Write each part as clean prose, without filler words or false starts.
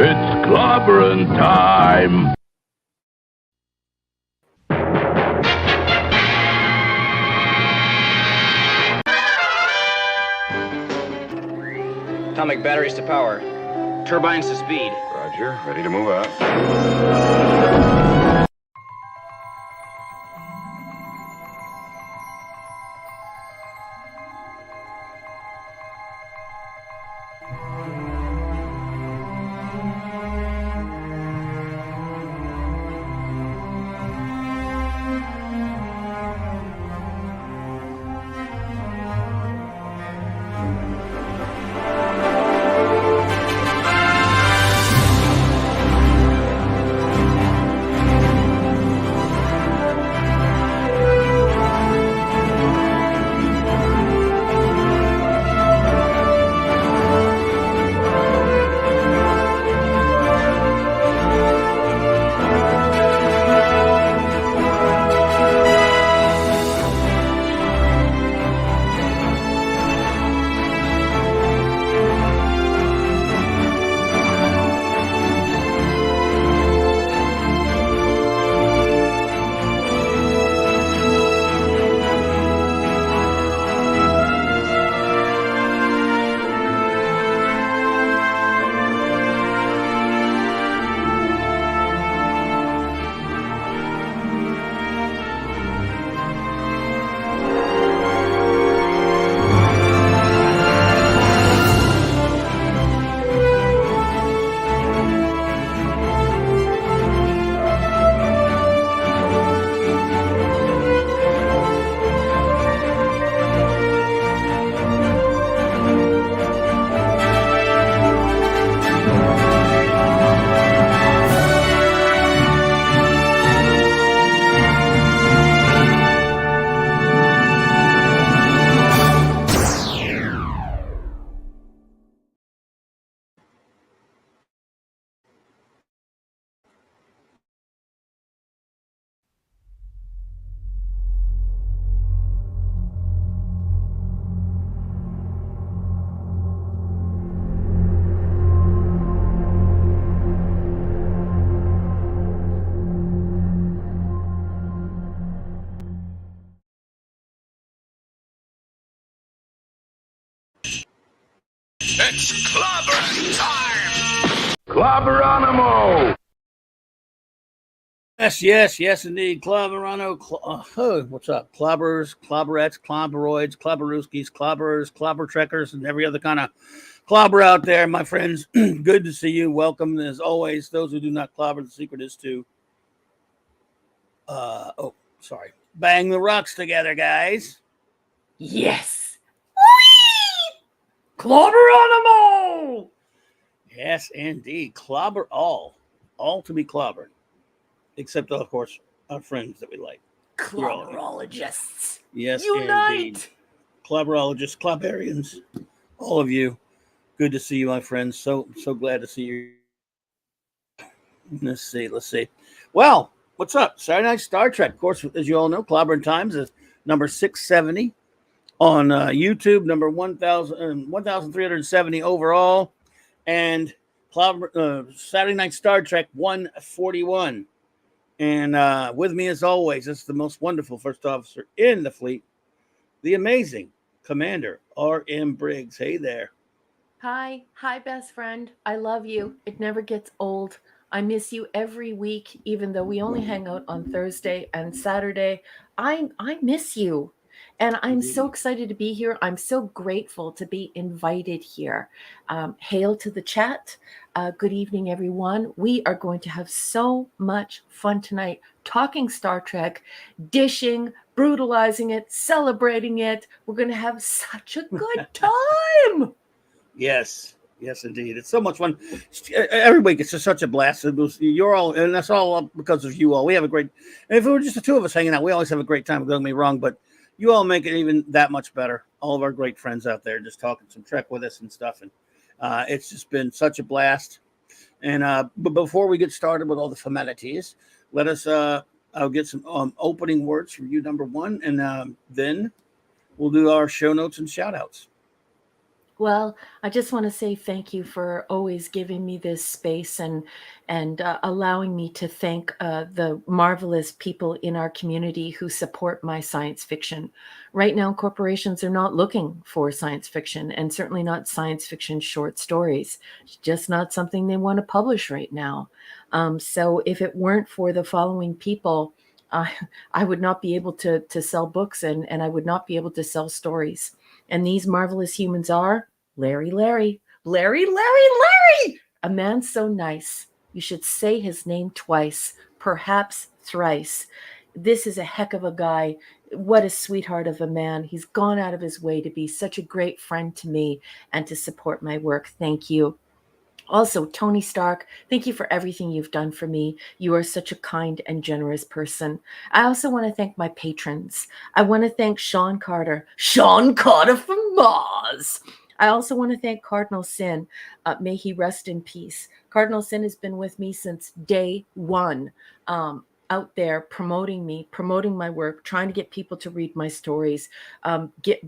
It's clobbering time! Atomic batteries to power. Turbines to speed. Roger, ready to move out. It's clobbering time! Clobberonimo! Yes, indeed. Clobberano. What's up? Clobbers, clobberettes, clobberoids, clobberooskies, clobberers, clobber trekkers, and every other kind of clobber out there, my friends. Good to see you. Welcome, as always. Those who do not clobber, the secret is to, bang the rocks together, guys. Yes. Whee! Clobberonimo! Yes, indeed. Clobber all to be clobbered. Except, of course, our friends that we like. Clobberologists. Yes, Unite! indeed. Clobberologists, clobberians, all of you. Good to see you, my friends. So glad to see you. Let's see. Well, what's up? Saturday Night Star Trek. Of course, as you all know, Clobbering Times is number 670 on YouTube, number 1,370 overall, and Saturday Night Star Trek 141. And with me, as always, is the most wonderful first officer in the fleet, the amazing Commander R.M. Briggs. Hey there. Hi, best friend. I love you. It never gets old. I miss you every week, even though we only hang out on Thursday and Saturday. I miss you. And I'm so excited to be here. I'm so grateful to be invited here. Hail to the chat. Good evening, everyone. We are going to have so much fun tonight talking Star Trek, dishing, brutalizing it, celebrating it. We're going to have such a good time. Yes, indeed. It's so much fun. Every week, it's just such a blast. You're all, and that's all because of you all. We have a great, and if it were just the two of us hanging out, we always have a great time. Don't get me wrong, but you all make it even that much better. All of our great friends out there just talking some Trek with us and stuff. And it's just been such a blast. And but before we get started with all the formalities, let us, I'll get some opening words from you, number one, and then we'll do our show notes and shout outs. Well, I just want to say thank you for always giving me this space and allowing me to thank the marvelous people in our community who support my science fiction. Right now, corporations are not looking for science fiction, and certainly not science fiction short stories. It's just not something they want to publish right now. So, if it weren't for the following people, I I would not be able to sell books, and I would not be able to sell stories. And these marvelous humans are Larry, a man so nice. You should say his name twice, perhaps thrice. This is a heck of a guy. What a sweetheart of a man. He's gone out of his way to be such a great friend to me and to support my work. Thank you. Also, Tony Stark, thank you for everything you've done for me. You are such a kind and generous person. I also want to thank my patrons. I want to thank Sean Carter from Mars. I also want to thank Cardinal Sin. May he rest in peace. Cardinal Sin has been with me since day one. Out there promoting me, promoting my work, trying to get people to read my stories,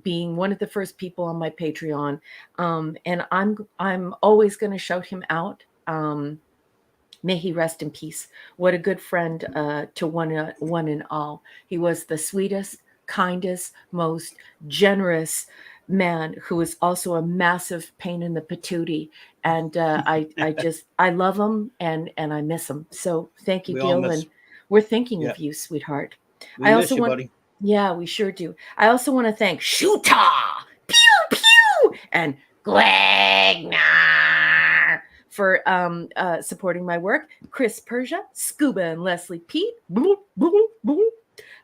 being one of the first people on my Patreon, and I'm always going to shout him out. May he rest in peace. What a good friend to one and all. He was the sweetest, kindest, most generous man who is also a massive pain in the patootie. And I love him and I miss him. So thank you, We all Gil. miss. And we're thinking Yeah, of you, sweetheart. we I miss also you, want, buddy. yeah, we sure do. I also want to thank Shooter, pew pew, and Glegnar for supporting my work. Chris Persia, Scuba and Leslie Pete, boop, boop, boop.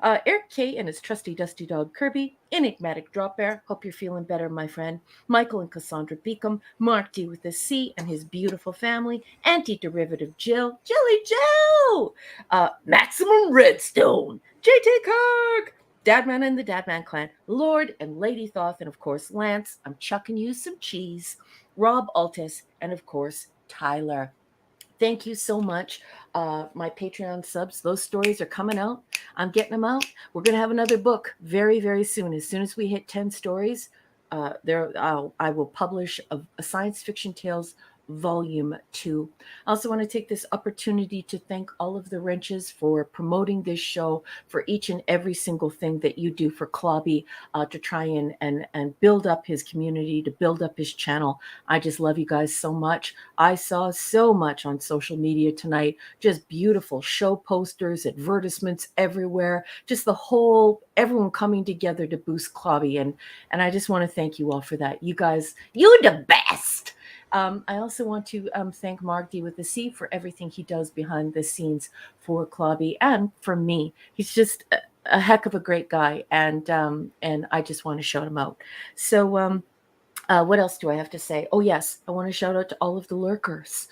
Eric K and his trusty dusty dog Kirby, Enigmatic Drop Bear, hope you're feeling better, my friend. Michael and Cassandra Beacom, Mark D with a C and his beautiful family, Anti-Derivative Jill, Jilly Jill, Maximum Redstone, JT Kirk, Dadman and the Dadman Clan, Lord and Lady Thoth, and of course Lance, I'm chucking you some cheese, Rob Altus, and of course Tyler. Thank you so much. My Patreon subs, those stories are coming out. I'm getting them out. We're going to have another book very, very soon. As soon as we hit 10 stories, I will publish a Science Fiction Tales Volume 2. I also want to take this opportunity to thank all of the wrenches for promoting this show, for each and every single thing that you do for Clobby to try and build up his community, to build up his channel. I just love you guys so much. I saw so much on social media tonight, just beautiful show posters, advertisements everywhere, just the whole, everyone coming together to boost Clobby. And I just want to thank you all for that. You guys, you're the best. I also want to thank Mark D with the C for everything he does behind the scenes for Clobby and for me. He's just a heck of a great guy, and I just want to shout him out. So what else do I have to say? Oh, yes. I want to shout out to all of the lurkers.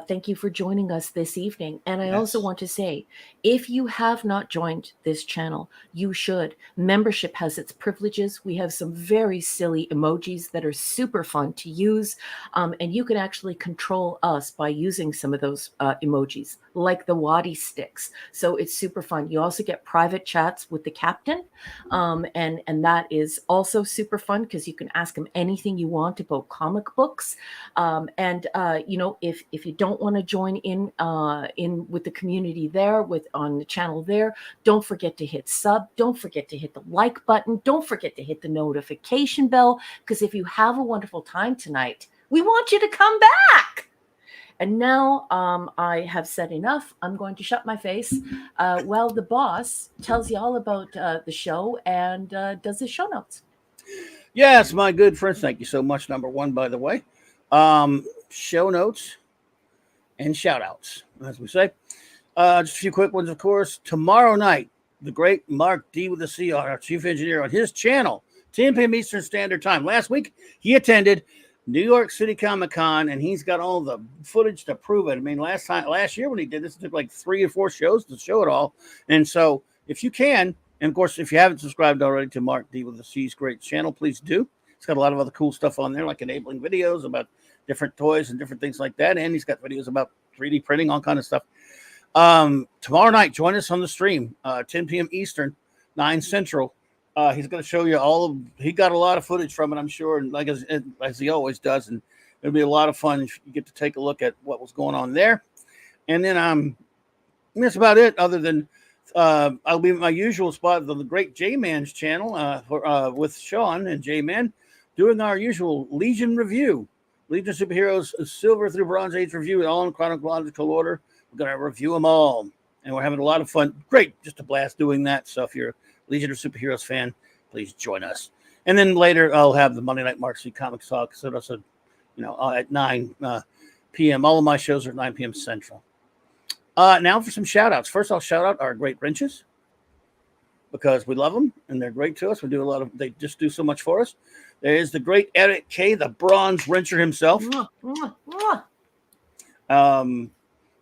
Thank you for joining us this evening. And I also want to say, if you have not joined this channel, you should. Membership has its privileges. We have some very silly emojis that are super fun to use. And you can actually control us by using some of those emojis, like the Waddy sticks. So it's super fun. You also get private chats with the captain. And that is also super fun because you can ask him anything you want about comic books. If you don't want to join in with the community there, on the channel there, don't forget to hit sub. Don't forget to hit the like button. Don't forget to hit the notification bell, because if you have a wonderful time tonight, we want you to come back. And now I have said enough. I'm going to shut my face while the boss tells you all about the show and does the show notes. Yes, my good friends. Thank you so much. Number one, by the way, show notes and shout outs, as we say. Just a few quick ones, of course. Tomorrow night, the great Mark D with the C, our chief engineer, on his channel, 10 p.m. Eastern Standard Time. Last week, he attended New York City Comic Con, and he's got all the footage to prove it. I mean, last year when he did this, it took like 3 or 4 shows to show it all. And so, if you can, and of course, if you haven't subscribed already to Mark D with the C's great channel, please do. He's got a lot of other cool stuff on there, like enabling videos about different toys and different things like that. And he's got videos about 3D printing, all kind of stuff. Tomorrow night, join us on the stream, 10 p.m. Eastern, 9 Central. He's going to show you all of. He got a lot of footage from it, I'm sure, and like as he always does, and it'll be a lot of fun. You get to take a look at what was going on there, and then that's about it. Other than I'll be in my usual spot on the Great J-Man's channel with Sean and J-Man doing our usual Legion review. Legion of Superheroes Silver through Bronze Age review, all in chronological order. We're going to review them all, and we're having a lot of fun. Great, just a blast doing that. So if you're a Legion of Superheroes fan, please join us. And then later I'll have the Monday Night Mark C Comics Talk. So that's at 9 p.m. All of my shows are at 9 p.m. Central. Now for some shout outs. First, I'll shout out our great wrenches because we love them and they're great to us. They just do so much for us. There is the great Eric K, the bronze wrencher himself. By the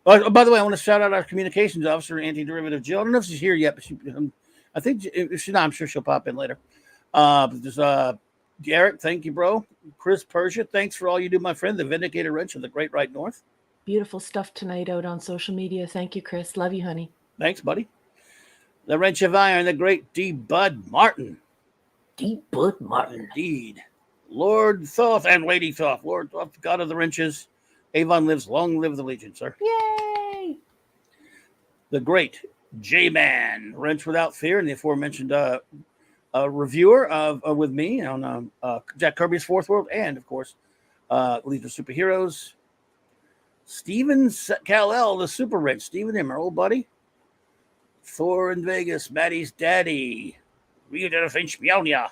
way, I want to shout out our communications officer, Anti-Derivative Jill. I don't know if she's here yet, but I think if she's not, I'm sure she'll pop in later. There's Eric, thank you, bro. Chris Persia, thanks for all you do, my friend. The Vindicator Wrench of the Great Right North. Beautiful stuff tonight out on social media. Thank you, Chris. Love you, honey. Thanks, buddy. The Wrench of Iron, the great D. Bud Martin. D. Bud Martin. Indeed. Lord Thoth and Lady Thoth. Lord Thoth, God of the Wrenches. Avon lives. Long live the Legion, sir. Yay! The great J-Man, Wrench Without Fear, and the aforementioned reviewer with me on Jack Kirby's Fourth World, and, of course, Legion of Superheroes. Steven Kal-El, the Super Wrench. Steven, him, our old buddy. Thor in Vegas, Maddie's daddy. Reader of Finchmionia.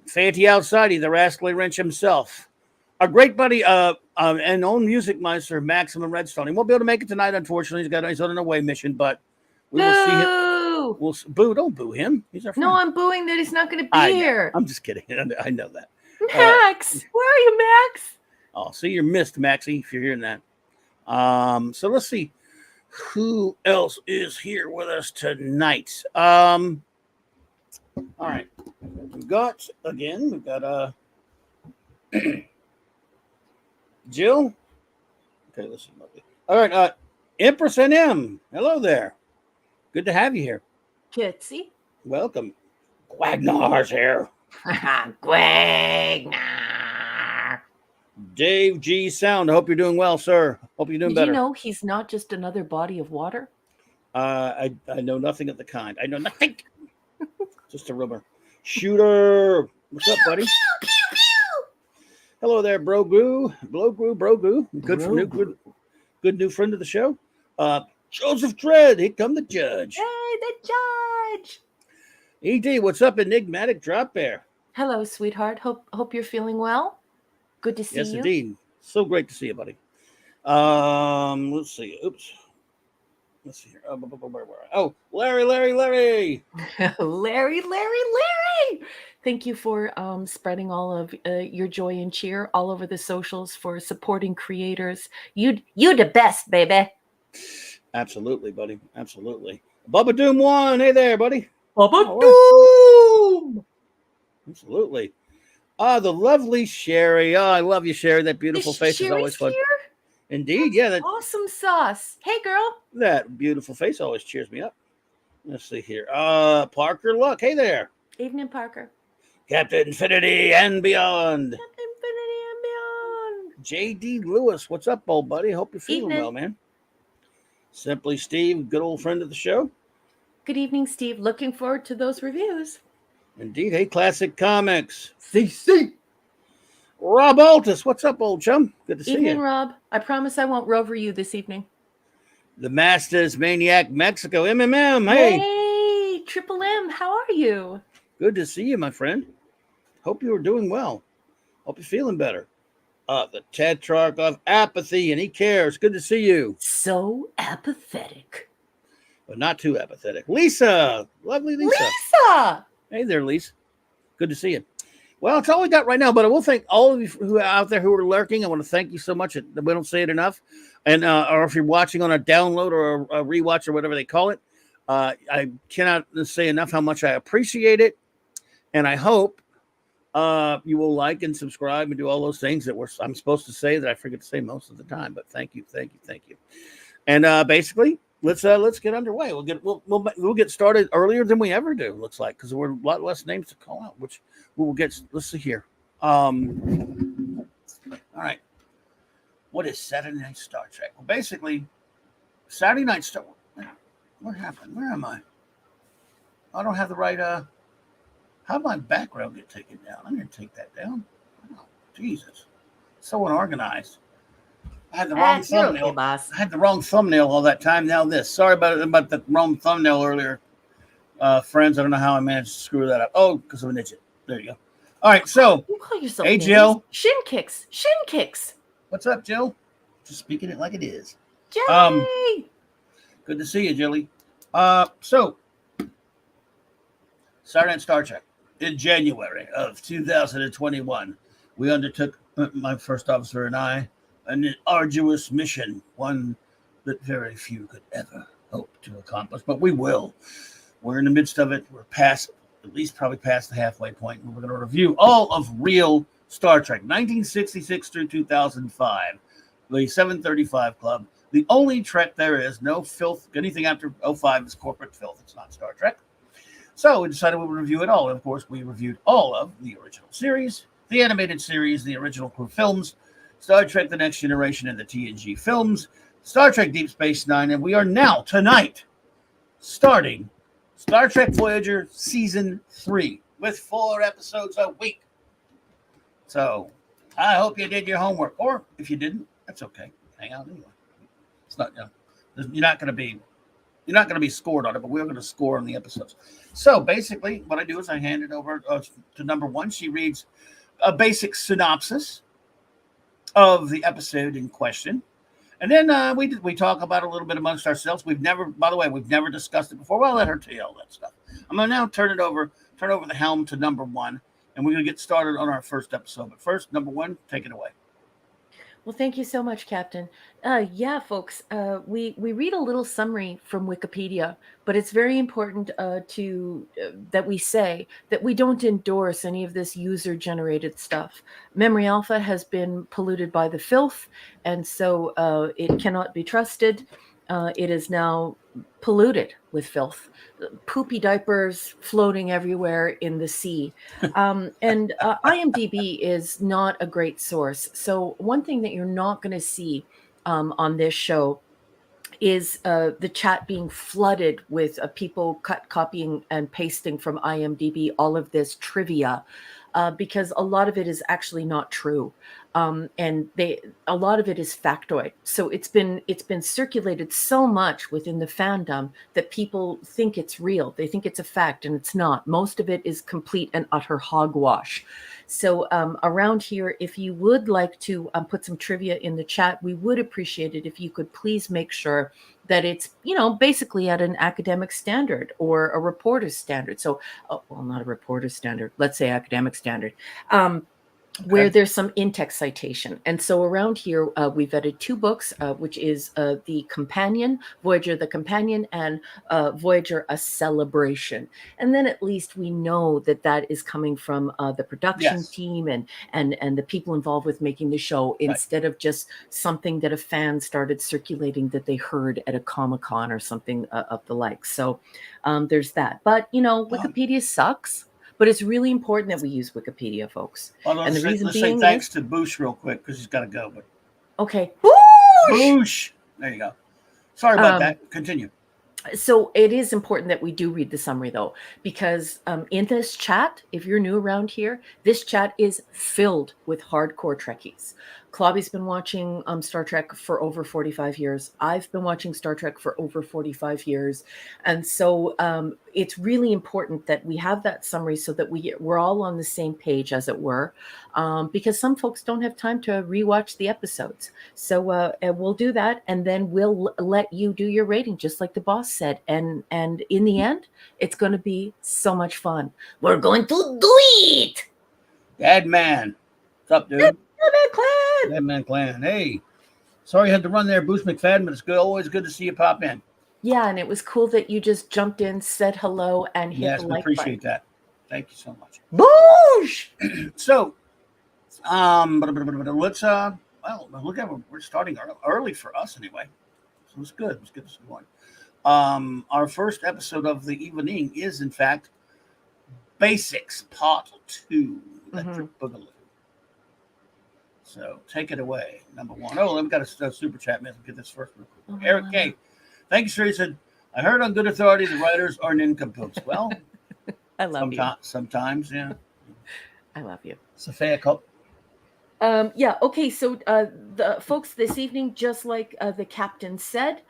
Fanty Outsidey, the rascally wrench himself. Our great buddy and own music meister, Maximum Redstone. He won't be able to make it tonight, unfortunately. He's on an away mission, but we will see him. Boo, don't boo him. He's our friend. No, I'm booing that he's not going to be here. I'm just kidding. I know that. Max, where are you, Max? Oh, so you're missed, Maxie, if you're hearing that. So let's see who else is here with us tonight. All right. We've got Jill. Okay, let's see. All right, Empress NM. Hello there. Good to have you here. Kitsy. Welcome. Quagnar's here. Quagnar. Dave G Sound. I hope you're doing well, sir. Hope you're doing better. You know he's not just another body of water? I know nothing of the kind. I know nothing. Just a rumor. Shooter. What's up, buddy? Hello there, Bro Goo. Good new friend of the show. Joseph Dredd. Here come the judge. Hey, the judge. ED, what's up, enigmatic drop bear? Hello, sweetheart. Hope you're feeling well. Good to see you. Yes, indeed. So great to see you, buddy. Let's see. Oops. Let's see here. Oh, Larry. Larry. Thank you for spreading all of your joy and cheer all over the socials, for supporting creators. You the best, baby. Absolutely, buddy. Absolutely. Bubba Doom 1. Hey there, buddy. Bubba Doom. Absolutely. The lovely Sherry. Oh, I love you, Sherry. That beautiful face is always fun. Here? Indeed, yeah. That awesome sauce. Hey, girl. That beautiful face always cheers me up. Let's see here. Parker Luck. Hey there. Evening, Parker. Captain Infinity and Beyond. Captain Infinity and Beyond. J.D. Lewis. What's up, old buddy? Hope you're feeling Evening. well, man. Simply Steve, good old friend of the show. Good evening, Steve. Looking forward to those reviews. Indeed. Hey, Classic Comics. CC. Rob Altus. What's up, old chum? Good to see you. Evening, Rob. I promise I won't rover you this evening. The Masters Maniac Mexico. MMM. Hey. Hey, Triple M. How are you? Good to see you, my friend. Hope you are doing well. Hope you're feeling better. The Tetrarch of Apathy, and he cares. Good to see you. So apathetic. But not too apathetic. Lisa. Lovely Lisa. Lisa. Hey there, Lisa. Good to see you. Well, it's all we got right now, but I will thank all of you who are out there who are lurking. I want to thank you so much. We don't say it enough. And or if you're watching on a download or a rewatch or whatever they call it, I cannot say enough how much I appreciate it. And I hope you will like and subscribe and do all those things that I'm supposed to say that I forget to say most of the time. But thank you. And basically, let's get underway. We'll get started earlier than we ever do. Looks like because we're a lot less names to call out, which we will get. Let's see here. All right. What is Saturday Night Star Trek? Well, basically, Saturday Night Star. What happened? Where am I? I don't have the right. How did my background get taken down? I'm going to take that down. Oh, Jesus, so unorganized. I had the wrong thumbnail. Okay, boss. I had the wrong thumbnail all that time. Now this. Sorry about the wrong thumbnail earlier, friends. I don't know how I managed to screw that up. Oh, because I'm an idiot. There you go. All right, so You call yourself hey, names. Jill. Shin kicks. Shin kicks. What's up, Jill? Just speaking it like it is. Jay. Good to see you, Jilly. So Saturday Night Star Trek. In January of 2021, we undertook, my first officer and I, an arduous mission, one that very few could ever hope to accomplish, but we will. We're in the midst of it. We're past, at least probably past the halfway point. We're going to review all of real Star Trek, 1966 through 2005, the 735 Club. The only Trek there is, no filth. Anything after 05 is corporate filth. It's not Star Trek. So we decided we would review it all. And of course, we reviewed all of the original series, the animated series, the original crew films, Star Trek The Next Generation and the TNG films, Star Trek Deep Space Nine, and we are now, tonight, starting Star Trek Voyager Season 3 with 4 episodes a week. So I hope you did your homework. Or if you didn't, that's okay. Hang out anyway. It's not, you're not going to be scored on it, but we're going to score on the episodes. So basically, what I do is I hand it over to number one. She reads a basic synopsis of the episode in question, and then we talk about it a little bit amongst ourselves. We've never discussed it before. Well, I'll let her tell you all that stuff. I'm going to now turn over the helm to number one, and we're going to get started on our first episode. But first, number one, take it away. Well, thank you so much, Captain. Yeah, folks, we read a little summary from Wikipedia, but it's very important that we say that we don't endorse any of this user-generated stuff. Memory Alpha has been polluted by the filth, and so it cannot be trusted. It is now polluted with filth, poopy diapers floating everywhere in the sea. And IMDb is not a great source. So one thing that you're not going to see on this show is the chat being flooded with people copying and pasting from IMDb all of this trivia, because a lot of it is actually not true. And a lot of it is factoid. So it's been circulated so much within the fandom that people think it's real. They think it's a fact, and it's not. Most of it is complete and utter hogwash. So around here, if you would like to put some trivia in the chat, we would appreciate it if you could please make sure that it's, basically at an academic standard or a reporter's standard. So, well, not a reporter's standard. Let's say academic standard. Where there's some in-text citation. And so around here, we vetted 2 books, which is the Companion, Voyager the Companion, and Voyager A Celebration. And then at least we know that is coming from the production team and the people involved with making the show, instead of just something that a fan started circulating that they heard at a Comic-Con or something of the like. So there's that. But, Wikipedia sucks. But it's really important that we use Wikipedia, folks. Well, and the reason let's being say thanks to Boosh real quick because he's got to go. But okay, Boosh. There you go. Sorry about that. Continue. So it is important that we do read the summary, though, because in this chat, if you're new around here, this chat is filled with hardcore Trekkies. Clobby's been watching Star Trek for over 45 years. I've been watching Star Trek for over 45 years. And so it's really important that we have that summary so that we're all on the same page, as it were, because some folks don't have time to rewatch the episodes. So we'll do that, and then we'll let you do your rating, just like the boss said. And in the end, it's going to be so much fun. We're going to do it! Dad Man. What's up, dude? Deadman Clan! Deadman Clan. Hey. Sorry you had to run there, Boost McFadden, but it's always good to see you pop in. Yeah, and it was cool that you just jumped in, said hello, and hit the like button. Yes, appreciate that. Thank you so much. Boosh! So, let's look at we're starting early for us anyway. it was good. It was good. It was a good one. Our first episode of the evening is, in fact, Basics Part 2, Electric Boogaloo. So take it away, number one. Oh, we've got a super chat, man. Get this first one. Eric K. Thank you, sir. He said, I heard on good authority the writers are nincompoops. Well, I love you. Sometimes, yeah. I love you. Sophia Cup. Yeah, okay, so the folks this evening, just like the captain said,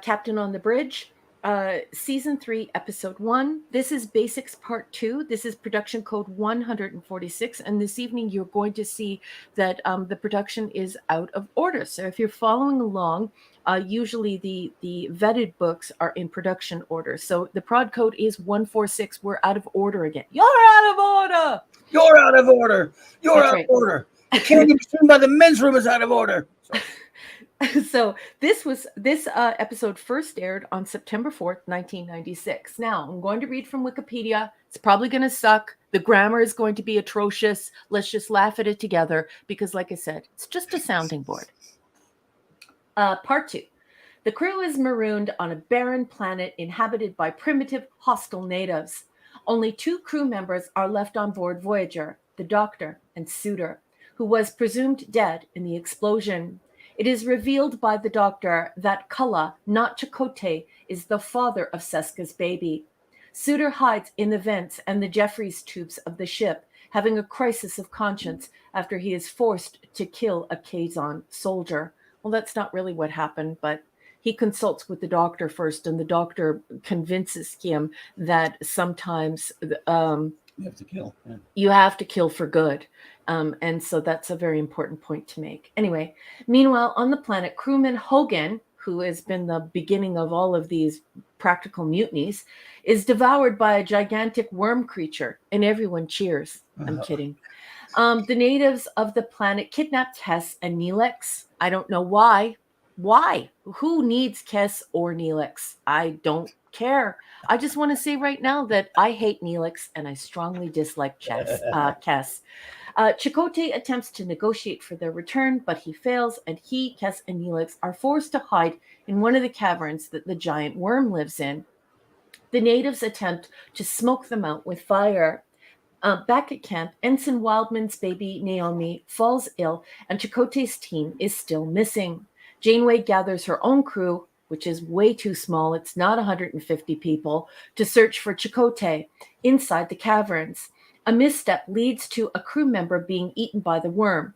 Captain on the Bridge, season 3, episode 1. This is Basics Part 2. This is production code 146. And this evening, you're going to see that the production is out of order. So if you're following along, usually the vetted books are in production order. So the prod code is 146. We're out of order again. You're out of order. You're out of order. You're That's out right. of order. The candy machine by the men's room is out of order. So this episode first aired on September 4th, 1996. Now, I'm going to read from Wikipedia. It's probably going to suck. The grammar is going to be atrocious. Let's just laugh at it together because, like I said, it's just a sounding board. Part 2. The crew is marooned on a barren planet inhabited by primitive, hostile natives. Only 2 crew members are left on board Voyager, the Doctor and Suitor, who was presumed dead in the explosion. It is revealed by the Doctor that Cullen, not Chakotay, is the father of Seska's baby. Suitor hides in the vents and the Jeffries tubes of the ship, having a crisis of conscience after he is forced to kill a Kazon soldier. Well, that's not really what happened, but he consults with the Doctor first, and the Doctor convinces him that sometimes You have to kill. Yeah. you have to kill for good. And so that's a very important point to make. Anyway, meanwhile, on the planet, crewman Hogan, who has been the beginning of all of these practical mutinies, is devoured by a gigantic worm creature, and everyone cheers. I'm kidding. The natives of the planet kidnap Tess and Neelix. I don't know why. Why? Who needs Kes or Neelix? I don't care. I just want to say right now that I hate Neelix and I strongly dislike Kes. Chakotay attempts to negotiate for their return, but he fails, and he, Kes, and Neelix are forced to hide in one of the caverns that the giant worm lives in. The natives attempt to smoke them out with fire. Back at camp, Ensign Wildman's baby Naomi falls ill, and Chakotay's team is still missing. Janeway gathers her own crew, which is way too small, it's not 150 people, to search for Chakotay inside the caverns. A misstep leads to a crew member being eaten by the worm.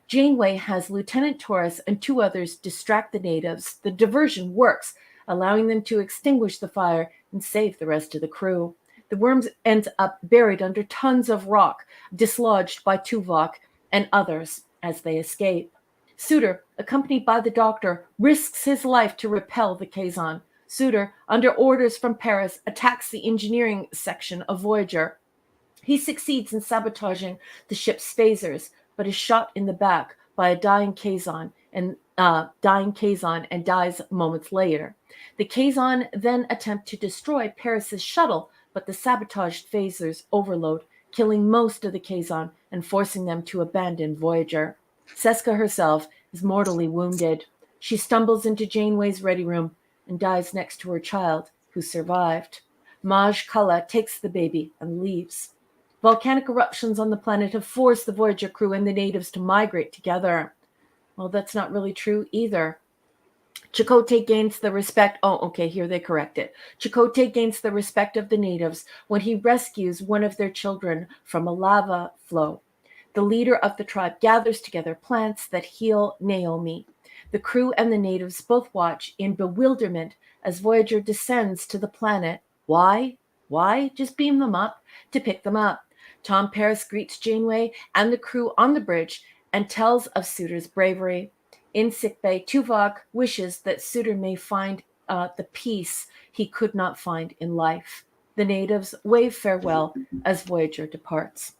Janeway has Lieutenant Torres and 2 others distract the natives. The diversion works, allowing them to extinguish the fire and save the rest of the crew. The worms end up buried under tons of rock, dislodged by Tuvok and others as they escape. Suitor, accompanied by the Doctor, risks his life to repel the Kazon. Suitor, under orders from Paris, attacks the engineering section of Voyager. He succeeds in sabotaging the ship's phasers, but is shot in the back by a dying Kazon and dies moments later. The Kazon then attempt to destroy Paris's shuttle, but the sabotaged phasers overload, killing most of the Kazon and forcing them to abandon Voyager. Seska herself is mortally wounded. She stumbles into Janeway's ready room and dies next to her child, who survived. Maj Kala takes the baby and leaves. Volcanic eruptions on the planet have forced the Voyager crew and the natives to migrate together. Well, that's not really true either. Chakotay gains the respect. Oh, okay, here they correct it. Chakotay gains the respect of the natives when he rescues one of their children from a lava flow. The leader of the tribe gathers together plants that heal Naomi. The crew and the natives both watch in bewilderment as Voyager descends to the planet. Why? Why? Just beam them up to pick them up. Tom Paris greets Janeway and the crew on the bridge and tells of Suitor's bravery. In sickbay, Tuvok wishes that Suitor may find the peace he could not find in life. The natives wave farewell as Voyager departs.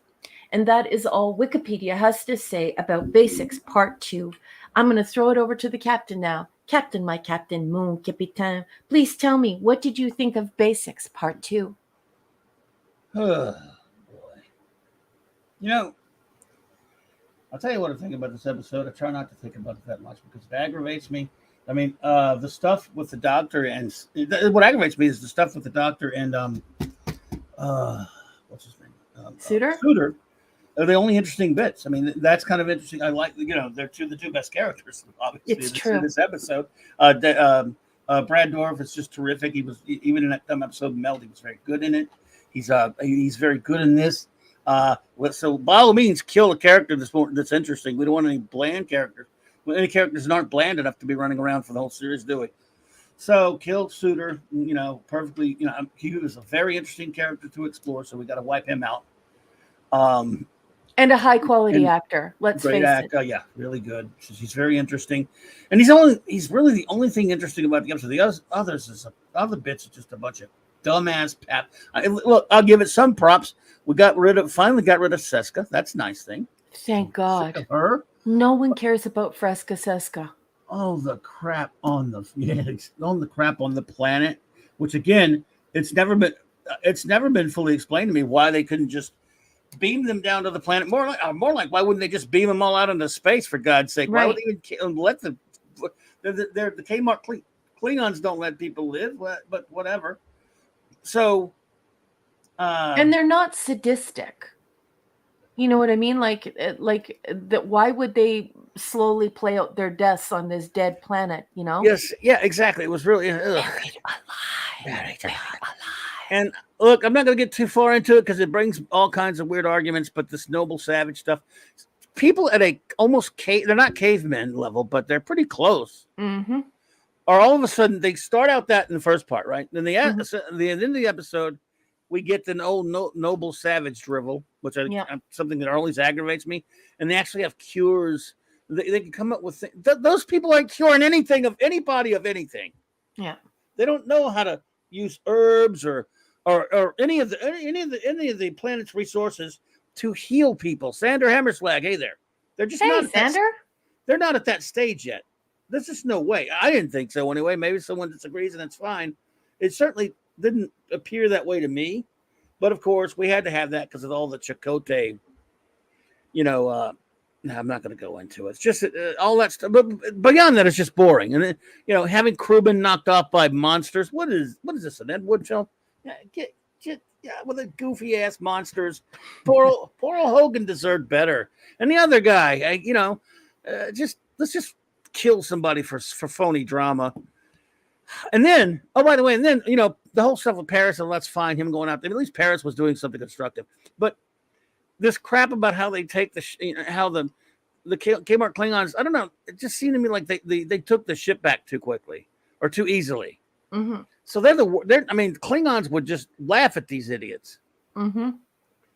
And that is all Wikipedia has to say about Basics Part 2. I'm going to throw it over to the captain now. Captain, my captain, mon capitaine, please tell me, what did you think of Basics Part 2? Oh, boy. You know, I'll tell you what I think about this episode. I try not to think about it that much because it aggravates me I mean, the stuff with the doctor and what aggravates me is the stuff with the doctor and what's his name? Suitor? Suitor are the only interesting bits. I mean, that's kind of interesting. I like, they're the two best characters, obviously, It's true. in this episode. Brad Dourif is just terrific. He was, even in that episode Meld, he was very good in it. He's very good in this. So by all means, kill a character that's interesting. We don't want any bland characters. Well, any characters that aren't bland enough to be running around for the whole series, do we? So kill Suitor, perfectly. He was a very interesting character to explore. So we got to wipe him out. And a high quality actor. Let's face it. Yeah, really good. He's very interesting, and he's really the only thing interesting about the episode. The other bits are just a bunch of dumbass pap. Look, I'll give it some props. We finally got rid of Seska. That's a nice thing. Thank God. Sick of her. No one cares about Fresca Seska. Oh, the crap on the planet, which again, it's never been fully explained to me why they couldn't just beam them down to the planet. More like why wouldn't they just beam them all out into space, for God's sake? Right. Why would they even let them? The Kmart Klingons don't let people live, but whatever. So, and they're not sadistic. You know what I mean? Like that. Why would they slowly play out their deaths on this dead planet? Yes, yeah, exactly. It was really buried alive. And look, I'm not going to get too far into it because it brings all kinds of weird arguments. But this noble savage stuff, people at a almost they're not cavemen level, but they're pretty close. Mm-hmm. Or all of a sudden they start out that in the first part, right? Then the end of the episode, we get the old noble savage drivel, which something that always aggravates me. And they actually have cures. They can come up with those people aren't curing anything of anybody of anything. Yeah, they don't know how to use herbs or any of the planet's resources to heal people. Sander Hammerslag, hey there. They're just not Sander. They're not at that stage yet. There's just no way. I didn't think so anyway. Maybe someone disagrees, and that's fine. It certainly didn't appear that way to me. But of course, we had to have that because of all the Chakotay. I'm not going to go into it. It's just all that stuff. But beyond that, it's just boring. And having crewmen knocked off by monsters. What is this? An Ed Wood film? With the goofy ass monsters. Poor old Hogan deserved better. And the other guy, let's just kill somebody for phony drama. And then, by the way, the whole stuff with Paris, and that's fine. Him going out there. At least Paris was doing something constructive. But this crap about how they take how the Kmart Klingons, I don't know. It just seemed to me like they took the ship back too quickly or too easily. Mm-hmm. So Klingons would just laugh at these idiots. Mm-hmm.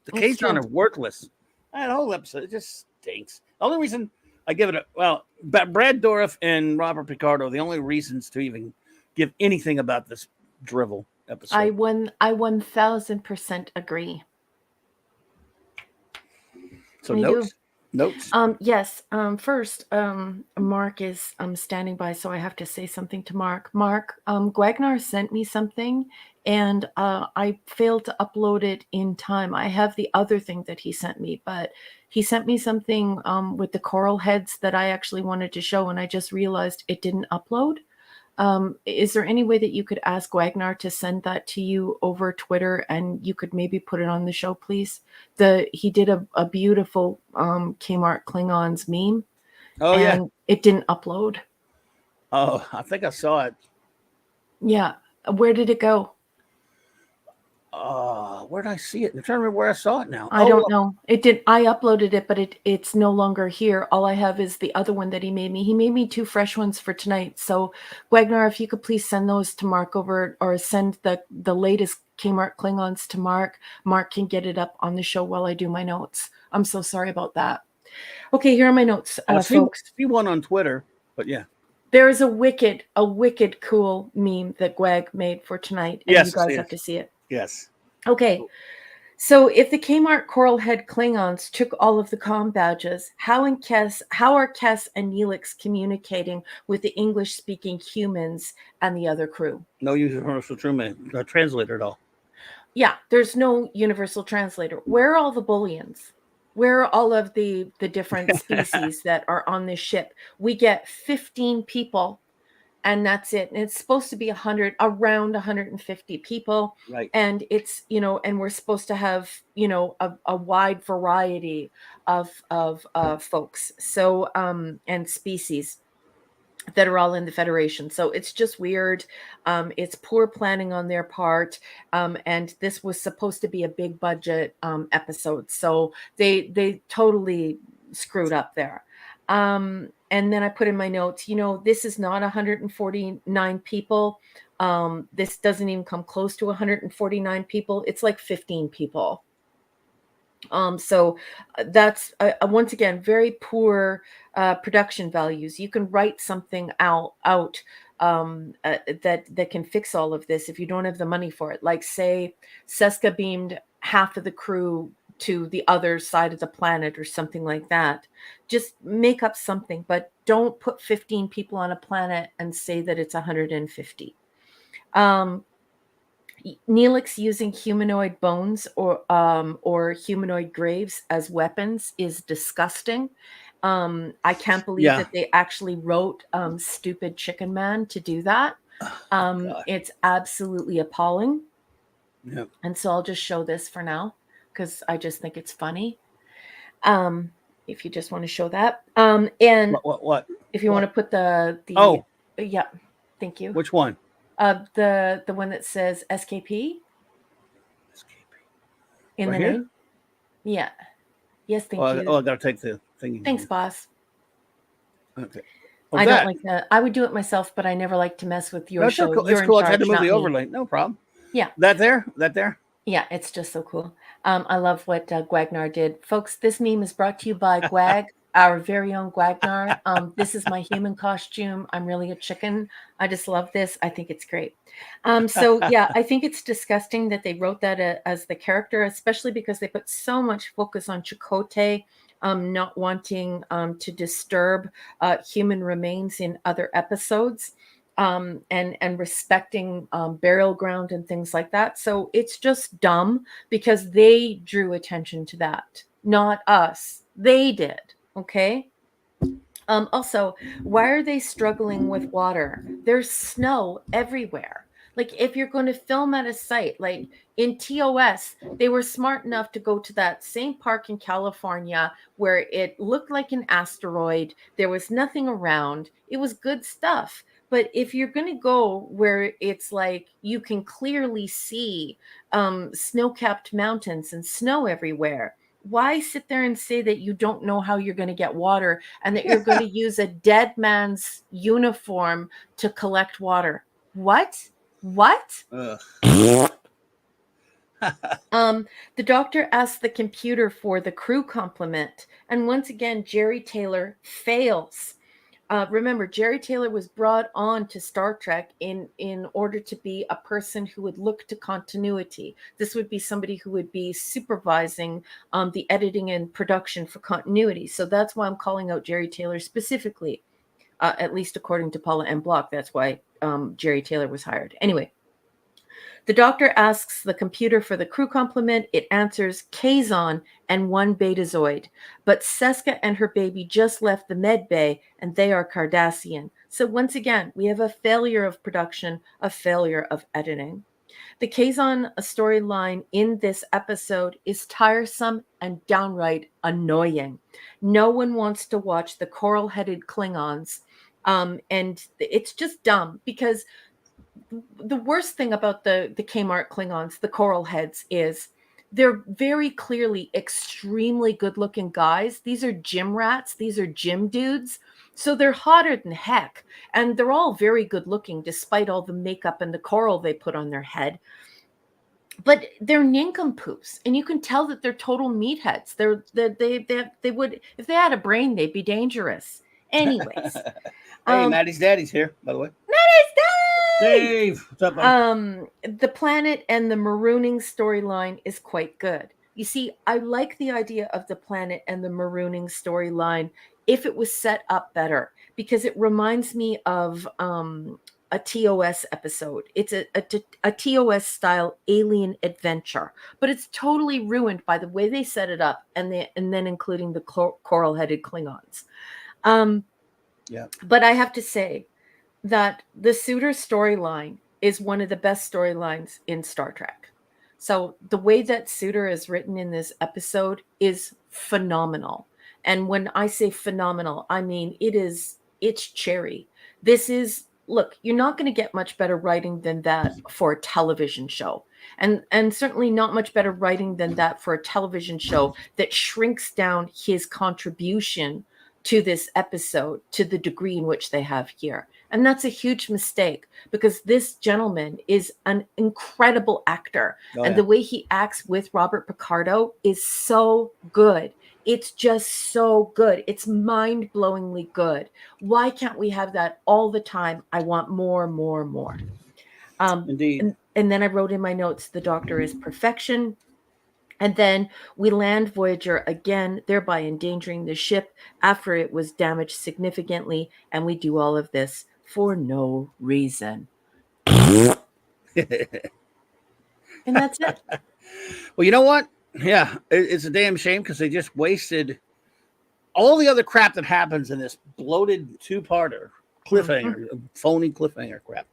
The Kazon are worthless. That whole episode, it just stinks. The only reason I give it Brad Dourif and Robert Picardo are the only reasons to even give anything about this drivel episode. I 1000% agree. So notes. Yes. First, Mark is standing by, so I have to say something to Mark. Mark, Gwagnar sent me something, and I failed to upload it in time. I have the other thing that he sent me, but he sent me something with the coral heads that I actually wanted to show, and I just realized it didn't upload. Is there any way that you could ask Gwagnar to send that to you over Twitter, and you could maybe put it on the show, please? He did a beautiful Kmart Klingons meme. Oh, and it didn't upload. Oh, I think I saw it. Yeah. Where did it go? Where did I see it? I'm trying to remember where I saw it now. I don't know. It did. I uploaded it, but it's no longer here. All I have is the other one that he made me. He made me 2 fresh ones for tonight. So, Gwagnar, if you could please send those to Mark over, or send the latest Kmart Klingons to Mark. Mark can get it up on the show while I do my notes. I'm so sorry about that. Okay, here are my notes, folks. See one on Twitter, but yeah. There is a wicked cool meme that Gwag made for tonight, and you guys have to see it. Yes. Okay. So if the Kmart Coral Head Klingons took all of the comm badges, how are Kes and Neelix communicating with the English-speaking humans and the other crew? No universal translator at all. Yeah, there's no universal translator. Where are all the bullions? Where are all of the different species that are on this ship? We get 15 people and that's it. And it's supposed to be around 150 people. Right. And it's, and we're supposed to have, a wide variety of folks. So, and species that are all in the Federation. So it's just weird. It's poor planning on their part. And this was supposed to be a big budget episode. So they totally screwed up there. And then I put in my notes, this is not 149 people. This doesn't even come close to 149 people. It's like 15 people. So that's once again very poor production values. You can write something out that can fix all of this if you don't have the money for it. Like say Seska beamed half of the crew to the other side of the planet or something like that. Just make up something, but don't put 15 people on a planet and say that it's 150. Neelix using humanoid bones or humanoid graves as weapons is disgusting. I can't believe that they actually wrote Stupid Chicken Man to do that. It's absolutely appalling. Yeah. And so I'll just show this for now because I just think it's funny. If you just want to show that. And what? If you want to put the yeah, thank you. Which one? The one that says SKP in right the here? name. Yeah. Yes, thank you. I gotta take the thing. Thanks, boss. Okay. I don't like that. I would do it myself, but I never like to mess with your show. Cool. You're it's cool. I in charge, had to move not the me. overlay. No problem. Yeah. That there? Yeah, it's just so cool. I love what Gwagnar did. Folks, this meme is brought to you by Gwag, our very own Gwagnar. This is my human costume. I'm really a chicken. I just love this. I think it's great. So, yeah, I think it's disgusting that they wrote that as the character, especially because they put so much focus on Chakotay not wanting to disturb human remains in other episodes. And respecting burial ground and things like that. So it's just dumb because they drew attention to that, not us. They did. Okay. Also, why are they struggling with water? There's snow everywhere. Like if you're going to film at a site, like in TOS, they were smart enough to go to that same park in California where it looked like an asteroid. There was nothing around. It was good stuff. But if you're going to go where it's like you can clearly see snow-capped mountains and snow everywhere, why sit there and say that you don't know how you're going to get water and that you're going to use a dead man's uniform to collect water? What? The doctor asked the computer for the crew complement, and once again Jerry Taylor fails. Remember, Jerry Taylor was brought on to Star Trek in order to be a person who would look to continuity. This would be somebody who would be supervising the editing and production for continuity. So that's why I'm calling out Jerry Taylor specifically, at least according to Paula M. Block. That's why Jerry Taylor was hired. Anyway. The doctor asks the computer for the crew complement. It answers Kazon and one Betazoid. But Seska and her baby just left the med bay, and they are Cardassian. So once again, we have a failure of production, a failure of editing. The Kazon storyline in this episode is tiresome and downright annoying. No one wants to watch the coral-headed Klingons. And it's just dumb because the worst thing about the Kmart Klingons, the coral heads, is they're very clearly extremely good-looking guys. These are gym rats. These are gym dudes. So they're hotter than heck. And they're all very good-looking despite all the makeup and the coral they put on their head. But they're nincompoops. And you can tell that they're total meatheads. They would, if they had a brain, they'd be dangerous. Anyways. Hey, Maddie's daddy's here, by the way. Maddie's daddy! Dave, what's up, buddy? The planet and the marooning storyline is quite good. You see, I like the idea of the planet and the marooning storyline if it was set up better, because it reminds me of a TOS episode. It's a TOS style alien adventure, but it's totally ruined by the way they set it up and then including the coral-headed Klingons. Yeah. But I have to say, that the Suitor storyline is one of the best storylines in Star Trek. So the way that Suitor is written in this episode is phenomenal. And when I say phenomenal, I mean it's cherry. This is look, you're not going to get much better writing than that for a television show. And certainly not much better writing than that for a television show that shrinks down his contribution to this episode to the degree in which they have here. And that's a huge mistake because this gentleman is an incredible actor. Oh, And yeah. the way he acts with Robert Picardo is so good. It's just so good. It's mind-blowingly good. Why can't we have that all the time? I want more, more, more. Indeed. And then I wrote in my notes, the Doctor is perfection. And then we land Voyager again, thereby endangering the ship after it was damaged significantly. And we do all of this for no reason. And that's it. Well, you know what? Yeah, it's a damn shame because they just wasted all the other crap that happens in this bloated two-parter cliffhanger, phony cliffhanger crap.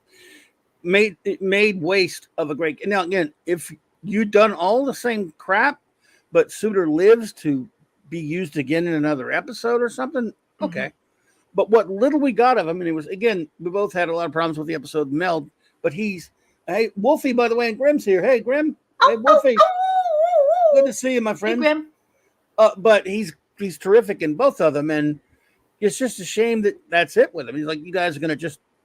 Made waste of a great. Now again, if you'd done all the same crap, but Suitor lives to be used again in another episode or something, okay. But what little we got of him, and it was again, we both had a lot of problems with the episode meld. But hey, Wolfie, by the way, and Grimm's here. Hey, Grimm. Hey, Wolfie. Good to see you, my friend. Hey, Grim. But he's terrific in both of them, and it's just a shame that that's it with him. He's like, you guys are gonna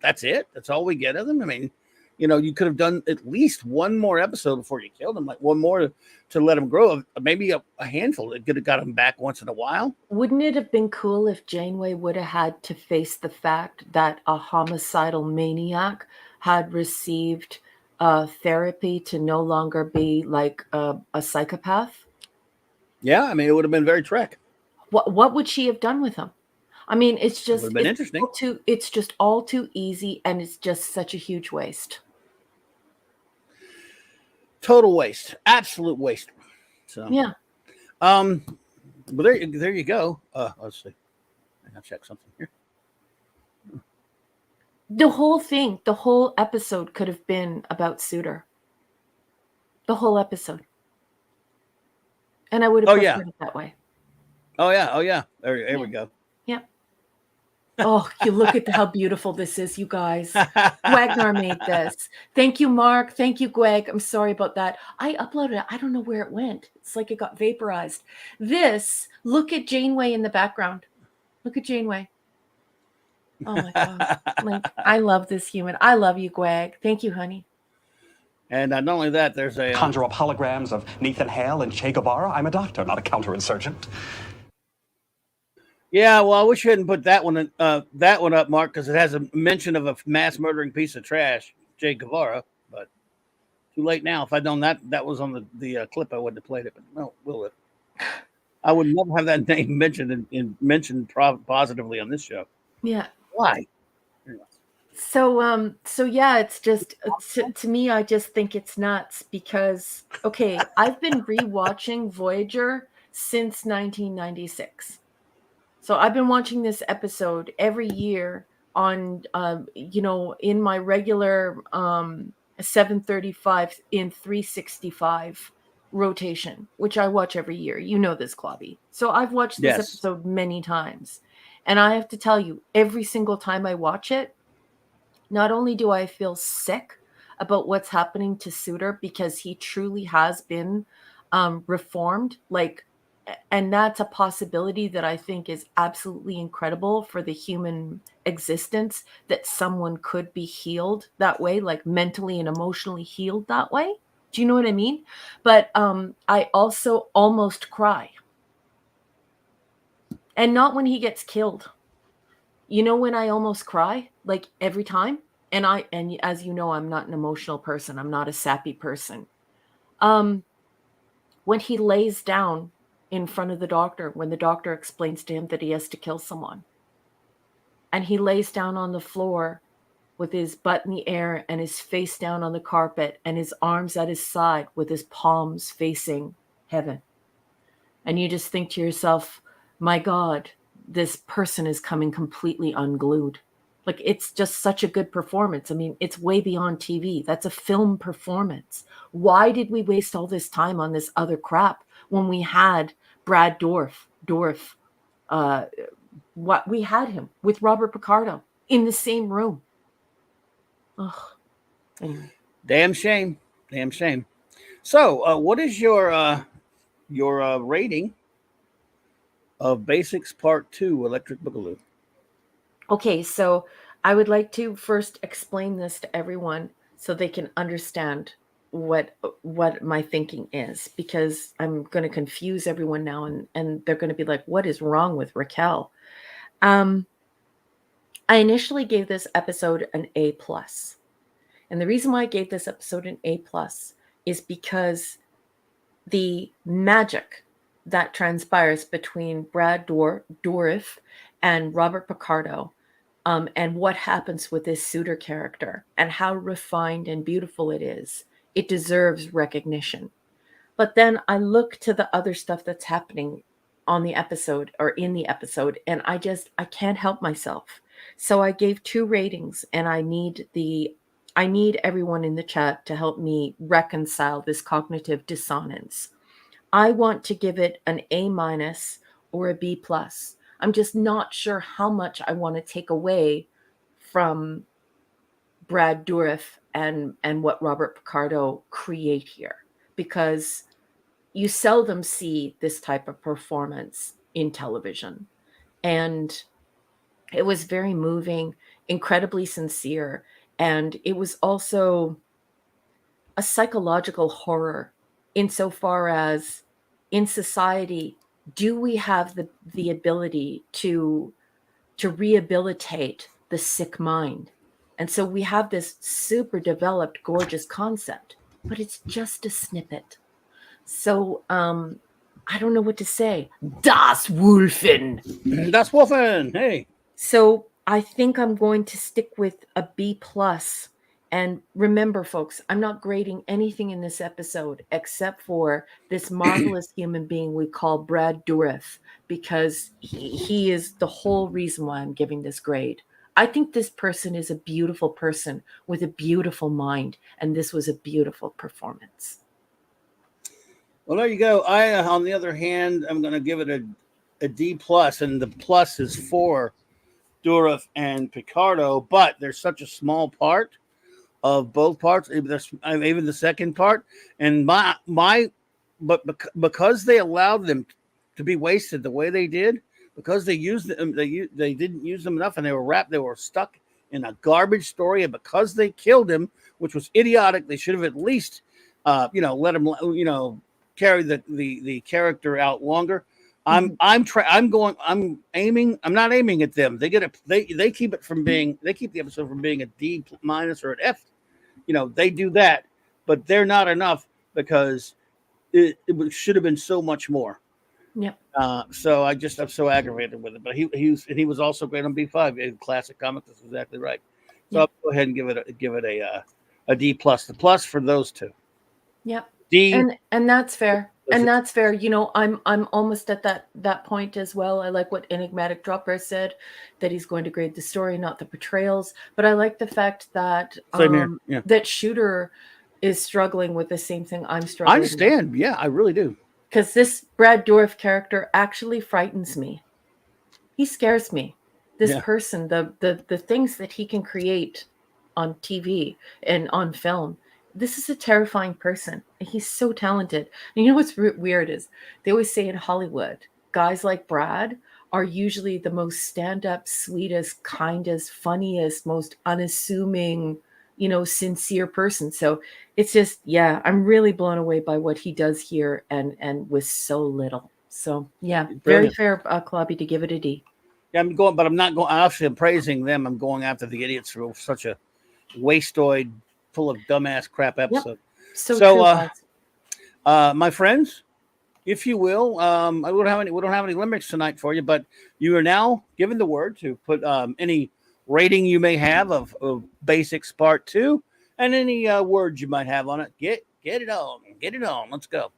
that's it. That's all we get of them. I mean, you could have done at least one more episode before you killed him, like one more to let him grow. Maybe a handful that could have got him back once in a while. Wouldn't it have been cool if Janeway would have had to face the fact that a homicidal maniac had received therapy to no longer be like a psychopath? Yeah, I mean, it would have been very Trek. What would she have done with him? I mean, it's just would have been interesting. It's just all too easy, and it's just such a huge waste. Total waste, absolute waste. So yeah. Well, there you go. Let's see. I gotta check something here. The whole episode could have been about Suitor. The whole episode. And I would have preferred it that way. Oh yeah. There we go. Yep. Oh, you look at how beautiful this is, you guys. Wagner made this. Thank you, Mark. Thank you, Greg. I'm sorry about that. I uploaded it. I don't know where it went. It's like it got vaporized. Look at Janeway in the background. Look at Janeway. Oh my God. Like, I love this human. I love you, Greg. Thank you, honey. And not only that, there's a conjure up holograms of Nathan Hale and Che Guevara. I'm a doctor, not a counterinsurgent. Yeah, well, I wish you hadn't put that one up, Mark, because it has a mention of a mass murdering piece of trash, Che Guevara. But too late now. If I'd known that was on the clip, I wouldn't have played it. But no, will it? I would never have that name mentioned positively on this show. Yeah. Why? So yeah, it's just to me, I just think it's nuts because I've been rewatching Voyager since 1996. So I've been watching this episode every year on in my regular 735 in 365 rotation, which I watch every year. You know this, Clobby. So I've watched this episode many times. And I have to tell you, every single time I watch it, not only do I feel sick about what's happening to Suitor because he truly has been reformed, and that's a possibility that I think is absolutely incredible for the human existence, that someone could be healed that way, like mentally and emotionally healed that way. Do you know what I mean? But I also almost cry. And not when he gets killed. You know when I almost cry? Like every time? And as you know, I'm not an emotional person. I'm not a sappy person. When he lays down in front of the doctor, when the doctor explains to him that he has to kill someone. And he lays down on the floor with his butt in the air and his face down on the carpet and his arms at his side with his palms facing heaven. And you just think to yourself, my God, this person is coming completely unglued. Like, it's just such a good performance. I mean, it's way beyond TV. That's a film performance. Why did we waste all this time on this other crap when we had Brad Dourif, uh, what we had him with Robert Picardo in the same room? Ugh. Anyway. Damn shame. Damn shame. So, what is your rating of Basics Part 2, Electric Boogaloo? Okay, so I would like to first explain this to everyone so they can understand what my thinking is, because I'm going to confuse everyone now, and they're going to be like, what is wrong with Raquel? I initially gave this episode an A+. And the reason why I gave this episode an A+ is because the magic that transpires between Brad Dourif and Robert Picardo, and what happens with this suitor character and how refined and beautiful it is, it deserves recognition. But then I look to the other stuff that's happening on the episode or in the episode, and I can't help myself. So I gave 2 ratings, and I need everyone in the chat to help me reconcile this cognitive dissonance. I want to give it an A- or a B+. I'm just not sure how much I want to take away from Brad Dourif and what Robert Picardo create here, because you seldom see this type of performance in television. And it was very moving, incredibly sincere, and it was also a psychological horror insofar as, in society, do we have the ability to rehabilitate the sick mind? And so we have this super developed, gorgeous concept, but it's just a snippet. So I don't know what to say. Das Wolfen. Das Wolfen. Hey. So I think I'm going to stick with a B+. And remember, folks, I'm not grading anything in this episode except for this marvelous human being we call Brad Dourif, because he is the whole reason why I'm giving this grade. I think this person is a beautiful person with a beautiful mind, and this was a beautiful performance. Well, there you go. I, on the other hand, I'm going to give it a D+, and the plus is for Dourif and Picardo, but there's such a small part of both parts, even the second part, and because they allowed them to be wasted the way they did, because they used them, they didn't use them enough, and they were stuck in a garbage story, and because they killed him, which was idiotic, they should have at least, let him, carry the character out longer. I'm not aiming at them. They keep the episode from being a D- or an F. They do that, but they're not enough, because it should have been so much more. Yep. So I'm so aggravated with it. But he was also great on B5. A classic comic. That's exactly right. So Yep. I'll go ahead and give it a D+. The plus for those two. Yep. D. And that's fair. And that's fair. I'm almost at that point as well. I like what Enigmatic Dropper said, that he's going to grade the story, not the portrayals. But I like the fact that that Shooter is struggling with the same thing I'm struggling. I understand. Yeah, I really do. Because this Brad Dourif character actually frightens me. He scares me. This person, the things that he can create on TV and on film. This is a terrifying person. He's so talented. And you know what's weird is they always say in Hollywood, guys like Brad are usually the most stand-up, sweetest, kindest, funniest, most unassuming, sincere person. So it's just, I'm really blown away by what he does here, and with so little. So very fair, Clubby, to give it a D. Yeah, I'm not going. Actually, I'm praising them. I'm going after the idiots for such a wasteoid, full of dumbass crap episode. Yep. So my friends, if you will, we don't have any limericks tonight for you, but you are now given the word to put any rating you may have of Basics Part 2, and any words you might have on it. Get it on. Let's go.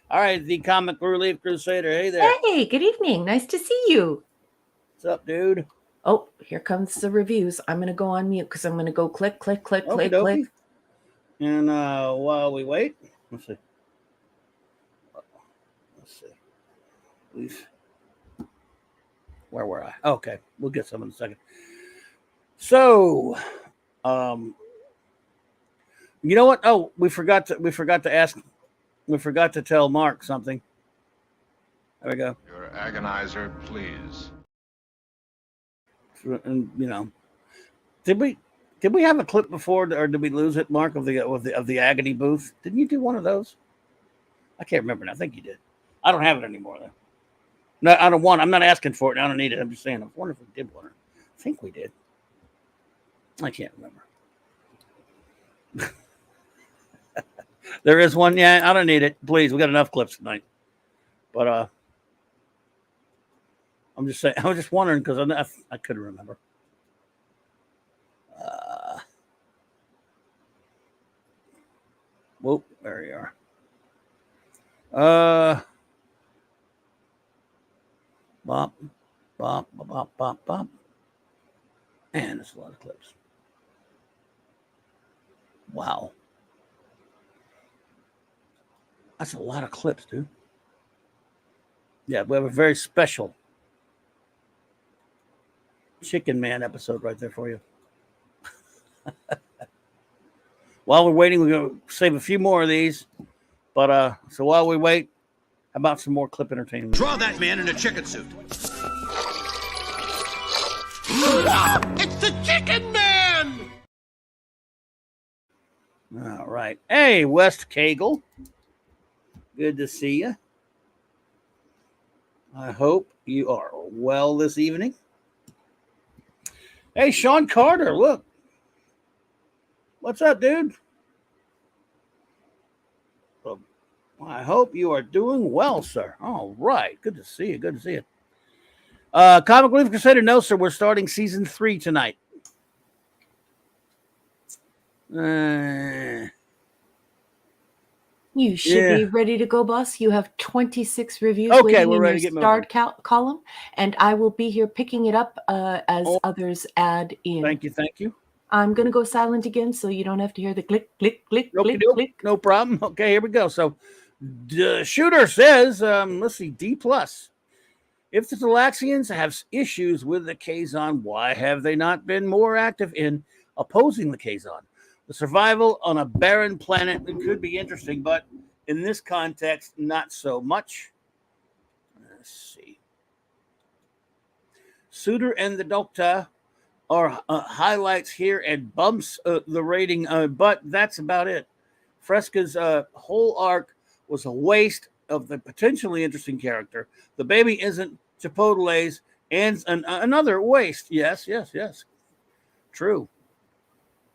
All right, the Comic Relief Crusader. Hey there. Hey, good evening. Nice to see you. What's up, dude? Oh, here comes the reviews. I'm going to go on mute because I'm going to go click, click, click, Okie click, click. dokie. And while we wait, let's see. Please. Where were I? Okay, we'll get some in a second. So, you know what? Oh, we forgot to tell Mark something. There we go. Your agonizer, please. And did we have a clip before, or did we lose it, Mark, of the agony booth? Didn't you do one of those? I can't remember now. I think you did. I don't have it anymore though. No, I don't want. I'm not asking for it. I don't need it. I'm just saying. I wonder if we did one. I think we did. I can't remember. There is one. Yeah, I don't need it. Please, we got enough clips tonight. But I'm just saying. I was just wondering because I couldn't remember. Whoa, there you are. Bop, bop, bop, bop, bop, bop. And it's a lot of clips. Wow. That's a lot of clips, dude. Yeah, we have a very special Chicken Man episode right there for you. While we're waiting, we're going to save a few more of these. But so while we wait, how about some more clip entertainment? Draw that man in a chicken suit. It's the Chicken Man! All right. Hey, West Cagle. Good to see you. I hope you are well this evening. Hey, Sean Carter, look. What's up, dude? Well, I hope you are doing well, sir. All right. Good to see you. Good to see you. Comic Relief Crusader, no, sir. We're starting season 3 tonight. You should be ready to go, boss. You have 26 reviews Okay, waiting we're in ready your to get starred column, and I will be here picking it up as others add in. Thank you, thank you. I'm going to go silent again so you don't have to hear the click, click, click, click, click. No problem. Okay, here we go. So, the shooter says, let's see, D+. If the Talaxians have issues with the Kazon, why have they not been more active in opposing the Kazon? The survival on a barren planet could be interesting, but in this context, not so much. Let's see. Suitor and the Doctor are highlights here and bumps the rating, but that's about it. Fresca's whole arc was a waste of the potentially interesting character. The baby isn't Chipotle's, and another waste. Yes. True.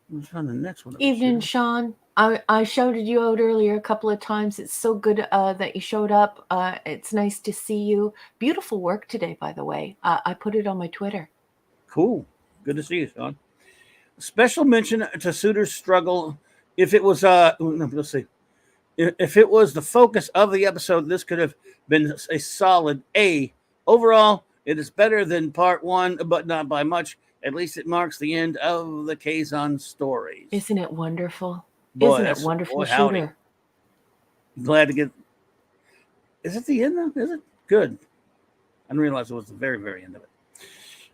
What's on the next one? Evening, Sean. I shouted you out earlier a couple of times. It's so good that you showed up. It's nice to see you. Beautiful work today, by the way. I put it on my Twitter. Cool. Good to see you, Sean. Special mention to Suitor's struggle. If it was let's see. If it was the focus of the episode, this could have been a solid A. Overall, it is better than part 1, but not by much. At least it marks the end of the Kazon stories. Isn't it wonderful? Boy, Isn't it wonderful, boy, howdy. Shooter? Glad to get. Is it the end though? Is it? Good. I didn't realize it was the very, very end of it.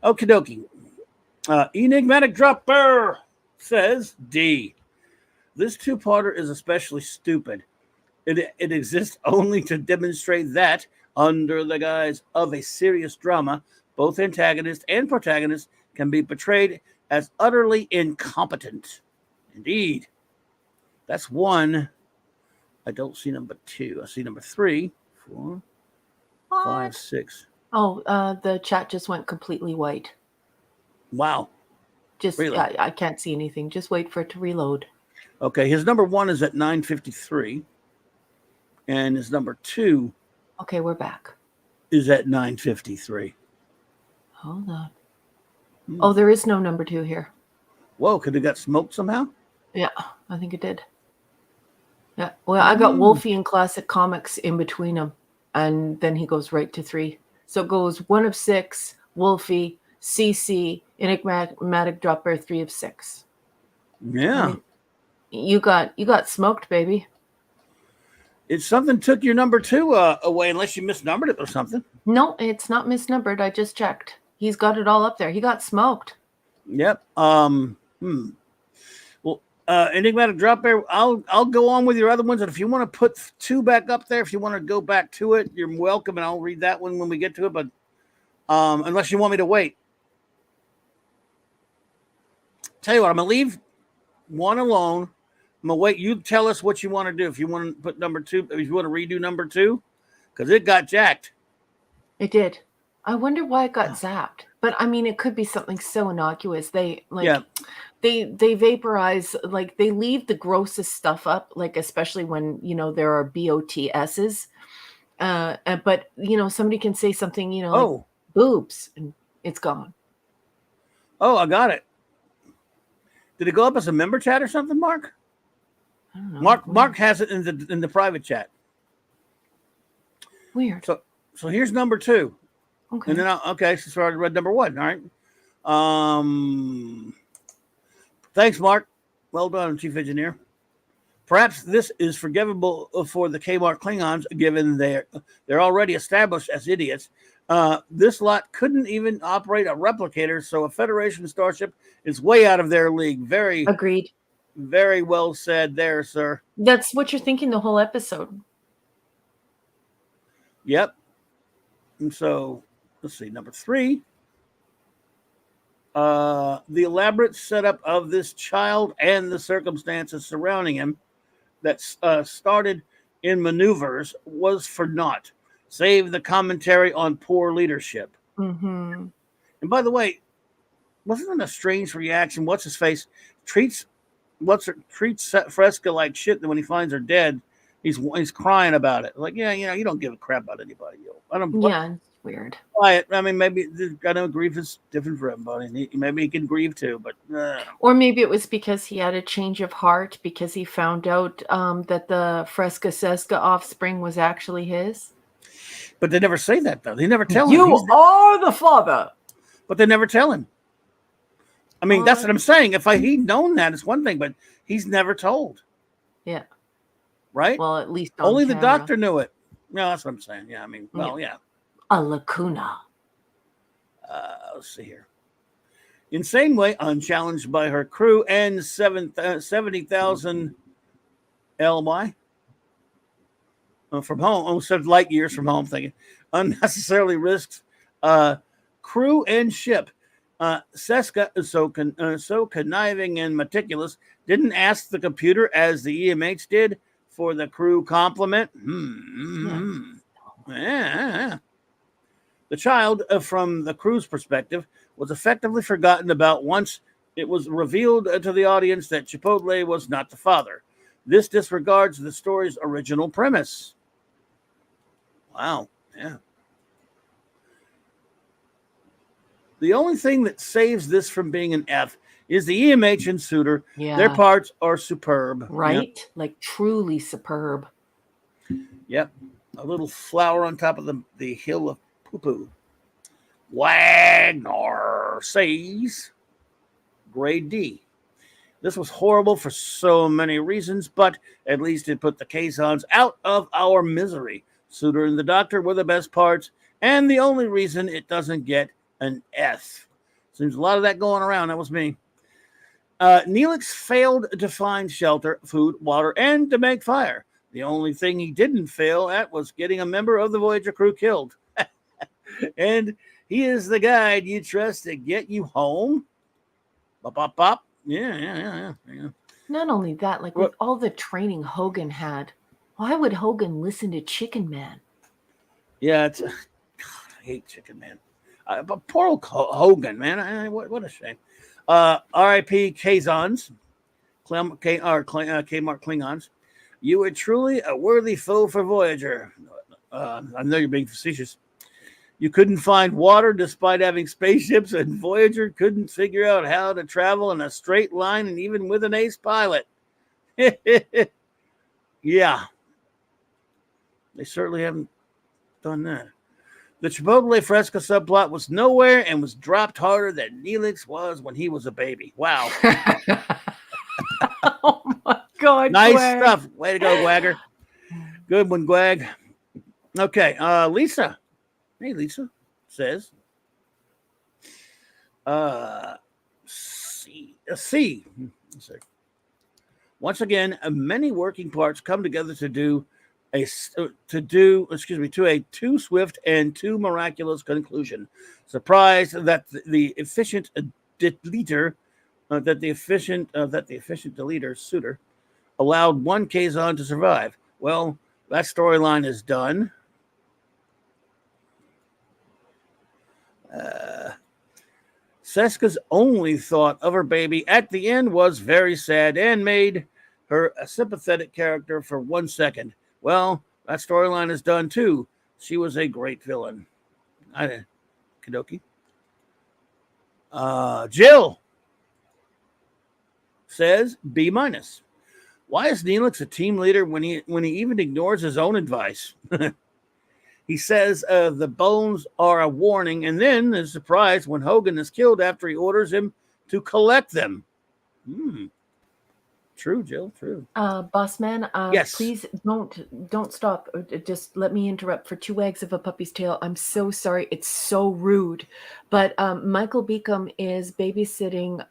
Okie dokie. Enigmatic Dropper says D. This 2-parter is especially stupid. It exists only to demonstrate that, under the guise of a serious drama, both antagonist and protagonist can be portrayed as utterly incompetent. Indeed. That's 1. I don't see number 2. I see number 3, 4, 5, 6. Oh, the chat just went completely white. Wow. Just Really? I can't see anything. Just wait for it to reload. Okay, his number 1 is at 953. And his number 2 Okay, we're back. is at 953. Hold on. Oh, there is no number 2 here. Whoa, could it got smoked somehow? Yeah, I think it did. Yeah, well, I got Wolfie and Classic Comics in between them, and then he goes right to 3. So it goes 1 of 6, Wolfie, CC, enigmatic dropper 3 of 6. Yeah. I mean, you got smoked, baby. It's something took your number 2 away, unless you misnumbered it or something. No, it's not misnumbered. I just checked. He's got it all up there. He got smoked. Yep. Well, enigmatic drop there. I'll go on with your other ones, and if you want to put 2 back up there, if you want to go back to it, you're welcome, and I'll read that one when we get to it. But unless you want me to wait, tell you what, I'm gonna leave 1 alone. I'm gonna wait. You tell us what you want to do. If you want to put number 2, if you want to redo number 2, because it got jacked. It did. I wonder why it got zapped. But I mean, it could be something so innocuous. They they vaporize, like they leave the grossest stuff up, like especially when there are BOTSs. But somebody can say something, like boobs, and it's gone. Oh, I got it. Did it go up as a member chat or something, Mark? I don't know. Mark has it in the private chat. Weird. So here's number 2. Okay. And then so I already read number 1. All right. Thanks, Mark. Well done, Chief Engineer. Perhaps this is forgivable for the Kmart Klingons, given they're already established as idiots. This lot couldn't even operate a replicator, so a Federation starship is way out of their league. Very agreed. Very well said there, sir. That's what you're thinking the whole episode. Yep. And so, let's see, number 3. The elaborate setup of this child and the circumstances surrounding him that started in maneuvers was for naught, save the commentary on poor leadership. Mm-hmm. And by the way, wasn't it a strange reaction? What's his face treats Fresca like shit. That when he finds her dead, he's crying about it. Like, yeah, you don't give a crap about anybody. I don't. Yeah, it's weird. Quiet. I mean, maybe I know grief is different for everybody. Maybe he can grieve too, but or maybe it was because he had a change of heart because he found out that the Fresca Seska offspring was actually his. But they never say that though. They never tell him. You are the father. But they never tell him. I mean, that's what I'm saying. If he'd known that, it's one thing, but he's never told. Yeah. Right? Well, at least only camera. The doctor knew it. No, that's what I'm saying. Yeah, I mean, well, yeah. A lacuna. Let's see here. In same way, unchallenged by her crew and 70,000 LY from home, almost said light years from home, thinking unnecessarily risks crew and ship. Seska is so conniving and meticulous, didn't ask the computer as the EMH did for the crew compliment. Yeah. The child, from the crew's perspective, was effectively forgotten about once it was revealed to the audience that Chipotle was not the father. This disregards the story's original premise. Wow. Yeah. The only thing that saves this from being an F is the EMH and Suitor. Yeah. Their parts are superb. Right? Yep. Like truly superb. Yep. A little flower on top of the hill of poo-poo. Wagner says grade D. This was horrible for so many reasons, but at least it put the Kazons out of our misery. Suitor and the Doctor were the best parts, and the only reason it doesn't get an F. Seems a lot of that going around. That was me. Neelix failed to find shelter, food, water, and to make fire. The only thing he didn't fail at was getting a member of the Voyager crew killed. And he is the guide you trust to get you home. Bop, bop, bop. Yeah. Not only that, like with all the training Hogan had, why would Hogan listen to Chicken Man? Yeah, God, I hate Chicken Man. But poor old Hogan, man. What a shame. R.I.P. Kazons, Kmart Klingons. You were truly a worthy foe for Voyager. I know you're being facetious. You couldn't find water despite having spaceships, and Voyager couldn't figure out how to travel in a straight line, and even with an ace pilot. Yeah. They certainly haven't done that. The Chipotle Fresca subplot was nowhere and was dropped harder than Neelix was when he was a baby. Wow. Oh my God. Nice Gwag. stuff. Way to go, Gwagger. Good one, Gwag. Okay, Lisa. Hey, Lisa says, C. Once again, many working parts come together to a too swift and too miraculous conclusion. Surprised that the efficient deleter suitor allowed one Kazon to survive. Well, that storyline is done. Seska's only thought of her baby at the end was very sad and made her a sympathetic character for 1 second. Well, that storyline is done too. She was a great villain. Kadoki. Jill says B-. Why is Neelix a team leader when he even ignores his own advice? He says the bones are a warning, and then is surprised when Hogan is killed after he orders him to collect them. True, Jill. True. Boss man, yes. Please don't stop. Just let me interrupt for 2 wags of a puppy's tail. I'm so sorry. It's so rude. But Michael Beacom is babysitting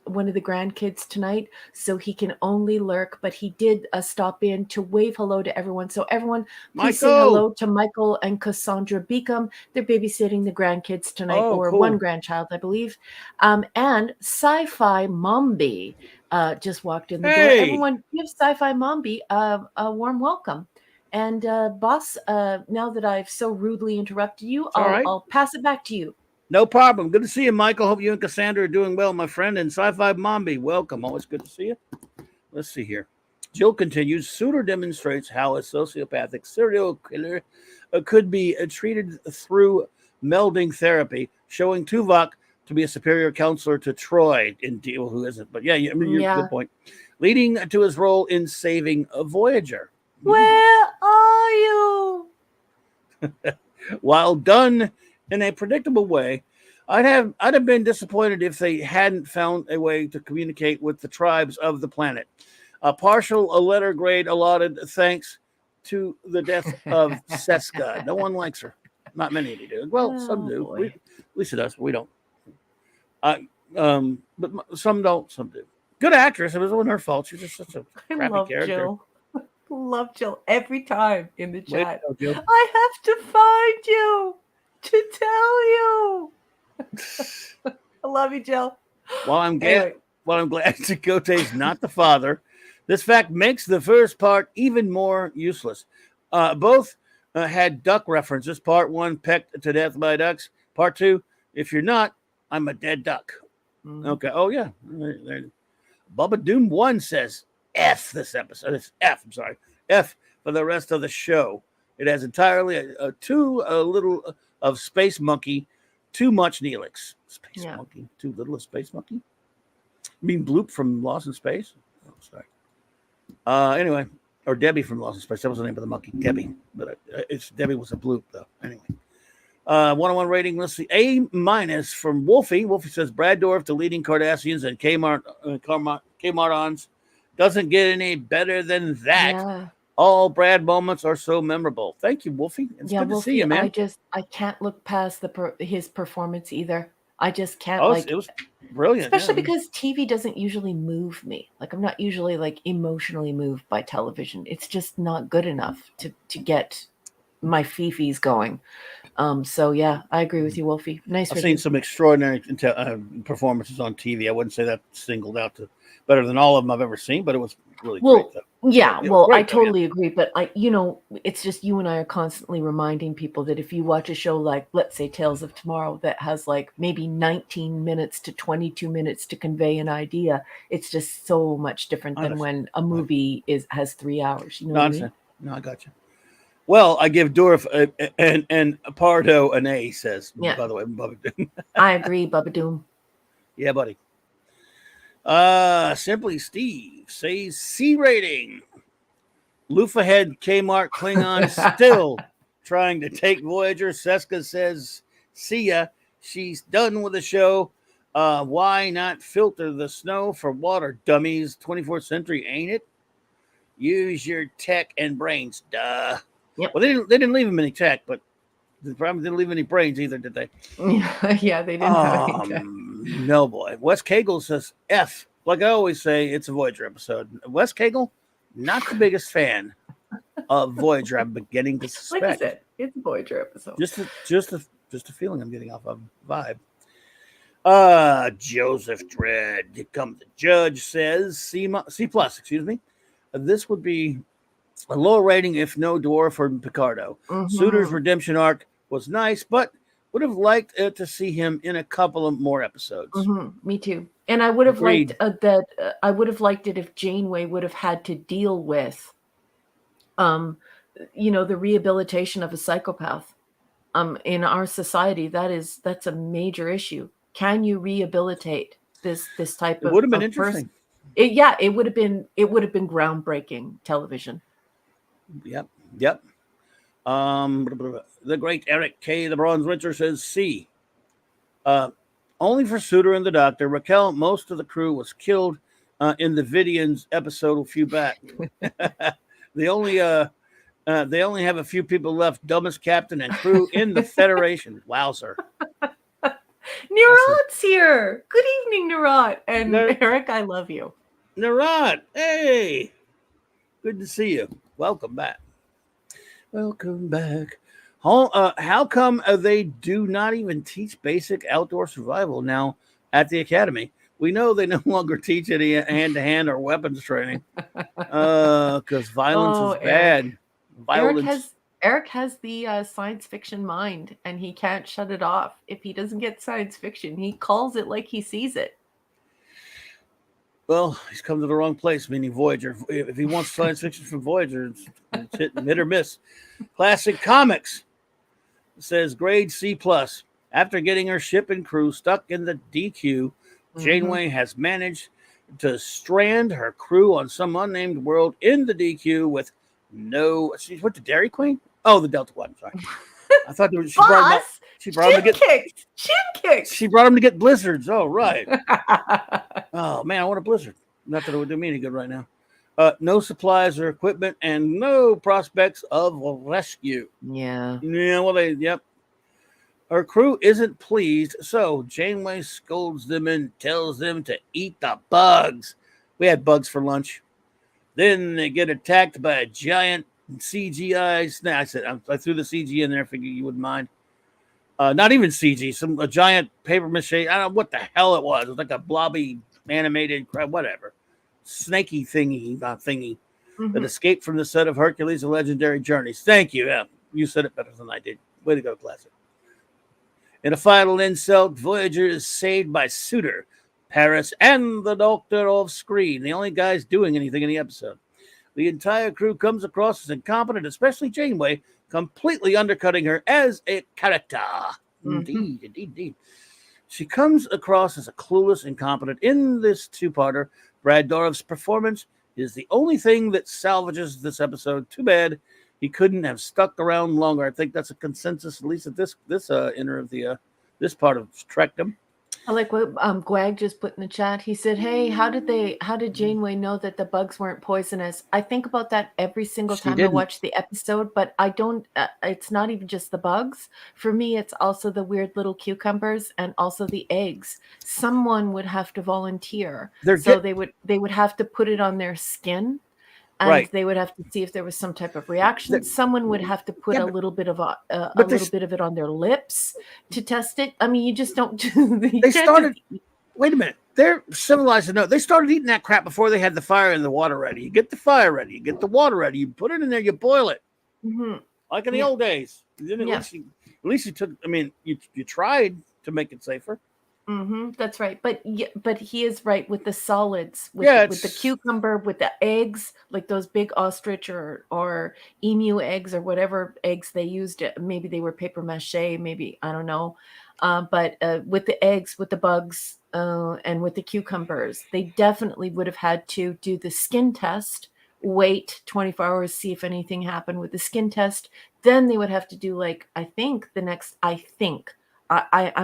one of the grandkids tonight, so he can only lurk. But he did stop in to wave hello to everyone. So everyone, please say hello to Michael and Cassandra Beacom. They're babysitting the grandkids tonight, or cool. one grandchild, I believe. And Sci-Fi Mombi just walked in the door. Everyone give Sci-Fi Mombi a warm welcome. And boss, now that I've so rudely interrupted you, I'll pass it back to you. No problem. Good to see you, Michael. Hope you and Cassandra are doing well, my friend. And Sci-Fi Mombi, welcome. Always good to see you. Let's see here. Jill continues. Suitor demonstrates how a sociopathic serial killer could be treated through melding therapy, showing Tuvok to be a superior counselor to Troy, who isn't. But yeah, I mean, you're good point. Leading to his role in saving a Voyager. Where are you? While done in a predictable way, I'd have been disappointed if they hadn't found a way to communicate with the tribes of the planet. A partial letter grade allotted thanks to the death of Seska. No one likes her. Not many do. Well, some do. At least it does. We don't. But some don't. Some do. Good actress. It wasn't her fault. She's just such a crappy character. Jill. Love Jill every time in the chat. Jill. I have to find you to tell you. I love you, Jill. While I'm glad Chakotay's not the father, this fact makes the first part even more useless. Both had duck references. Part 1, pecked to death by ducks. Part 2, if you're not, I'm a dead duck. Okay. Oh, yeah. Bubba Doom 1 says F this episode. It's F. I'm sorry. F for the rest of the show. It has entirely too little of Space Monkey, too much Neelix. Space Monkey. Too little of Space Monkey? You mean Bloop from Lost in Space? Oh, sorry. Anyway, or Debbie from Lost in Space. That was the name of the monkey. Debbie. But Debbie was a Bloop, though. Anyway. 101 rating. Let's see. A- from Wolfie. Wolfie says Brad Dourif deleting Cardassians and Kmartons doesn't get any better than that. Yeah. All Brad moments are so memorable. Thank you, Wolfie. It's good Wolfie, to see you, man. I can't look past his performance either. I just can't. It was brilliant, especially because TV doesn't usually move me. Like, I'm not usually emotionally moved by television. It's just not good enough to get my fifis going. So yeah, I agree with you, Wolfie. Nice. I've seen some extraordinary performances on TV. I wouldn't say that singled out to better than all of them I've ever seen, but it was really great. Though. Yeah, I totally agree. But it's just you and I are constantly reminding people that if you watch a show like, let's say, Tales of Tomorrow, that has maybe 19 minutes to 22 minutes to convey an idea, it's just so much different than when a movie has 3 hours. You know what I mean? No, I got you. Well, I give Dorf and Pardo an A, says, by the way, Bubba Doom. I agree, Bubba Doom. Yeah, buddy. Simply Steve says C rating. Loofah head Kmart Klingon still trying to take Voyager. Seska says, see ya. She's done with the show. Why not filter the snow for water, dummies? 24th century, ain't it? Use your tech and brains. Duh. Yep. Well, they didn't leave him any tech, but they probably didn't leave any brains either, did they? Yeah, they didn't have any tech. No, boy. Wes Cagle says, F. Like I always say, it's a Voyager episode. Wes Cagle, not the biggest fan of Voyager. I'm beginning to suspect. Like I said, it's a Voyager episode. Just a feeling I'm getting off of vibe. Joseph Dredd, here comes the judge, says C plus, excuse me. This would be a low rating if no dwarf or Picardo. Suitor's redemption arc was nice, but would have liked to see him in a couple of more episodes. Me too. And I would have Agreed. liked that. I would have liked it if Janeway would have had to deal with, the rehabilitation of a psychopath. In our society, that's a major issue. Can you rehabilitate this type of? It would have been of interesting. It would have been groundbreaking television. Yep. The great Eric K. the Bronze Witcher says C. Only for Suitor and the Doctor. Raquel, most of the crew was killed in the Vidians episode a few back. They only have a few people left. Dumbest captain and crew in the Federation. Wowzer. Nirot's here. Good evening, Nirot. And Eric, I love you. Nirot, hey. Good to see you. Welcome back. How come they do not even teach basic outdoor survival now at the academy? We know they no longer teach any hand-to-hand or weapons training because violence is bad. Eric has the science fiction mind, and he can't shut it off. If he doesn't get science fiction, he calls it like he sees it. Well, he's come to the wrong place, meaning Voyager. If he wants science fiction from Voyager, it's hit or miss. Classic Comics says grade C+. After getting her ship and crew stuck in the DQ, Janeway has managed to strand her crew on some unnamed world in the DQ with no... She went to Dairy Queen? Oh, the Delta One. Sorry. I thought she brought him to get chin kicks. She brought him to get blizzards. Oh, right. Oh, man, I want a blizzard. Not that it would do me any good right now. No supplies or equipment and no prospects of a rescue. Yeah. Yeah, well, yep. Her crew isn't pleased, so Janeway scolds them and tells them to eat the bugs. We had bugs for lunch. Then they get attacked by a giant CGI snake. I said, I threw the CG in there, figured you wouldn't mind. Not even CG, a giant paper mache. I don't know what the hell it was. It was like a blobby animated crap, whatever. Snaky thingy that escaped from the set of Hercules and Legendary Journeys. Thank you. Yeah, you said it better than I did. Way to go, Classic. In a final insult, Voyager is saved by Suitor, Paris, and the Doctor off screen. The only guys doing anything in the episode. The entire crew comes across as incompetent, especially Janeway, completely undercutting her as a character. Indeed. She comes across as a clueless incompetent in this two-parter. Brad Dourif's performance is the only thing that salvages this episode. Too bad he couldn't have stuck around longer. I think that's a consensus, at least at this inner of the this part of Trekdom. I like what Gwag just put in the chat. He said, "Hey, how did Janeway know that the bugs weren't poisonous?" I think about that every single time I watch the episode, but I don't. It's not even just the bugs. For me, it's also the weird little cucumbers and also the eggs. Someone would have to volunteer, they would have to put it on their skin. And they would have to see if there was some type of reaction. Someone would have to put a little bit of it on their lips to test it. I mean, you just don't. Wait a minute. They're civilized enough. They started eating that crap before they had the fire and the water ready. You get the fire ready. You get the water ready. You put it in there. You boil it, like in the old days. Then at least you took. I mean, you tried to make it safer. That's right, but he is right with the solids, with the cucumber, with the eggs, like those big ostrich or emu eggs or whatever eggs they used. Maybe they were paper mache, maybe I don't know. But with the eggs, with the bugs, and with the cucumbers, they definitely would have had to do the skin test wait 24 hours, see if anything happened with the skin test. Then they would have to do like, I'm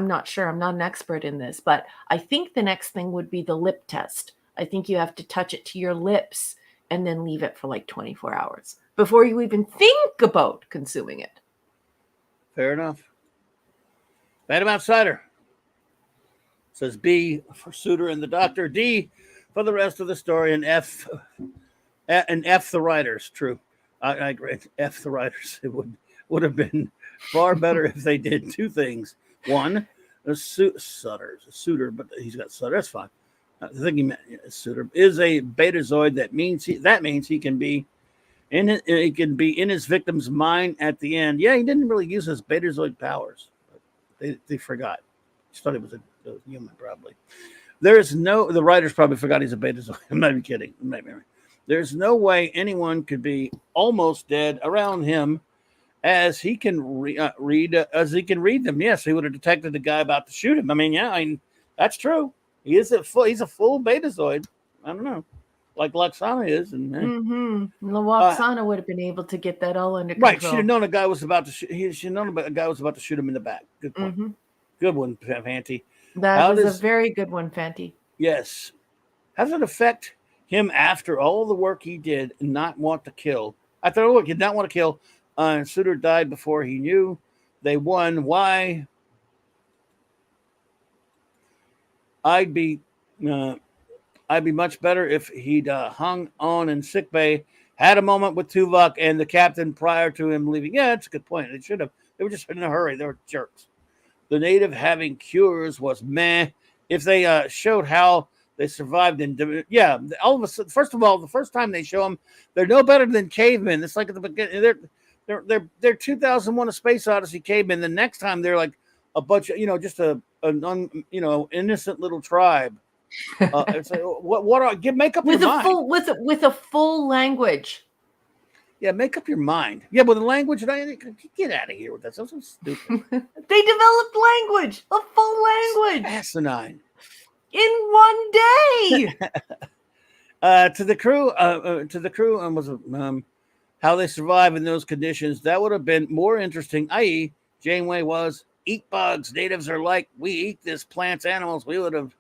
not sure. I'm not an expert in this, but I think the next thing would be the lip test. I think you have to touch it to your lips and then leave it for like 24 hours before you even think about consuming it. Fair enough. Phantom Outsider says B for Suitor and the Doctor, D for the rest of the story, and F the writers. True, I agree. F the writers. It would have been far better if they did two things. One, Suitor, but he's got Sutter. That's fine. I think he meant Suitor is a Betazoid. That means he can be in his victim's mind at the end. Yeah, he didn't really use his Betazoid powers. They forgot. Just thought he was a human, probably. The writers probably forgot he's a Betazoid. I'm not even kidding. There's no way anyone could be almost dead around him, as he can read them. Yes, he would have detected the guy about to shoot him. I mean, that's true. He's a full Betazoid. I don't know, like Loxana is, and Loxana would have been able to get that all under control. Right, she'd have known a guy was about to shoot. She'd known a guy was about to shoot him in the back. Good point. Good one, Fanty. That was a very good one, Fanty. Yes. How does it affect him after all the work he did and not want to kill? I thought, look, he did not want to kill. Suitor died before he knew. They won. Why? I'd be much better if he'd hung on in sickbay, had a moment with Tuvok and the captain prior to him leaving. Yeah, that's a good point. They should have. They were just in a hurry. They were jerks. The native having cures was meh. If they showed how they survived all of a sudden, first of all, the first time they show them, they're no better than cavemen. It's like at the beginning, they're 2001: A Space Odyssey cavemen. The next time they're like a bunch of just an innocent little tribe. It's like, make up with your mind with a full language. Yeah, make up your mind. Yeah, with the language, get out of here with that. That's so stupid. They developed language, a full language, asinine, in one day. To the crew, was how they survive in those conditions. That would have been more interesting. I.e., Janeway was eat bugs. Natives are like we eat this plants, animals. We would have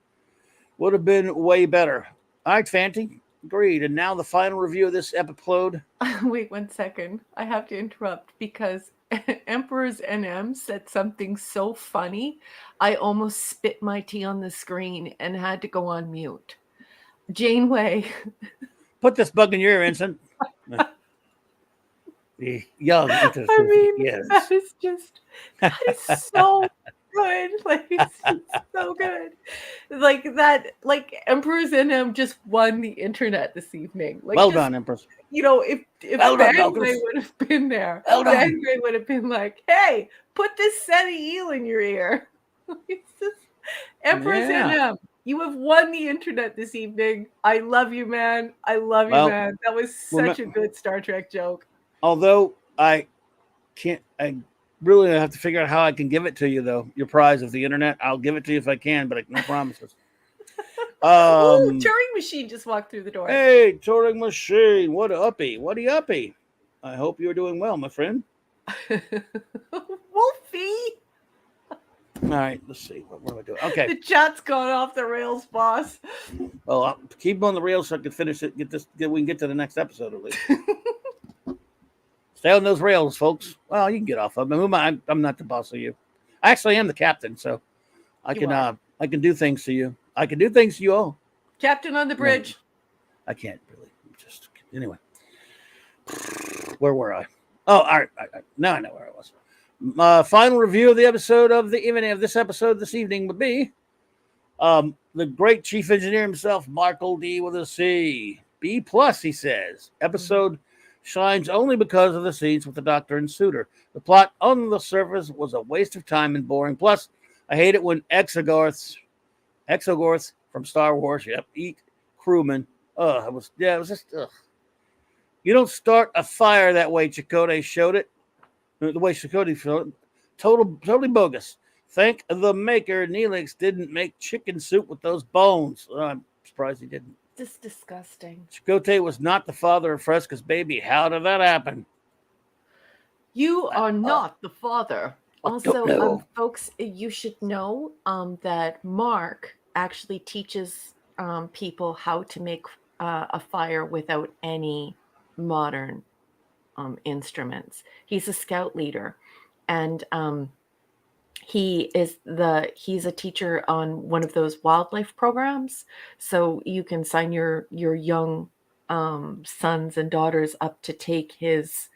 been way better. All right, Fanty. Agreed. And now the final review of this episode. Wait 1 second. I have to interrupt because Emperor's NM said something so funny. I almost spit my tea on the screen and had to go on mute. Janeway. Put this bug in your ear, Vincent. Young. Yes. That is so good. Like, it's so good. Like that, like Emperor's NM just won the internet this evening. Like, well done, Empress. If Janeway would have been there, Janeway would have been like, hey, put this Seti eel in your ear. It's just Emperor's NM. You have won the internet this evening. I love you, man. I love you, man. That was such a good Star Trek joke. Although I really have to figure out how I can give it to you, though. Your prize of the internet. I'll give it to you if I can, but no promises. Turing Machine just walked through the door. Hey, Turing Machine. What a uppy. I hope you're doing well, my friend. Wolfie. All right, let's see. What am I doing? Okay. The chat's gone off the rails, boss. Well, I'll keep on the rails so I can finish it. We can get to the next episode at least. Stay on those rails, folks. Well, you can get off of them. I'm not the boss of you. I actually am the captain, so I can do things to you. I can do things to you all. Captain on the bridge. No, I can't really. Anyway. Where were I? Oh, all right. Now I know where I was. Final review of the episode of this episode this evening would be the great chief engineer himself, Michael D with a C. B+, he says. Episode shines only because of the scenes with the Doctor and Suitor. The plot on the surface was a waste of time and boring. Plus, I hate it when Exogorths from Star Wars, eat crewmen. It was just, you don't start a fire that way. Chakotay showed it. The way Chakotay showed it, totally bogus. Thank the maker, Neelix didn't make chicken soup with those bones. I'm surprised he didn't. just disgusting. Chakotay was not the father of Fresca's baby. How did that happen? You are not the father. Also, know. folks, you should know that Mark actually teaches people how to make a fire without any modern instruments. He's a scout leader, and he's a teacher on one of those wildlife programs. So you can sign your young sons and daughters up to take his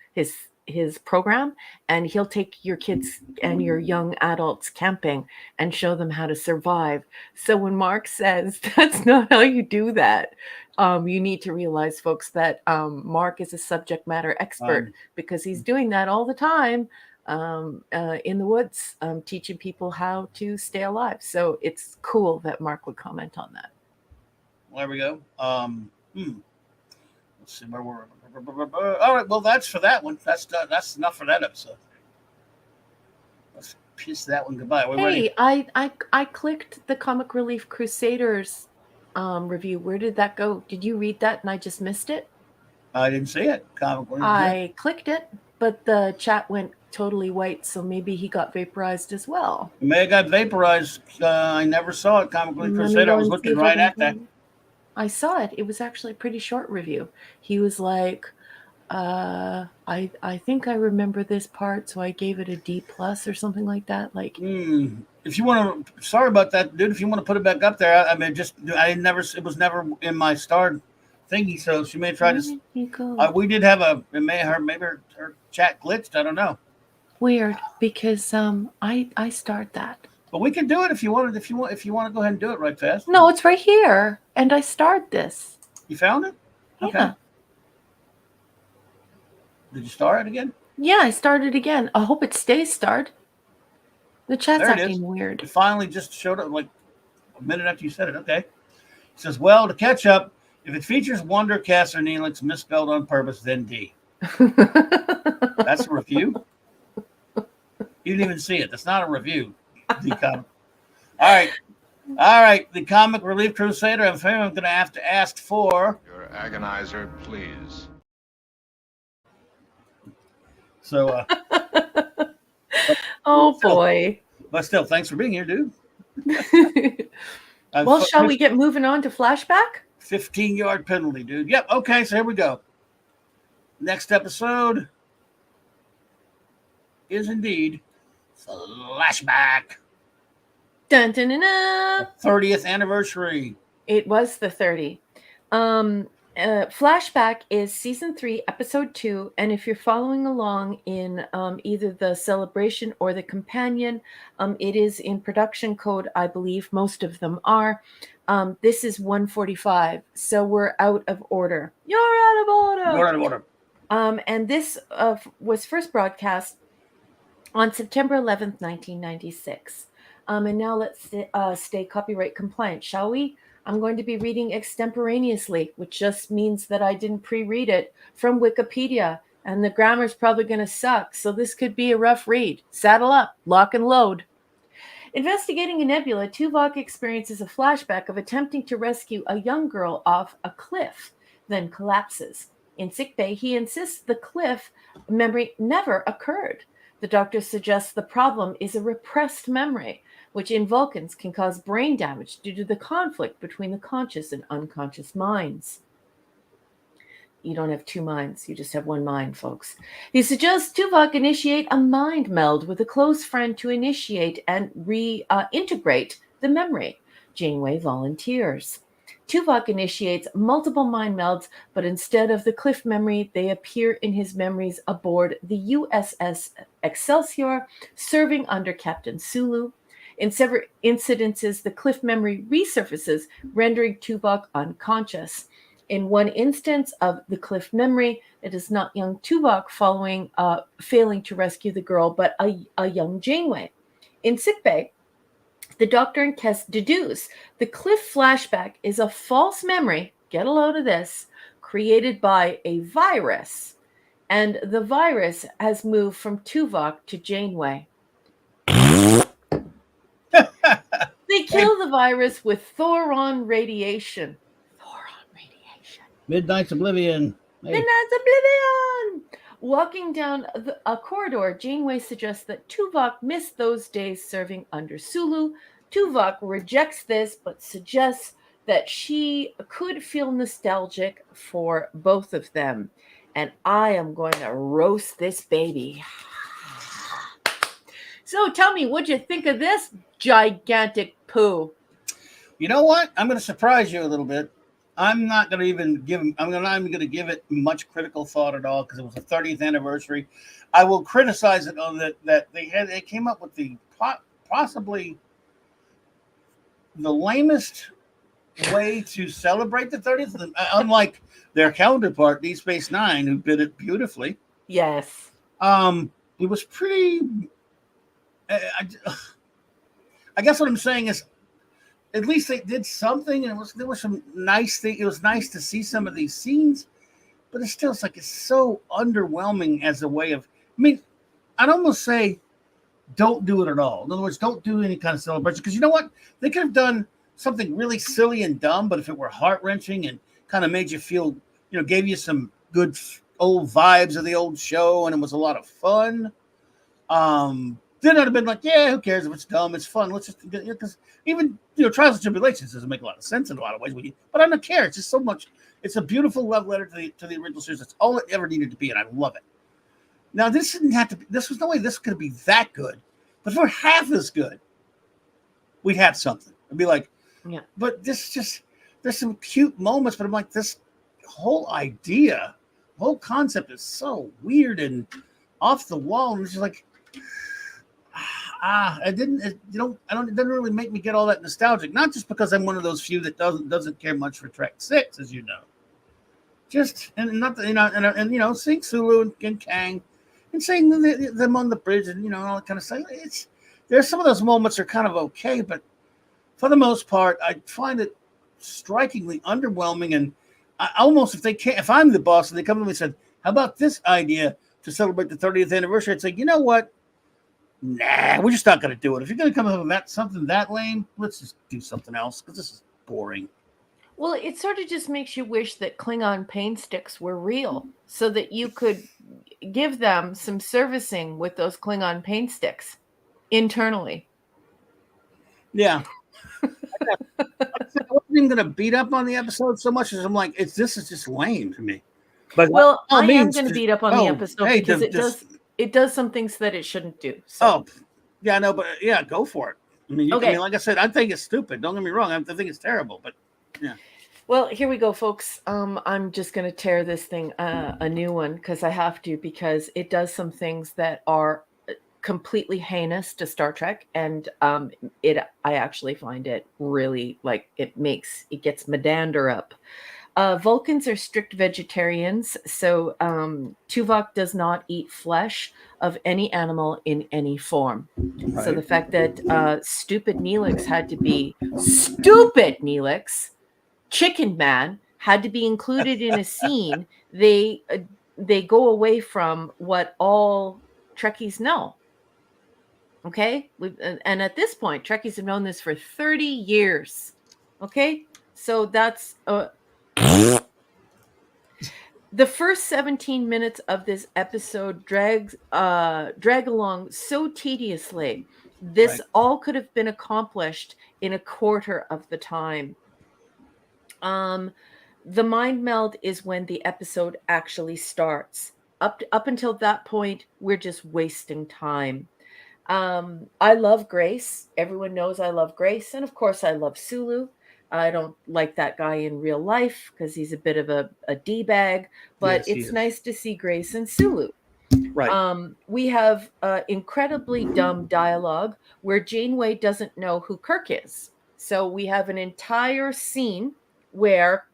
program, and he'll take your kids and your young adults camping and show them how to survive. So when Mark says that's not how you do that, you need to realize, folks, that Mark is a subject matter expert because he's doing that all the time in the woods, teaching people how to stay alive. So it's cool that Mark would comment on that. Well, there we go. Let's see where we're. All right, well, that's for that one. That's enough for that episode. Let's kiss that one goodbye. We're ready. I clicked the Comic Relief Crusaders review. Where did that go? Did you read that and I just missed it? I didn't see it. Comic Relief. I clicked it, but the chat went totally white, so maybe he got vaporized as well. He may have got vaporized. I never saw it. Comic Relief Crusader. I was looking right at that. I saw it. It was actually a pretty short review. He was like, I think I remember this part, so I gave it a D+ or something like that. Like, if you want to, sorry about that, dude. If you want to put it back up there, I mean, it was never in my starred thingy. So she may try to. We did have maybe her chat glitched. I don't know. Weird, because I starred that. But we can do it if you wanted. If you want to go ahead and do it right fast. No, it's right here, and I starred this. You found it? Okay. Yeah. Did you star it again? Yeah, I started again. I hope it stays starred. The chat's acting weird. It finally just showed up like a minute after you said it. Okay. It says, well, to catch up, if it features Wondercast or Neelix misspelled on purpose, then D. That's a review? You didn't even see it. That's not a review. All right. The Comic Relief Crusader. I'm afraid I'm going to have to ask for Your agonizer, please. So. Oh boy. But still, thanks for being here, dude. Well, shall we get moving on to flashback? 15-yard penalty, dude. Yep. Okay. So here we go. Next episode is indeed flashback. Dun, dun, dun, dun. 30th anniversary. It was the 30. Flashback is season 3, episode 2, and if you're following along in either the celebration or the companion, it is in production code. I believe most of them are. This is 145, so we're out of order. You're out of order. You're out of order. And this was first broadcast on September 11th, 1996. And now let's stay copyright compliant, shall we? I'm going to be reading extemporaneously, which just means that I didn't pre-read it from Wikipedia, and the grammar's probably going to suck, so this could be a rough read. Saddle up, lock and load. Investigating a nebula, Tuvok experiences a flashback of attempting to rescue a young girl off a cliff, then collapses. In sickbay, he insists the cliff memory never occurred. The doctor suggests the problem is a repressed memory, which in Vulcans can cause brain damage due to the conflict between the conscious and unconscious minds. You don't have two minds, you just have one mind, folks. He suggests Tuvok initiate a mind meld with a close friend to initiate and reintegrate the memory. Janeway volunteers. Tuvok initiates multiple mind melds, but instead of the cliff memory, they appear in his memories aboard the USS Excelsior, serving under Captain Sulu. In several incidences, the cliff memory resurfaces, rendering Tuvok unconscious. In one instance of the cliff memory, it is not young Tuvok failing to rescue the girl, but a young Janeway. In sickbay, the doctor and Kes deduce the cliff flashback is a false memory, get a load of this, created by a virus, and the virus has moved from Tuvok to Janeway. They kill the virus with Thoron radiation. Thoron Midnight's Oblivion. Hey. Midnight's Oblivion! Walking down a corridor, Janeway suggests that Tuvok missed those days serving under Sulu. Tuvok rejects this, but suggests that she could feel nostalgic for both of them. And I am going to roast this baby. So tell me, what'd you think of this gigantic poo? You know what? I'm going to surprise you a little bit. I'm not going to even give. I'm not even going to give it much critical thought at all because it was the 30th anniversary. I will criticize it on that they came up with the possibly the lamest way to celebrate the 30th, unlike their counterpart, Deep Space Nine, who did it beautifully. Yes. It was pretty. I guess what I'm saying is, at least they did something, and there was some nice thing. It was nice to see some of these scenes, but it's so underwhelming as a way of. I mean, I'd almost say, don't do it at all. In other words, don't do any kind of celebration because you know what? They could have done something really silly and dumb, but if it were heart wrenching and kind of made you feel, gave you some good old vibes of the old show, and it was a lot of fun. Then I'd have been like, yeah, who cares if it's dumb? It's fun. Let's just because even Trials and Tribulations doesn't make a lot of sense in a lot of ways. But I don't care. It's just so much. It's a beautiful love letter to the original series. That's all it ever needed to be, and I love it. Now this didn't have to be. This was no way this could be that good. But if we're half as good, we'd have something. I'd be like, yeah. But there's some cute moments, but I'm like, this whole idea, whole concept is so weird and off the wall, and it's just like. It doesn't really make me get all that nostalgic. Not just because I'm one of those few that doesn't care much for Trek 6, as you know. Just and not and seeing Sulu and Kang, and seeing them on the bridge and all that kind of stuff. There's some of those moments are kind of okay, but for the most part, I find it strikingly underwhelming. And I almost if I'm the boss and they come to me and said, "How about this idea to celebrate the 30th anniversary?" I'd say, you know what? Nah, we're just not going to do it. If you're going to come up with something that lame, let's just do something else because this is boring. Well, it sort of just makes you wish that Klingon paint sticks were real so that you could give them some servicing with those Klingon paint sticks internally. Yeah. I wasn't even going to beat up on the episode so much as I'm like, this is just lame to me. But I am going to beat up on the episode because it does some things that it shouldn't do. So. Oh, yeah, no, but yeah, go for it. I mean, like I said, I think it's stupid. Don't get me wrong. I think it's terrible, but yeah. Well, here we go, folks. I'm just going to tear this thing a new one because I have to, because it does some things that are completely heinous to Star Trek, and I actually find it really it gets my dander up. Vulcans are strict vegetarians, so Tuvok does not eat flesh of any animal in any form. Right. So the fact that stupid Neelix Chicken Man had to be included in a scene, they go away from what all Trekkies know. Okay? And at this point, Trekkies have known this for 30 years. Okay? So that's... The first 17 minutes of this episode drag along so tediously. This all could have been accomplished in a quarter of the time. The mind meld is when the episode actually starts. Up until that point, we're just wasting time. I love Grace. Everyone knows I love Grace. And of course, I love Sulu. I don't like that guy in real life because he's a bit of a D-bag, but yes, it's nice to see Grace and Sulu. Right. We have incredibly dumb dialogue where Janeway doesn't know who Kirk is. So we have an entire scene where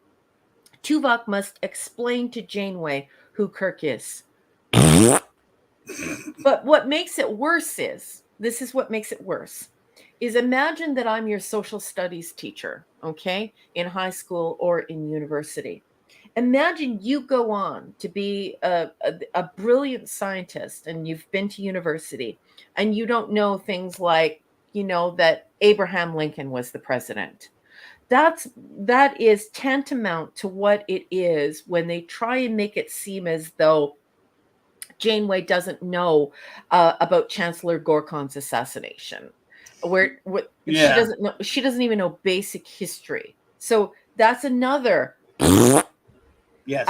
Tuvok must explain to Janeway who Kirk is. But what makes it worse is, is imagine that I'm your social studies teacher, okay, in high school or in university. Imagine you go on to be a brilliant scientist and you've been to university and you don't know things like, that Abraham Lincoln was the president. that is tantamount to what it is when they try and make it seem as though Janeway doesn't know about Chancellor Gorkon's assassination, where Yeah. she doesn't even know basic history. So that's another. Yes.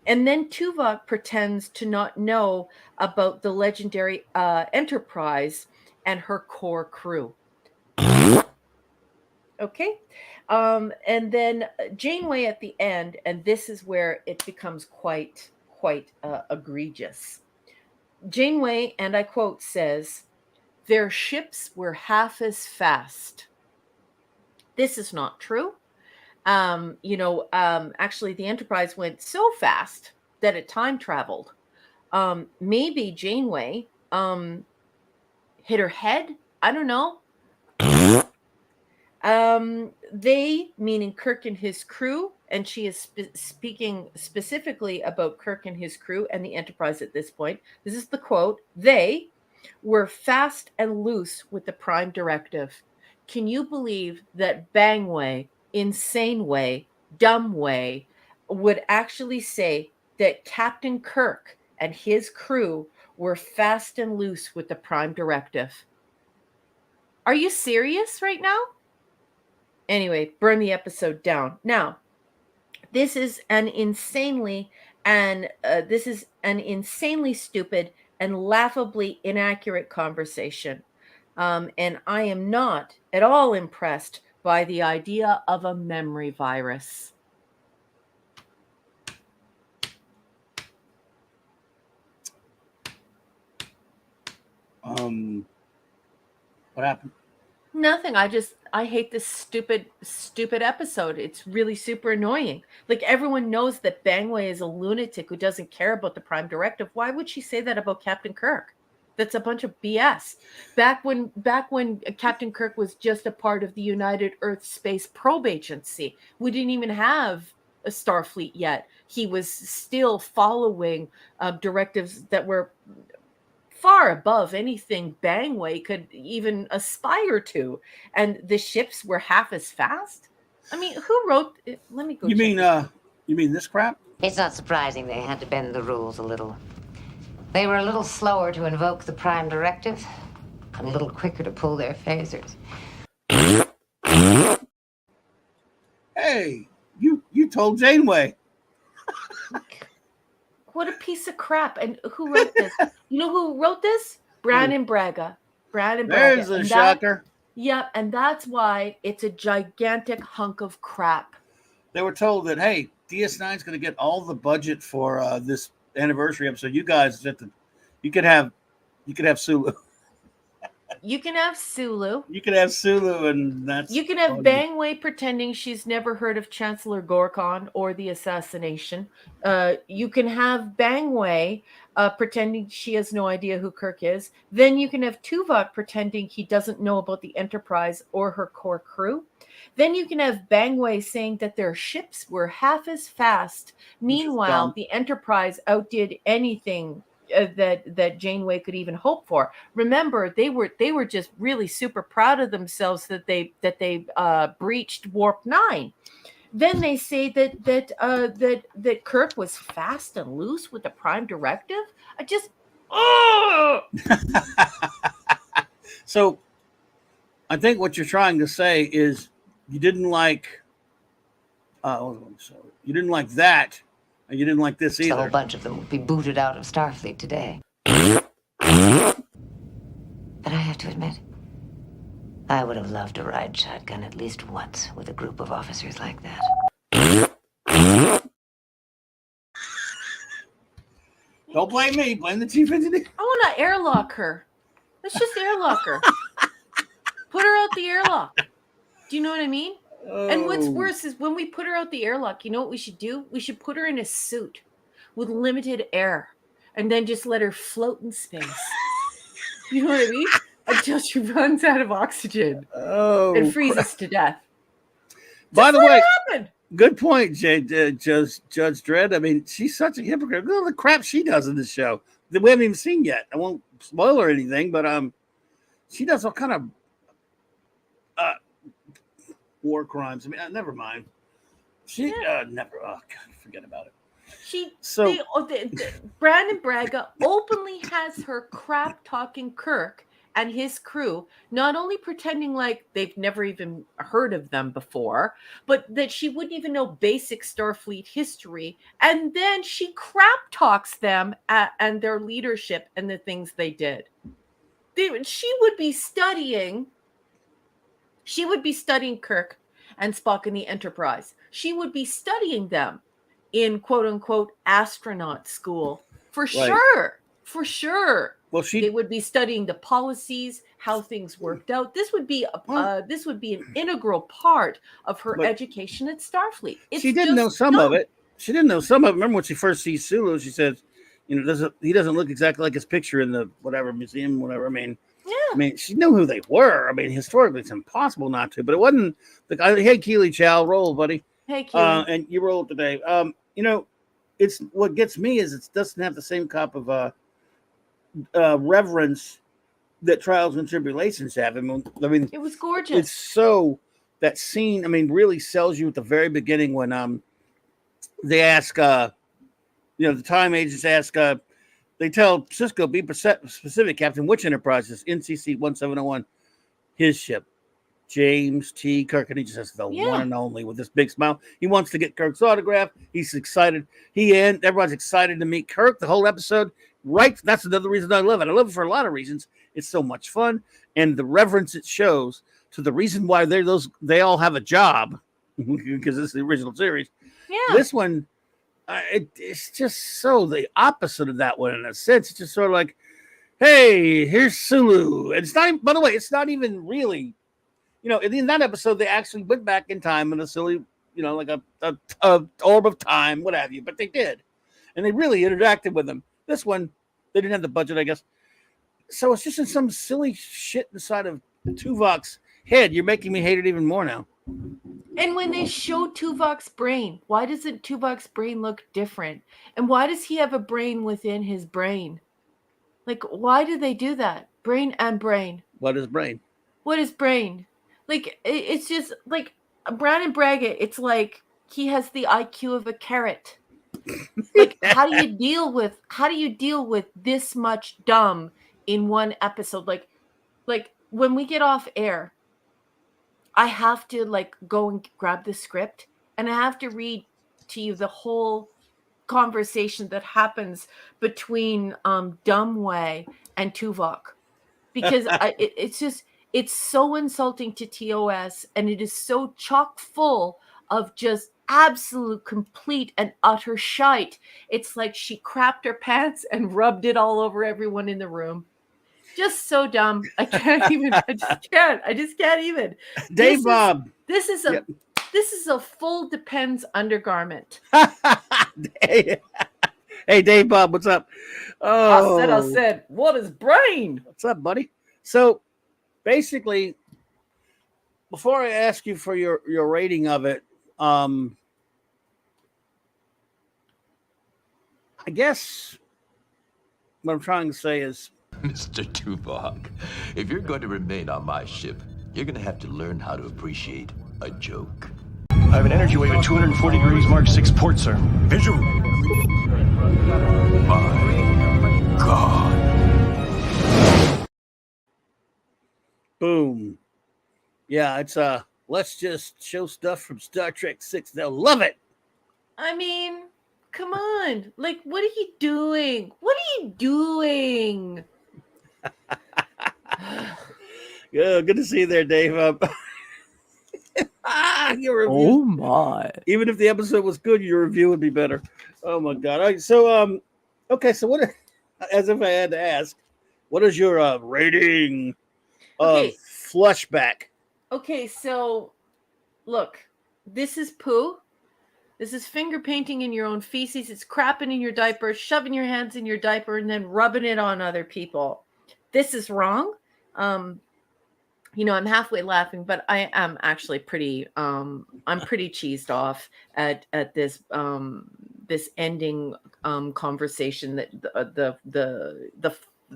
And then Tuvok pretends to not know about the legendary Enterprise and her core crew. Okay. And then Janeway at the end, and this is where it becomes quite egregious. Janeway, and I quote, says, "Their ships were half as fast." This is not true. Actually, the Enterprise went so fast that it time traveled. Maybe Janeway hit her head. I don't know. They, meaning Kirk and his crew, and she is speaking specifically about Kirk and his crew and the Enterprise at this point. This is the quote. "They were fast and loose with the Prime Directive. Can you believe that Bangway, Insane Way, Dumb Way would actually say that Captain Kirk and his crew were fast and loose with the Prime Directive?" Are you serious right now? Anyway, burn the episode down. Now, this is an insanely stupid and laughably inaccurate conversation. And I am not at all impressed by the idea of a memory virus. What happened? Nothing. I hate this stupid episode. It's really super annoying. Like, everyone knows that Bangway is a lunatic who doesn't care about the Prime Directive. Why would she say that about Captain Kirk? That's a bunch of BS. Back when Captain Kirk was just a part of the United Earth Space Probe Agency, we didn't even have a Starfleet yet. He was still following directives that were far above anything Bangway could even aspire to, and the ships were half as fast. I mean, who wrote it? Let me go. You mean this crap? It's not surprising they had to bend the rules a little. They were a little slower to invoke the Prime Directive, and a little quicker to pull their phasers. Hey, you told Janeway. What a piece of crap. And who wrote this? You know who wrote this? Brandon Braga. There's a shocker. Yep, and that's why it's a gigantic hunk of crap. They were told that, hey, DS9 is going to get all the budget for this anniversary episode. You guys, you could have Sulu. You can have Sulu. You could have Sulu, and that's. You can have Bangway pretending she's never heard of Chancellor Gorkon or the assassination. You can have Bangway pretending she has no idea who Kirk is. Then you can have Tuvok pretending he doesn't know about the Enterprise or her core crew. Then you can have Bangway saying that their ships were half as fast. Meanwhile, the Enterprise outdid anything that Janeway could even hope for. Remember, they were just really super proud of themselves that they breached Warp 9. Then they say that Kirk was fast and loose with the Prime Directive. So, I think what you're trying to say is you didn't like. You didn't like that. And you didn't like this either. A whole bunch of them would be booted out of Starfleet today. But I have to admit, I would have loved to ride shotgun at least once with a group of officers like that. Don't blame me. Blame the chief engineer. I want to airlock her. Let's just airlock her. Put her out the airlock. Do you know what I mean? Oh. And what's worse is when we put her out the airlock, you know what we should do? We should put her in a suit with limited air and then just let her float in space. You know what I mean? Until she runs out of oxygen and freezes to death. By the way, good point, Judge Dredd. I mean, she's such a hypocrite. Look at the crap she does in this show that we haven't even seen yet. I won't spoil or anything, but she does all kind of war crimes. I mean, never mind. She never. Oh God, forget about it. Brandon Braga openly has her crap talking Kirk and his crew, not only pretending like they've never even heard of them before, but that she wouldn't even know basic Starfleet history. And then she crap talks them and their leadership and the things they did. She would be studying Kirk and Spock in the Enterprise. She would be studying them in quote unquote astronaut school for sure. Well, they would be studying the policies, how things worked out. This would be an integral part of her education at Starfleet. She didn't know some of it. She didn't know some of it. Remember when she first sees Sulu, she says, he doesn't look exactly like his picture in the whatever museum, whatever. I mean, she knew who they were. I mean, historically, it's impossible not to. But it wasn't. Hey, Keely Chow, roll, buddy. Hey, Keely. And you rolled today. It's what gets me is it doesn't have the same type of reverence that Trials and Tribulations have. I mean, it was gorgeous. It's so that scene. I mean, really sells you at the very beginning when they ask, the time agents ask. They tell Cisco, be specific, Captain, which Enterprise is NCC 1701, his ship, James T. Kirk. And he just says the one and only with this big smile. He wants to get Kirk's autograph. He's excited. Everyone's excited to meet Kirk the whole episode. Right. That's another reason I love it. I love it for a lot of reasons. It's so much fun. And the reverence it shows to the reason why they all have a job, because this is the original series. Yeah. This one, it's just so the opposite of that one in a sense. It's just sort of like, hey, here's Sulu. And it's not even, by the way, it's not even really, in that episode, they actually went back in time in a silly, like a orb of time, what have you, but they did. And they really interacted with them. This one, they didn't have the budget, I guess. So it's just in some silly shit inside of Tuvok's head. You're making me hate it even more now. And when they show Tuvok's brain, why doesn't Tuvok's brain look different? And why does he have a brain within his brain? Like, why do they do that? Brain and brain. What is brain? What is brain? Like, it's just like Brandon Braga. It's like he has the IQ of a carrot. Like, how do you deal with this much dumb in one episode? Like when we get off air, I have to go and grab the script and I have to read to you the whole conversation that happens between Dumbway and Tuvok, because it's so insulting to TOS, and it is so chock full of just absolute, complete, and utter shite. It's like she crapped her pants and rubbed it all over everyone in the room. Just so dumb. I can't even. I just can't even. Dave Bob. This is a full Depends undergarment. Hey, Dave Bob, what's up? Oh, I said, what is brain? What's up, buddy? So, basically, before I ask you for your rating of it, I guess what I'm trying to say is, Mr. Tuvok, if you're going to remain on my ship, you're going to have to learn how to appreciate a joke. I have an energy wave at 240 degrees, Mark 6 port, sir. Visual. My God. boom. Yeah, it's let's just show stuff from Star Trek 6. They'll love it. I mean, come on. Like, what are you doing? What are you doing? Yeah, good to see you there, Dave. Your review. Oh my! Even if the episode was good, your review would be better. Oh my god! All right, so okay. So what? As if I had to ask, what is your rating of Flushback? Okay, so look, this is poo. This is finger painting in your own feces. It's crapping in your diaper, shoving your hands in your diaper, and then rubbing it on other people. This is wrong. You know, I'm halfway laughing, but I am actually pretty I'm pretty cheesed off at this this ending conversation that the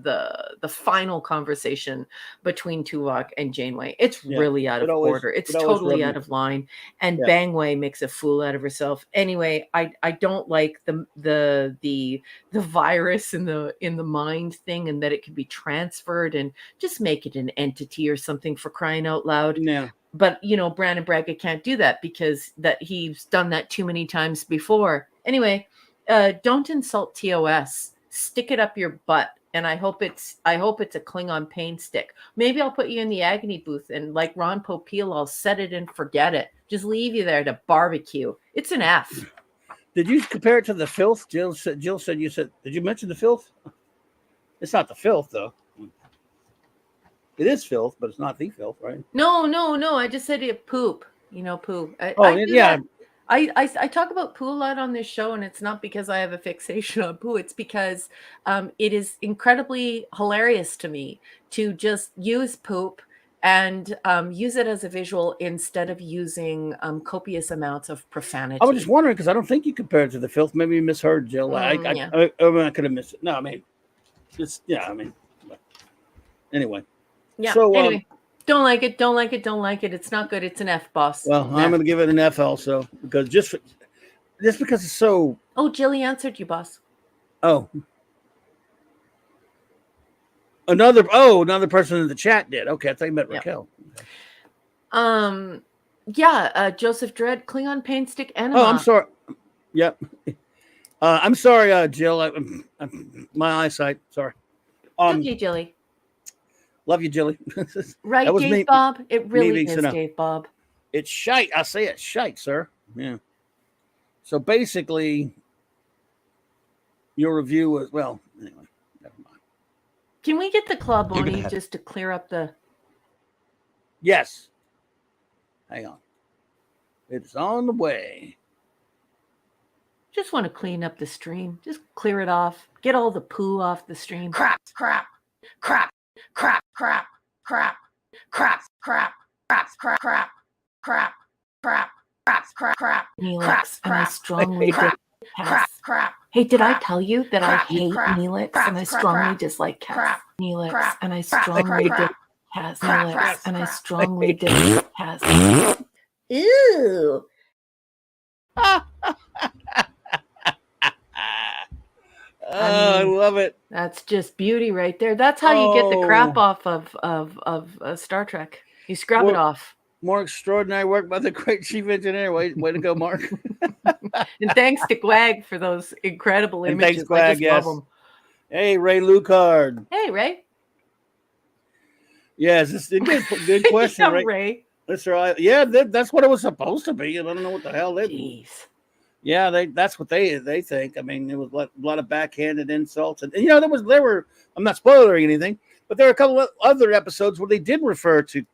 the final conversation between Tuvok and Janeway. It's Yeah. really out of order. It's totally out of line. And Yeah. Bangway makes a fool out of herself. Anyway, I don't like the virus in the mind thing, and that it can be transferred, and just make it an entity or something, for crying out loud. Yeah. But Brandon Braga can't do that because he's done that too many times before. Anyway, don't insult TOS. Stick it up your butt. And I hope it's a Klingon pain stick. Maybe I'll put you in the agony booth, and like Ron Popeil, I'll set it and forget it. Just leave you there to barbecue. It's an F. Did you compare it to the filth? Jill said did you mention the filth? It's not the filth though. It is filth, but it's not the filth, right? No. I just said it poop. Poo. Yeah. I talk about poo a lot on this show, and it's not because I have a fixation on poo. It's because it is incredibly hilarious to me to just use poop and use it as a visual instead of using copious amounts of profanity. I was just wondering because I don't think you compared it to the filth. Maybe you misheard, Jill. I could have missed it. No, I mean, anyway. Yeah. So, anyway, don't like it. It's not good. It's an F, boss. Well, I'm going to give it an F also because just because it's so. Oh, Jilly answered you, boss. Oh. Another person in the chat did. Okay, I thought you meant Raquel. Okay. Joseph Dredd, Klingon pain stick enema. Oh, I'm sorry. Yep. I'm sorry, Jill. My eyesight. Sorry. Okay, Jilly. Love you, Jilly. Right, Dave Bob? It really is, Dave Bob. It's shite. I say it's shite, sir. Yeah. So basically, your review was, well, anyway, never mind. Can we get the club on you just to clear up the... Yes. Hang on. It's on the way. Just want to clean up the stream. Just clear it off. Get all the poo off the stream. Crap. Neelix, and I strongly Cass. Hey, did I tell you that I hate Neelix and I strongly dislike Cass? Neelix, and I strongly dislike Cass. Neelix, and I strongly dislike Cass. Ew. I love it. That's just beauty right there. That's how you get the crap off of Star Trek. You scrub it off. More extraordinary work by the great chief engineer. Way to go, Mark. And thanks to Gwag for those incredible images. Thanks, Gwag, yes. Love them. Hey, Ray Lucard. Hey, Ray. Yes, this is a good question, yeah, Ray. That's right. Yeah, that's what it was supposed to be. I don't know what the hell it is. Yeah, that's what they think. I mean, it was a lot of backhanded insults, and there were. I'm not spoiling anything, but there were a couple of other episodes where they did refer to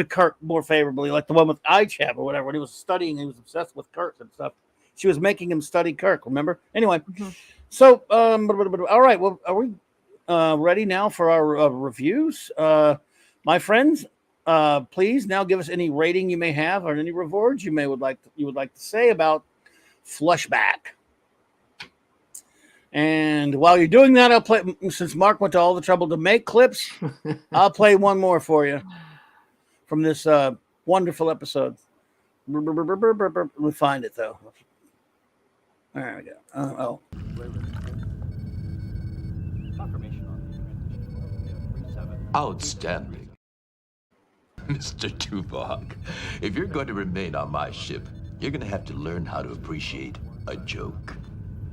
Kirk more favorably, like the one with iChab or whatever. When he was studying, he was obsessed with Kirk and stuff. She was making him study Kirk. Remember? Anyway, so all right. Well, are we ready now for our reviews, my friends? Please now give us any rating you may have or any rewards you would like to say about Flushback. And while you're doing that, I'll play, since Mark went to all the trouble to make clips, I'll play one more for you from this wonderful episode. We'll find it though. There we go. Outstanding. Mr. Tuvok, if you're going to remain on my ship, you're going to have to learn how to appreciate a joke.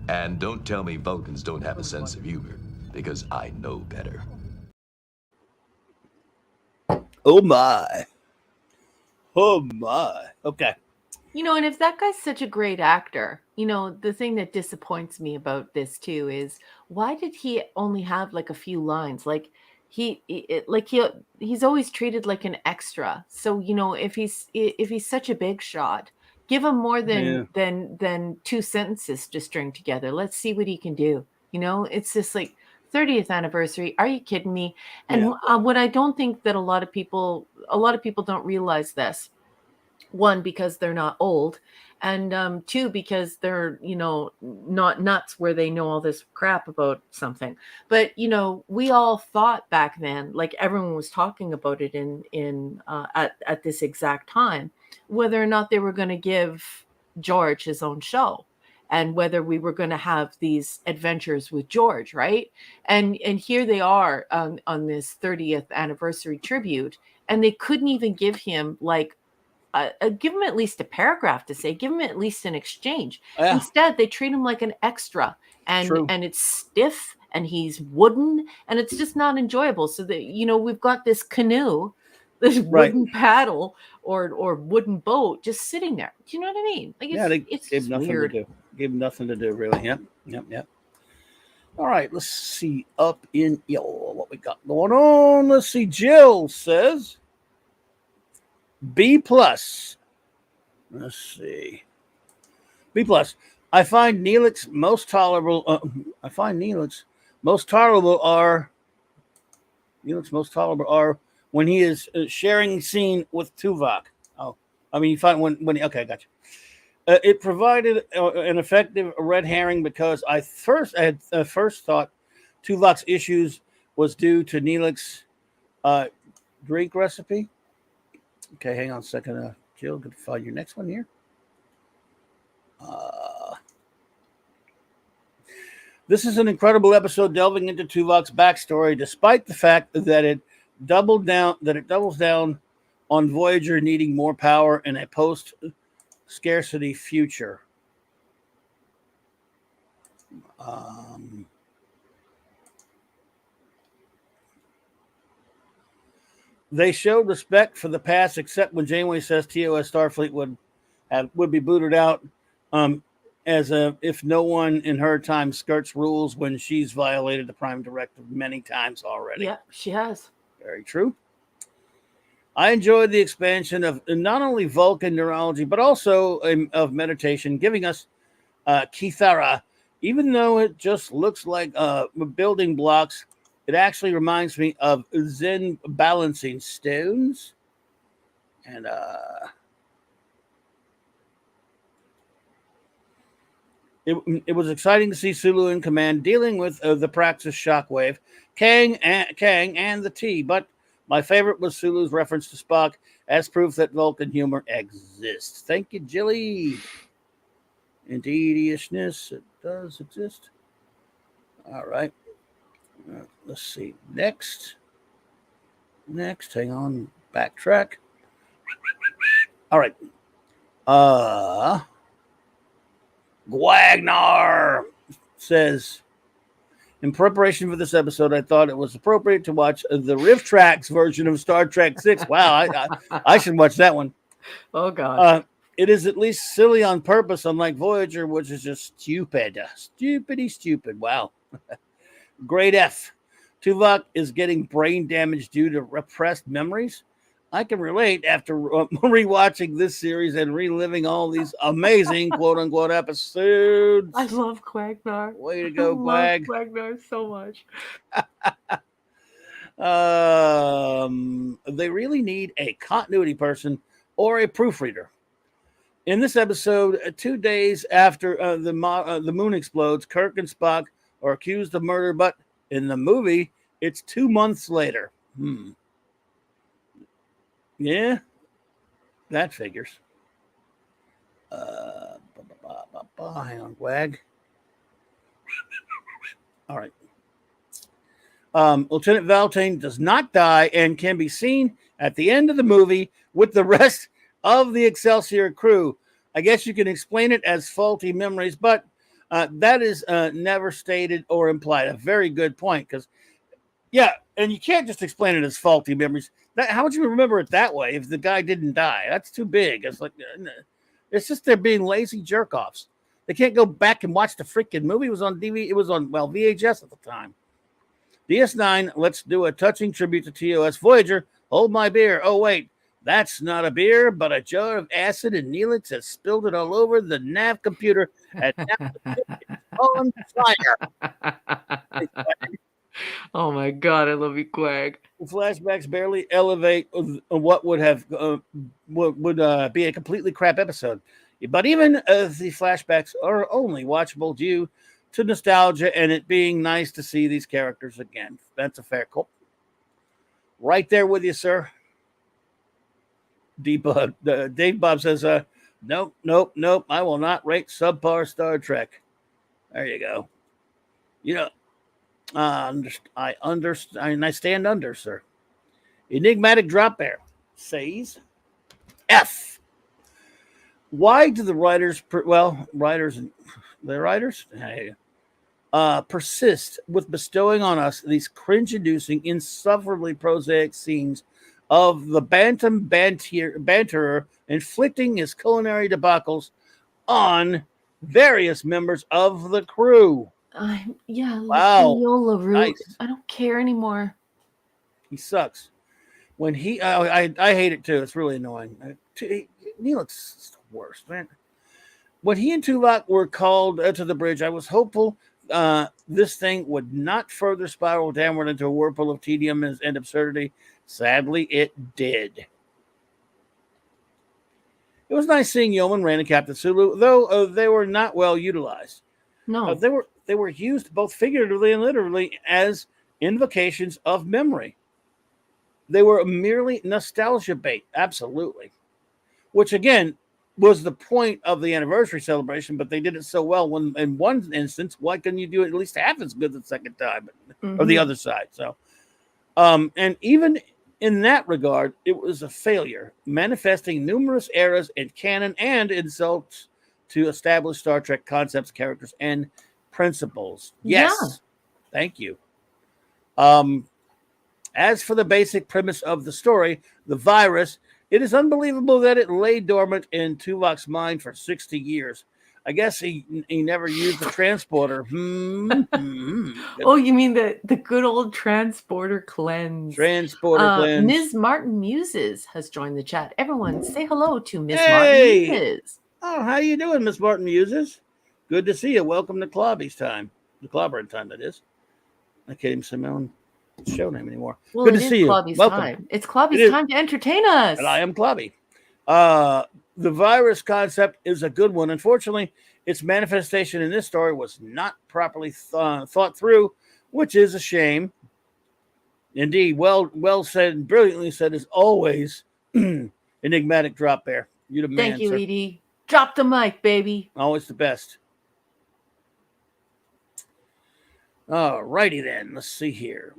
And don't tell me Vulcans don't have a sense of humor, because I know better. Oh my. Okay. And if that guy's such a great actor, the thing that disappoints me about this too is why did he only have like a few lines? Like he's always treated like an extra. So, if he's such a big shot, give him more than two sentences to string together. Let's see what he can do. It's just like 30th anniversary. Are you kidding me? And what I don't think that a lot of people don't realize this. One, because they're not old, And two, because they're, not nuts where they know all this crap about something. But we all thought back then, like everyone was talking about it at this exact time, whether or not they were going to give George his own show, and whether we were going to have these adventures with George, right? And here they are on this 30th anniversary tribute, and they couldn't even give him like give him at least a paragraph to say, give him at least an exchange. Yeah. Instead, they treat him like an extra, True. and it's stiff, and he's wooden, and it's just not enjoyable. So that we've got this canoe, this wooden paddle or wooden boat just sitting there. Do you know what I mean? Like it's gave nothing weird. to do. Gave nothing to do, really. Yep. All right, let's see up in what we got going on. Let's see. Jill says B plus. Let's see. B plus. I find Neelix most tolerable. When he is sharing scene with Tuvok. Oh, I mean, you find when okay, gotcha. It provided an effective red herring because I had first thought Tuvok's issues was due to Neelix's drink recipe. Okay, hang on a second, Jill. Good to find your next one here. This is an incredible episode delving into Tuvok's backstory, despite the fact that it doubles down on Voyager needing more power in a post-scarcity future. They showed respect for the past, except when Janeway says TOS Starfleet would be booted out, as if no one in her time skirts rules when she's violated the Prime Directive many times already. Yeah, she has. Very true. I enjoyed the expansion of not only Vulcan neurology, but also of meditation, giving us Kithara. Even though it just looks like building blocks, it actually reminds me of Zen balancing stones. And it was exciting to see Sulu in command dealing with the Praxis Shockwave, Kang and the T. But my favorite was Sulu's reference to Spock as proof that Vulcan humor exists. Thank you, Jilly. Indeedishness, it does exist. All right. Let's see. Next. Hang on. Backtrack. All right. Gwagnar says, in preparation for this episode, I thought it was appropriate to watch the Riff Tracks version of Star Trek 6. Wow, I should watch that one. Oh, God. It is at least silly on purpose, unlike Voyager, which is just stupid. Stupid. Wow. Grade F. Tuvok is getting brain damage due to repressed memories. I can relate after rewatching this series and reliving all these amazing quote-unquote episodes. I love Quagnar. Way to go, Quag. I love Quagnar so much. They really need a continuity person or a proofreader. In this episode, 2 days after the moon explodes, Kirk and Spock are accused of murder, but in the movie, it's 2 months later. Yeah, that figures. Hang on, Wag. All right. Lieutenant Valtane does not die and can be seen at the end of the movie with the rest of the Excelsior crew. I guess you can explain it as faulty memories, but that is never stated or implied. A very good point, because, yeah, and you can't just explain it as faulty memories. How would you remember it that way if the guy didn't die? That's too big. It's like, it's just they're being lazy jerk-offs. They can't go back and watch the freaking movie. It was on DVD. It was on, VHS at the time. DS9, let's do a touching tribute to TOS Voyager. Hold my beer. Oh, wait. That's not a beer, but a jar of acid, and Neelix has spilled it all over the nav computer, and now the ship is on fire. Oh my God, I love you, Quag. Flashbacks barely elevate what would have be a completely crap episode. But even the flashbacks are only watchable due to nostalgia and it being nice to see these characters again. That's a fair call. Right there with you, sir. Dave Bob says, nope, nope, nope. I will not rate subpar Star Trek. There you go. You know, I understand, and I stand under, sir. Enigmatic Drop Bear says, F. Why do the writers, persist with bestowing on us these cringe-inducing, insufferably prosaic scenes of the bantam banterer inflicting his culinary debacles on various members of the crew? Wow. Yola Root. Nice. I don't care anymore. He sucks. When he, I hate it too. It's really annoying. Neelix the worst, man. When he and Tuvok were called to the bridge, I was hopeful this thing would not further spiral downward into a whirlpool of tedium and absurdity. Sadly, it did. It was nice seeing Yeoman, Rand, and Captain Sulu, though they were not well utilized. No, they were used both figuratively and literally as invocations of memory. They were merely nostalgia bait, absolutely. Which again was the point of the anniversary celebration, but they did it so well when in one instance, why couldn't you do it at least half as good the second time or the other side? So and even in that regard, it was a failure, manifesting numerous errors in canon and insults to established Star Trek concepts, characters, and principles. Yes. Yeah. Thank you. As for the basic premise of the story, the virus, it is unbelievable that it lay dormant in Tuvok's mind for 60 years. I guess he never used the transporter. Oh, you mean the good old transporter cleanse. Cleanse. Ms. Martin Muses has joined the chat. Everyone say hello to Ms. Martin Muses. Oh, how you doing, Ms. Martin Muses? Good to see you. Welcome to Clobby's time. The Clobbering time, that is. I can't even say my own show name anymore. Well, good to see you. Welcome. Time. It's Clobby's time to entertain us. And I am Clobby. The virus concept is a good one. Unfortunately, its manifestation in this story was not properly thought through, which is a shame. Indeed, well said, brilliantly said, as always. Enigmatic Drop Bear. You're the man. Thank you, sir. Edie. Drop the mic, baby. Always the best. All righty then. Let's see here.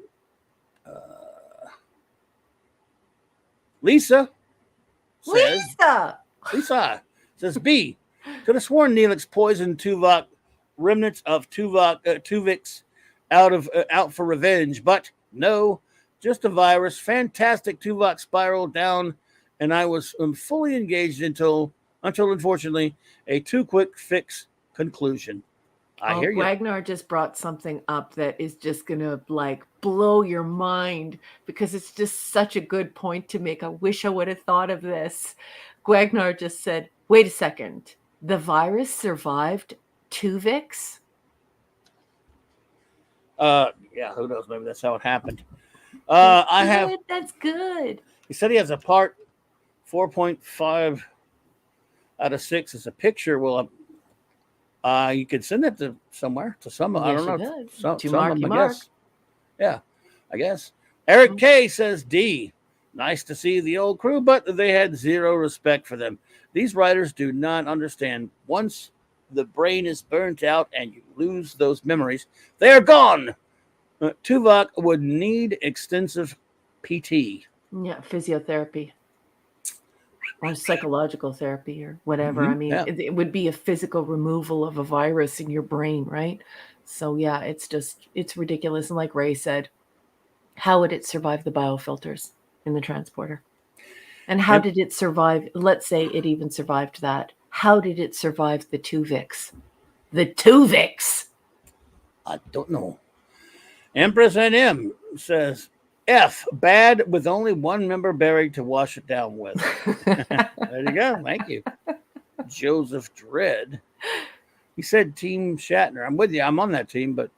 Lisa says B. Could have sworn Neelix poisoned Tuvok remnants of Tuvix out for revenge, but no, just a virus. Fantastic. Tuvok spiraled down, and I was fully engaged until unfortunately a too quick fix conclusion. I hear you. Ragnar just brought something up that is just gonna blow your mind because it's just such a good point to make. I wish I would have thought of this. Ragnar just said, "Wait a second, the virus survived Tuvix?" Yeah, who knows? Maybe that's how it happened. That's good. He said he has a part 4.5 out of 6 as a picture. Well, you could send it to somewhere, to some. Yes, I don't know. To Mark, I guess. Yeah, I guess. Eric K says D. Nice to see the old crew, but they had zero respect for them. These writers do not understand. Once the brain is burnt out and you lose those memories, they are gone. Tuvok would need extensive PT. Yeah, physiotherapy. Or psychological therapy or whatever. I mean, it would be a physical removal of a virus in your brain, right? So yeah, it's ridiculous. And like Ray said, how would it survive the biofilters in the transporter? And how did it survive? Let's say it even survived that. How did it survive the Tuvix? The Tuvix! I don't know. Empress NM says, F, bad with only one member buried to wash it down with. There you go. Thank you. Joseph Dredd. He said Team Shatner. I'm with you. I'm on that team, but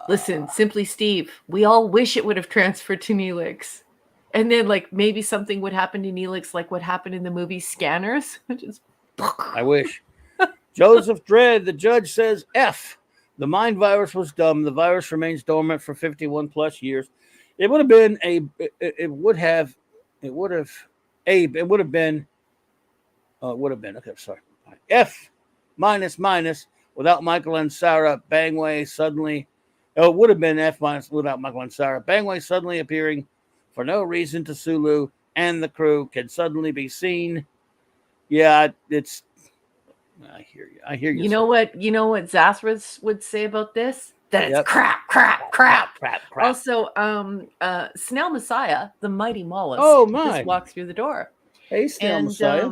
listen, Simply Steve, we all wish it would have transferred to Neelix. And then like maybe something would happen to Neelix like what happened in the movie Scanners. Just I wish. Joseph Dredd, the judge says F. The mind virus was dumb. The virus remains dormant for 51 plus years. It would have been okay, sorry. F minus without Michael and Sarah. Bangway suddenly. Oh, it would have been F minus without Michael and Sarah. Bangway suddenly appearing for no reason to Sulu and the crew can suddenly be seen. Yeah, it's. I hear you. I hear you. You know what Zathras would say about this? That it's crap. Also, Snail Messiah, the mighty mollusk, just walked through the door. Hey, Snail Messiah.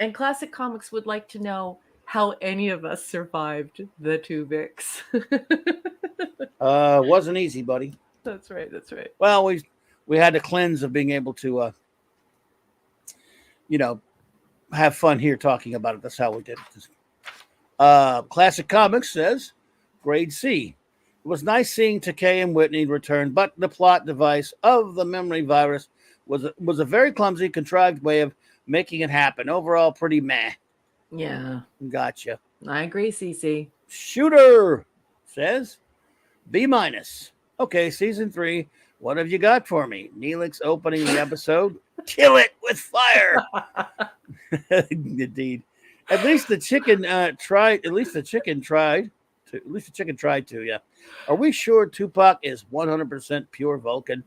And Classic Comics would like to know how any of us survived the 2 Vicks. Wasn't easy, buddy. That's right. Well, we had to cleanse of being able to, have fun here talking about it. That's how we did it. Classic Comics says, grade C. It was nice seeing Takei and Whitney return, but the plot device of the memory virus was a very clumsy, contrived way of making it happen. Overall, pretty meh. Yeah. Gotcha. I agree, CC. Shooter says, B minus. Okay, season 3. What have you got for me? Neelix opening the episode. Kill it with fire. Indeed. At least the chicken tried. At least the chicken tried to. Yeah. Are we sure Tupac is 100% pure Vulcan?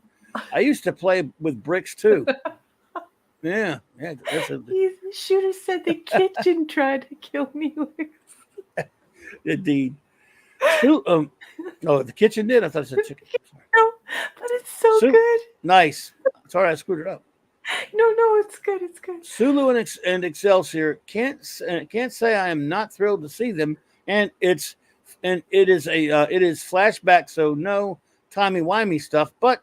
I used to play with bricks too. Yeah. Shooter said the kitchen tried to kill Neelix. Indeed. The kitchen did. I thought it said chicken. No, but it's so good. Nice. Sorry, I screwed it up. No, it's good. It's good. Sulu and Excelsior can't say I am not thrilled to see them, and it is flashback, so no timey-wimey stuff. But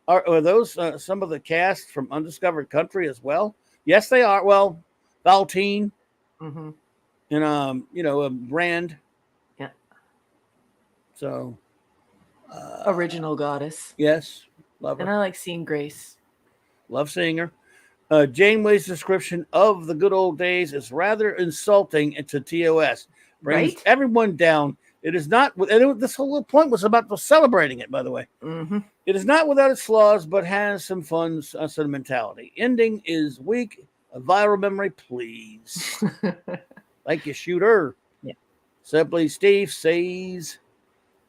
are those some of the cast from Undiscovered Country as well? Yes, they are. Well, Valtine, and Rand. Yeah. So. Original goddess. Yes, love her. And I like seeing Grace. Love seeing her. Janeway's description of the good old days is rather insulting to TOS. Brings everyone down. It is not. This whole point was about celebrating it, by the way. Mm-hmm. It is not without its flaws, but has some fun sentimentality. Ending is weak. A viral memory, please. Like you, Shooter. Yeah. Simply Steve says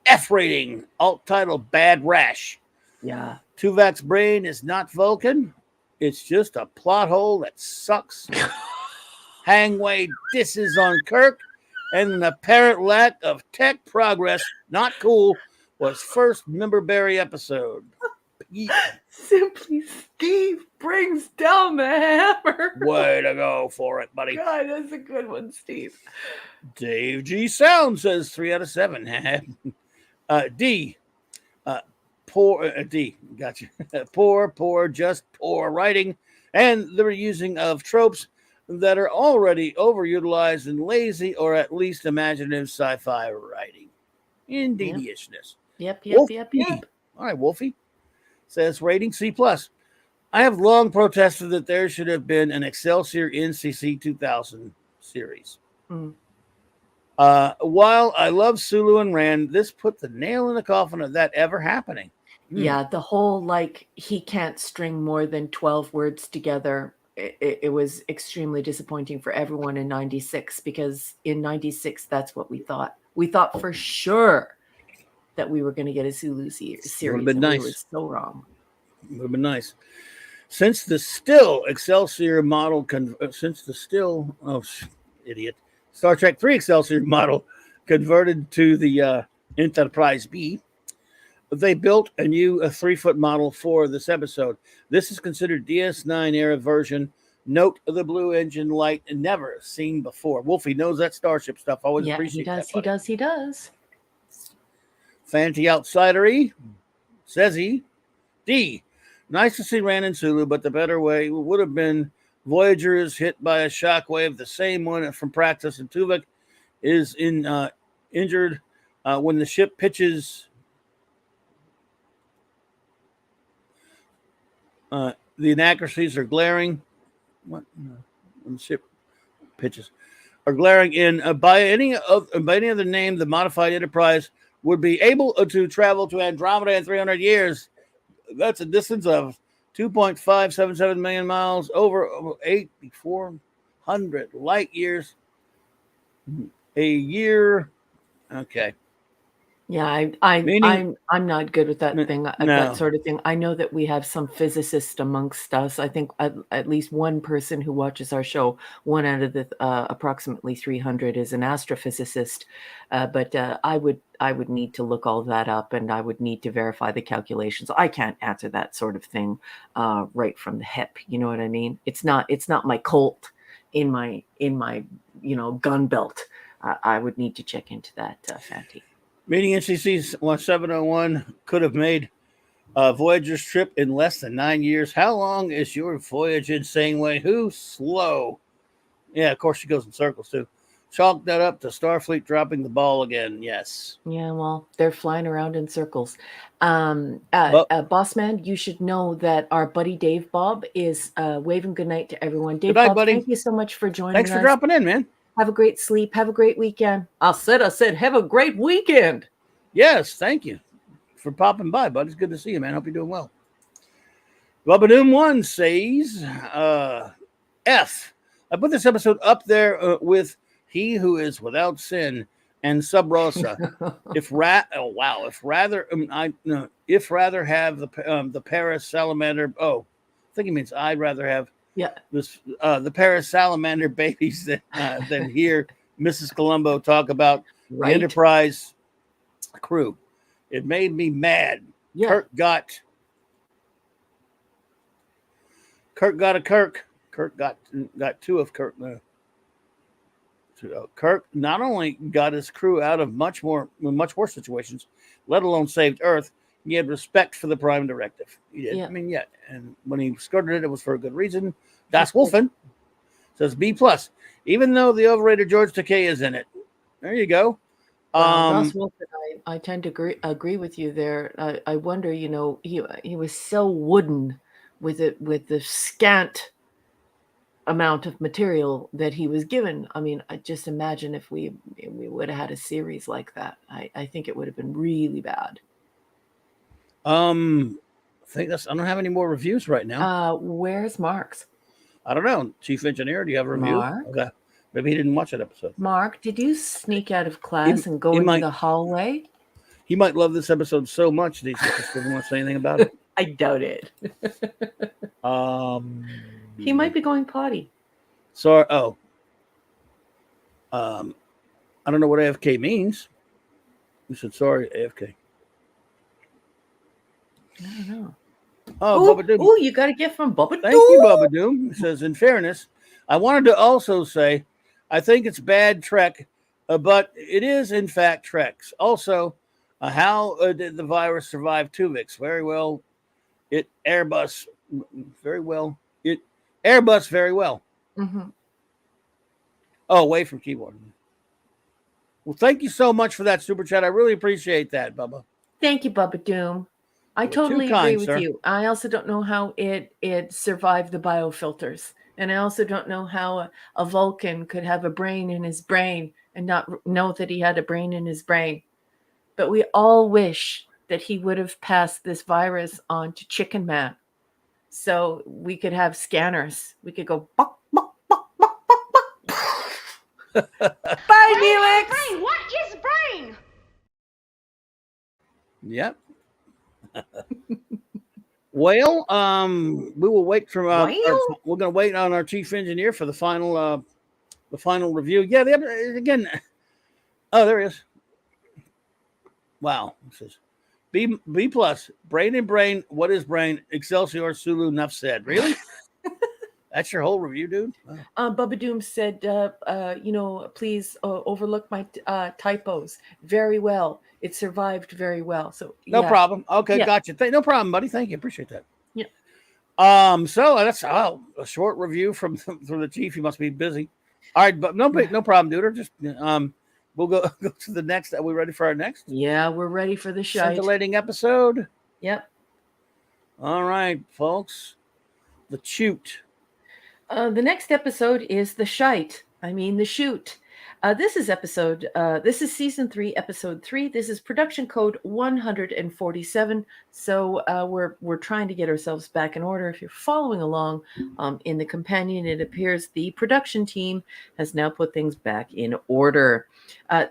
F rating. Alt title Bad Rash. Yeah. Tuvok's brain is not Vulcan. It's just a plot hole that sucks. Hangway disses on Kirk, and an apparent lack of tech progress, not cool, was first Memberberry episode. Simply Steve brings down the hammer. Way to go for it, buddy. God, that's a good one, Steve. Dave G. Sound says 3 out of 7. D. Poor D. Gotcha. Poor, just poor writing, and the reusing of tropes that are already overutilized and lazy, or at least imaginative sci-fi writing. Indeedishness. Yep. All right, Wolfie says rating C+. I have long protested that there should have been an Excelsior NCC 2000 series. While I love Sulu and Rand, this put the nail in the coffin of that ever happening. Yeah, the whole he can't string more than 12 words together. It was extremely disappointing for everyone in 96, because in 96, that's what we thought. We thought for sure that we were going to get a Sulu series. Would have been nice. We were so wrong. Would have been nice. Since the still Excelsior model, Star Trek 3 Excelsior model converted to the Enterprise B, they built a new 3-foot model for this episode. This is considered DS9 era version. Note the blue engine light, never seen before. Wolfie knows that Starship stuff. Always appreciate that. He does. Fancy outsidery, says he. D. Nice to see Rand and Sulu, but the better way would have been Voyager is hit by a shockwave, the same one from Praxis, and Tuvok is injured when the ship pitches. The inaccuracies are glaring. What? No. The ship pitches are glaring in by any other name. The modified Enterprise would be able to travel to Andromeda in 300 years. That's a distance of 2.577 million miles, over 8,400 light years a year. Okay. Yeah, Meaning, I'm not good with that thing, that no. sort of thing. I know that we have some physicists amongst us. I think at least one person who watches our show, one out of the approximately 300, is an astrophysicist. But I would need to look all that up, and I would need to verify the calculations. I can't answer that sort of thing right from the hip. You know what I mean? It's not my Colt in my gun belt. I would need to check into that, Fanti. Meaning NCC 701 could have made Voyager's trip in less than 9 years. How long is your voyage insane way? Who slow? Yeah, of course she goes in circles too. Chalk that up to Starfleet dropping the ball again. Yes. Yeah, well, they're flying around in circles. Boss man, you should know that our buddy Dave Bob is waving goodnight to everyone. Dave Good night, Bob, buddy. thank you so much for joining Thanks us. for dropping in, man. Have a great sleep. Have a great weekend. I said, have a great weekend. Yes, thank you for popping by, bud. It's good to see you, man. Hope you're doing well. Bubbadoom1 says, F. I put this episode up there with He Who Is Without Sin and Sub Rosa. if rather have the Paris salamander. Oh, I think he means I'd rather have the Paris salamander babies than hear Mrs. Columbo talk about the Enterprise crew. It made me mad. Yeah. Kirk got a Kirk. Kirk got two of Kirk. Kirk not only got his crew out of much worse situations, let alone saved Earth. He had respect for the Prime Directive. He did. Yeah. I mean, yeah. And when he skirted it, it was for a good reason. Das Wolfen says B+. Even though the overrated George Takei is in it. There you go. Das Wolfen, I tend to agree with you there. I wonder, he was so wooden with the scant amount of material that he was given. I mean, I just imagine if we would have had a series like that. I think it would have been really bad. I don't have any more reviews right now. Where's Mark's? I don't know. Chief Engineer, do you have a review? Mark? Okay. Maybe he didn't watch that episode. Mark, did you sneak out of class and go into the hallway? He might love this episode so much that he just doesn't want to say anything about it. I doubt it. He might be going potty. Sorry. Oh. I don't know what AFK means. You said sorry, AFK. I don't know. Oh, Bubba Doom. Oh, you got a gift from Bubba Doom. Thank you, Bubba Doom. It says, in fairness, I wanted to also say, I think it's bad Trek, but it is, in fact, Trek's. Also, how did the virus survive Tuvix? Very well. It Airbus very well. It Airbus very well. Mm-hmm. Oh, away from keyboard. Well, thank you so much for that super chat. I really appreciate that, Bubba. Thank you, Bubba Doom. I totally agree with you. I also don't know how it survived the biofilters. And I also don't know how a Vulcan could have a brain in his brain and not know that he had a brain in his brain. But we all wish that he would have passed this virus on to Chicken Man. So we could have scanners. We could go, buck, buck, buck, buck, buck, buck. Bye, Neelix. Brain. What is brain? Yep. Well, we will wait from. We're going to wait on our chief engineer for the final review. Yeah, again. Oh, there he is. Wow. It says B+. Brain and brain. What is brain? Excelsior Sulu. Enough said. Really? That's your whole review, dude? Wow. Bubba Doom said, please overlook my typos. Very well. It survived very well. So no problem. Okay, gotcha. No problem, buddy. Thank you. Appreciate that. Yeah. So that's a short review from the chief. He must be busy. All right, but no problem, dude. Just we'll go to the next. Are we ready for our next? Yeah, we're ready for the show. Scintillating episode. Yep. All right, folks. The Chute. The next episode is the the Shoot. This is season 3, episode 3. This is production code 147. So we're trying to get ourselves back in order. If you're following along in the companion, it appears the production team has now put things back in order.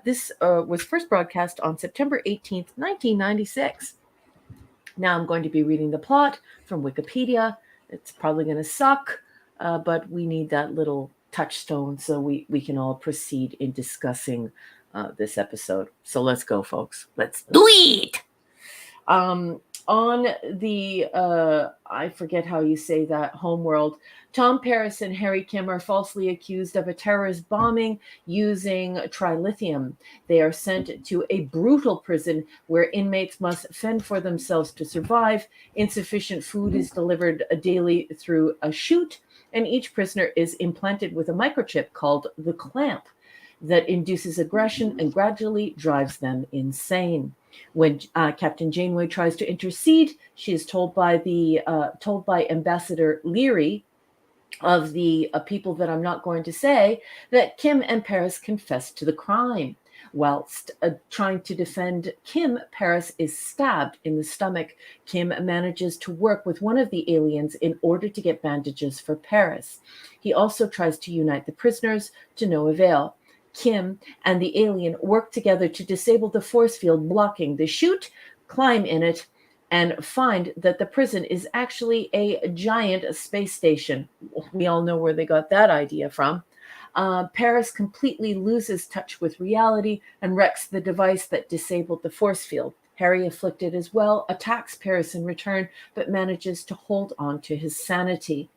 This was first broadcast on September 18th, 1996. Now I'm going to be reading the plot from Wikipedia. It's probably going to suck, but we need that little touchstone so we can all proceed in discussing this episode. So let's go, folks. Let's do it. On the I forget how you say that, homeworld, Tom Paris and Harry Kim are falsely accused of a terrorist bombing using trilithium. They are sent to a brutal prison where inmates must fend for themselves to survive. Insufficient food is delivered daily through a chute, and each prisoner is implanted with a microchip called the clamp that induces aggression and gradually drives them insane. When Captain Janeway tries to intercede, she is told by Ambassador Leary of the people that I'm not going to say that Kim and Paris confessed to the crime. Whilst trying to defend Kim, Paris is stabbed in the stomach. Kim manages to work with one of the aliens in order to get bandages for Paris. He also tries to unite the prisoners, to no avail. Kim and the alien work together to disable the force field blocking the chute, climb in it, and find that the prison is actually a giant space station. We all know where they got that idea from. Paris completely loses touch with reality and wrecks the device that disabled the force field. Harry, afflicted as well, attacks Paris in return, but manages to hold on to his sanity.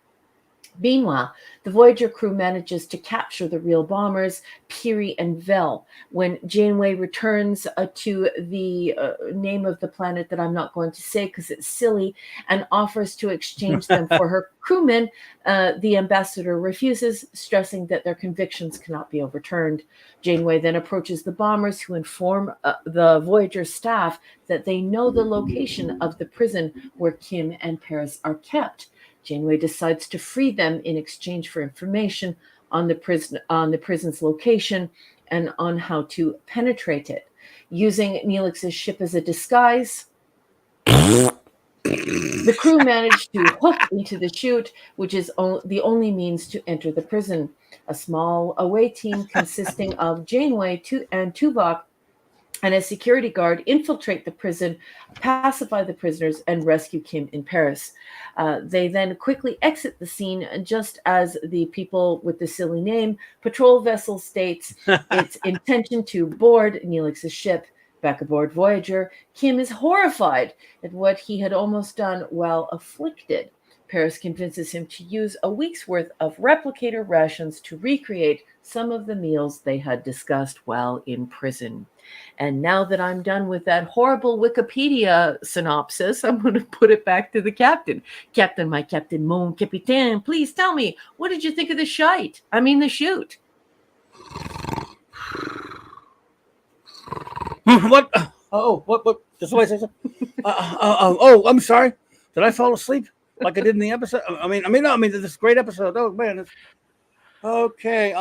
Meanwhile, the Voyager crew manages to capture the real bombers, Peary and Vel. When Janeway returns to the name of the planet that I'm not going to say because it's silly, and offers to exchange them for her crewmen, the ambassador refuses, stressing that their convictions cannot be overturned. Janeway then approaches the bombers, who inform the Voyager staff that they know the location of the prison where Kim and Paris are kept. Janeway decides to free them in exchange for information on the prison's location and on how to penetrate it. Using Neelix's ship as a disguise, the crew managed to hook into the chute, which is the only means to enter the prison. A small away team consisting of Janeway and Tuvok and a security guard infiltrate the prison, pacify the prisoners, and rescue Kim in Paris. They then quickly exit the scene, just as the people with the silly name patrol vessel states its intention to board Neelix's ship. Back aboard Voyager, Kim is horrified at what he had almost done while afflicted. Paris convinces him to use a week's worth of replicator rations to recreate some of the meals they had discussed while in prison. And now that I'm done with that horrible Wikipedia synopsis, I'm going to put it back to the captain. Captain, my captain, mon capitaine, please tell me, what did you think of the chute? What? What? Just why I say so? I'm sorry. Did I fall asleep like I did in the episode? I mean, this is a great episode. Oh man. Okay.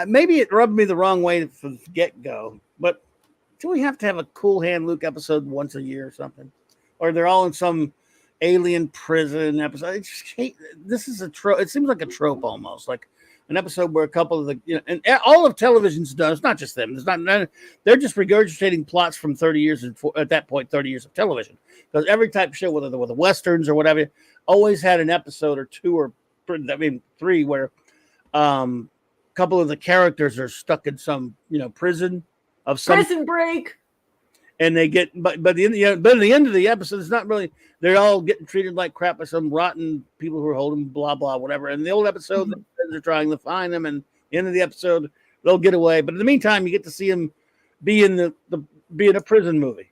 Maybe it rubbed me the wrong way from the get-go, but do we have to have a Cool Hand Luke episode once a year or something? Or they're all in some alien prison episode? This is a trope. It seems like a trope almost, like an episode where a couple of the, and all of television's done. It's not just them. They're just regurgitating plots from 30 years, at that point, 30 years of television. Because every type of show, whether they're with the Westerns or whatever, always had an episode or two or, three where, couple of the characters are stuck in some prison of some prison break, and they get but at the end of the episode, it's not really, they're all getting treated like crap by some rotten people who are holding blah blah whatever. And the old episode, they're trying to find them, and the end of the episode they'll get away. But in the meantime, you get to see them be in a prison movie.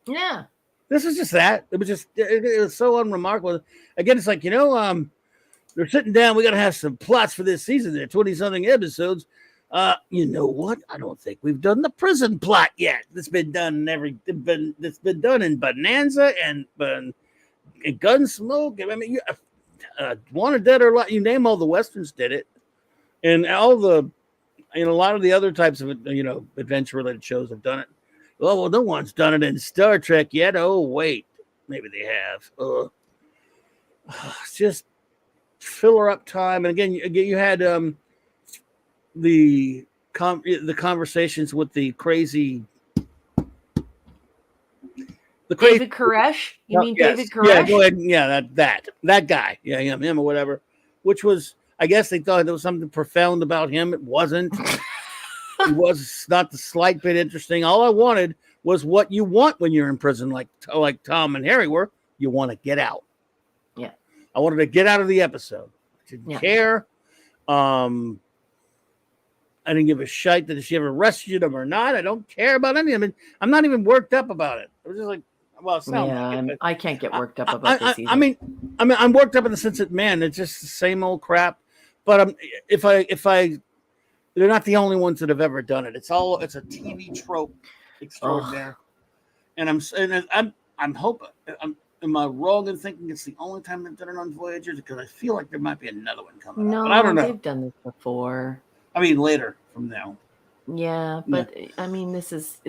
Yeah, this is just that. It was so unremarkable. Again, it's like they're sitting down. We got to have some plots for this season. There are 20-something episodes. You know what? I don't think we've done the prison plot yet. That's been done that's been done in Bonanza and Gunsmoke. I mean, Wanted Dead or Alive. You name all the westerns did it, and all the a lot of the other types of adventure related shows have done it. Oh well, no one's done it in Star Trek yet. Oh wait, maybe they have. It's just filler up time. And again, you had the conversations with the crazy. David Koresh? You mean yes. David Koresh? Yeah, go ahead. Yeah, that guy. Yeah, him or whatever. Which was, I guess they thought there was something profound about him. It wasn't. It was not the slight bit interesting. All I wanted was what you want when you're in prison, like Tom and Harry were. You want to get out. Yeah. I wanted to get out of the episode. I didn't care. I didn't give a shite that she ever rescued him or not. I don't care about any of it. I'm not even worked up about it. It was just like, well, it sounds like it, I can't get worked up about this either. I mean, I'm worked up in the sense that, man, it's just the same old crap. But if I, they're not the only ones that have ever done it. It's a TV trope extraordinaire. And I'm hoping. Am I wrong in thinking it's the only time they've done it on Voyager? Because I feel like there might be another one coming up. But I don't know. They've done this before. I mean, later from now. Yeah, but I mean, this is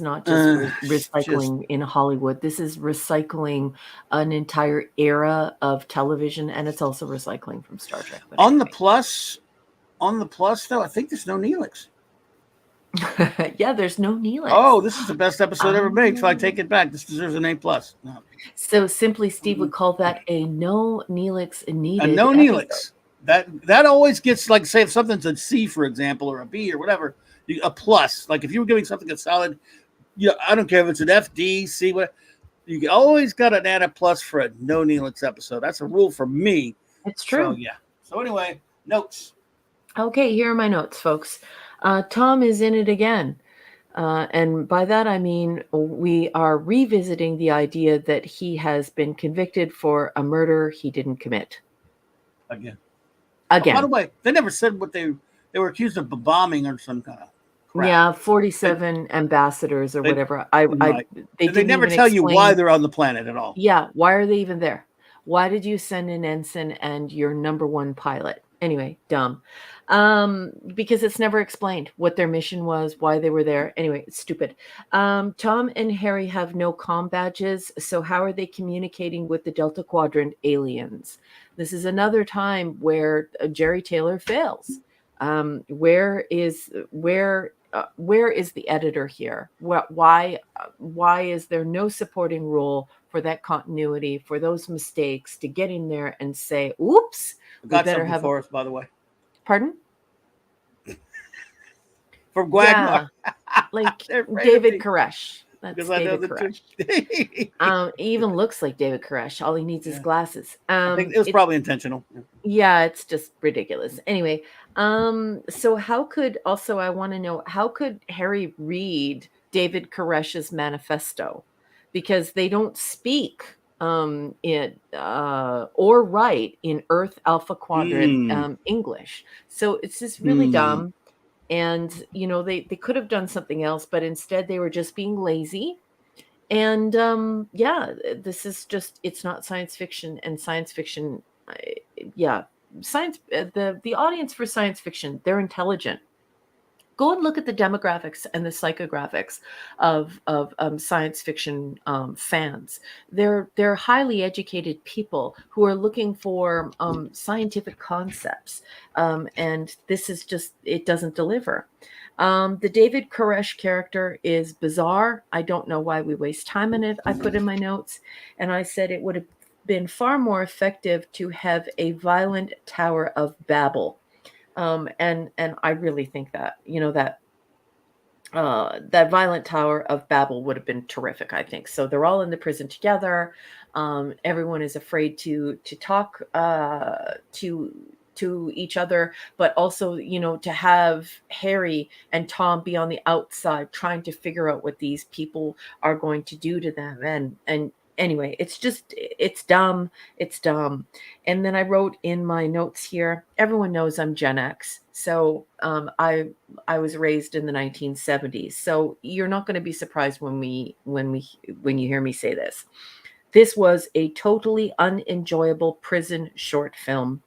not just recycling in Hollywood. This is recycling an entire era of television, and it's also recycling from Star Trek. On the plus, though, I think there's no Neelix. Yeah, there's no Neelix. Oh, this is the best episode ever made, so I take it back. This deserves an A+. No. So Simply Steve would call that a no Neelix needed. A no episode. Neelix. That always gets, like, say if something's a C, for example, or a B or whatever, a plus. Like if you were giving something a solid, I don't care if it's an F, D, C, what. You always got to add a plus for a no Neelix episode. That's a rule for me. It's true. So, yeah. So anyway, notes. Okay, here are my notes, folks. Tom is in it again. And by that, I mean, we are revisiting the idea that he has been convicted for a murder he didn't commit. Again. Oh, by the way, they never said what they were accused of bombing or some kind of crap. Yeah, 47 ambassadors or whatever. They never tell you why they're on the planet at all. Yeah, why are they even there? Why did you send an ensign and your number one pilot? Anyway, dumb. Because it's never explained what their mission was, why they were there. Anyway, it's stupid. Tom and Harry have no comm badges, so how are they communicating with the Delta Quadrant aliens? This is another time where Jerry Taylor fails. Where is the editor here? Why is there no supporting role for that continuity, for those mistakes, to get in there and say, oops, we better have for us, by the way. Pardon? From Guagmar. Yeah, like David Koresh. That's because David Koresh. He even looks like David Koresh. All he needs is glasses. I think it was probably intentional. Yeah, it's just ridiculous. Anyway, so I want to know, how could Harry read David Koresh's manifesto? Because they don't speak or write in Earth Alpha Quadrant English. So it's just really dumb. And, they could have done something else, but instead they were just being lazy. And this is just, it's not science fiction, and science fiction. The audience for science fiction, they're intelligent. Go and look at the demographics and the psychographics of science fiction fans. They're highly educated people who are looking for scientific concepts, and this is just, it doesn't deliver. The David Koresh character is bizarre. I don't know why we waste time on it. I put in my notes, and I said it would have been far more effective to have a violent Tower of Babel. And I really think that, that violent Tower of Babel would have been terrific, I think. So they're all in the prison together. Everyone is afraid to talk to each other, but also, to have Harry and Tom be on the outside trying to figure out what these people are going to do to them. And Anyway, it's dumb. It's dumb. And then I wrote in my notes here, everyone knows I'm Gen X. So I was raised in the 1970s. So you're not going to be surprised when you hear me say this. This was a totally unenjoyable prison short film.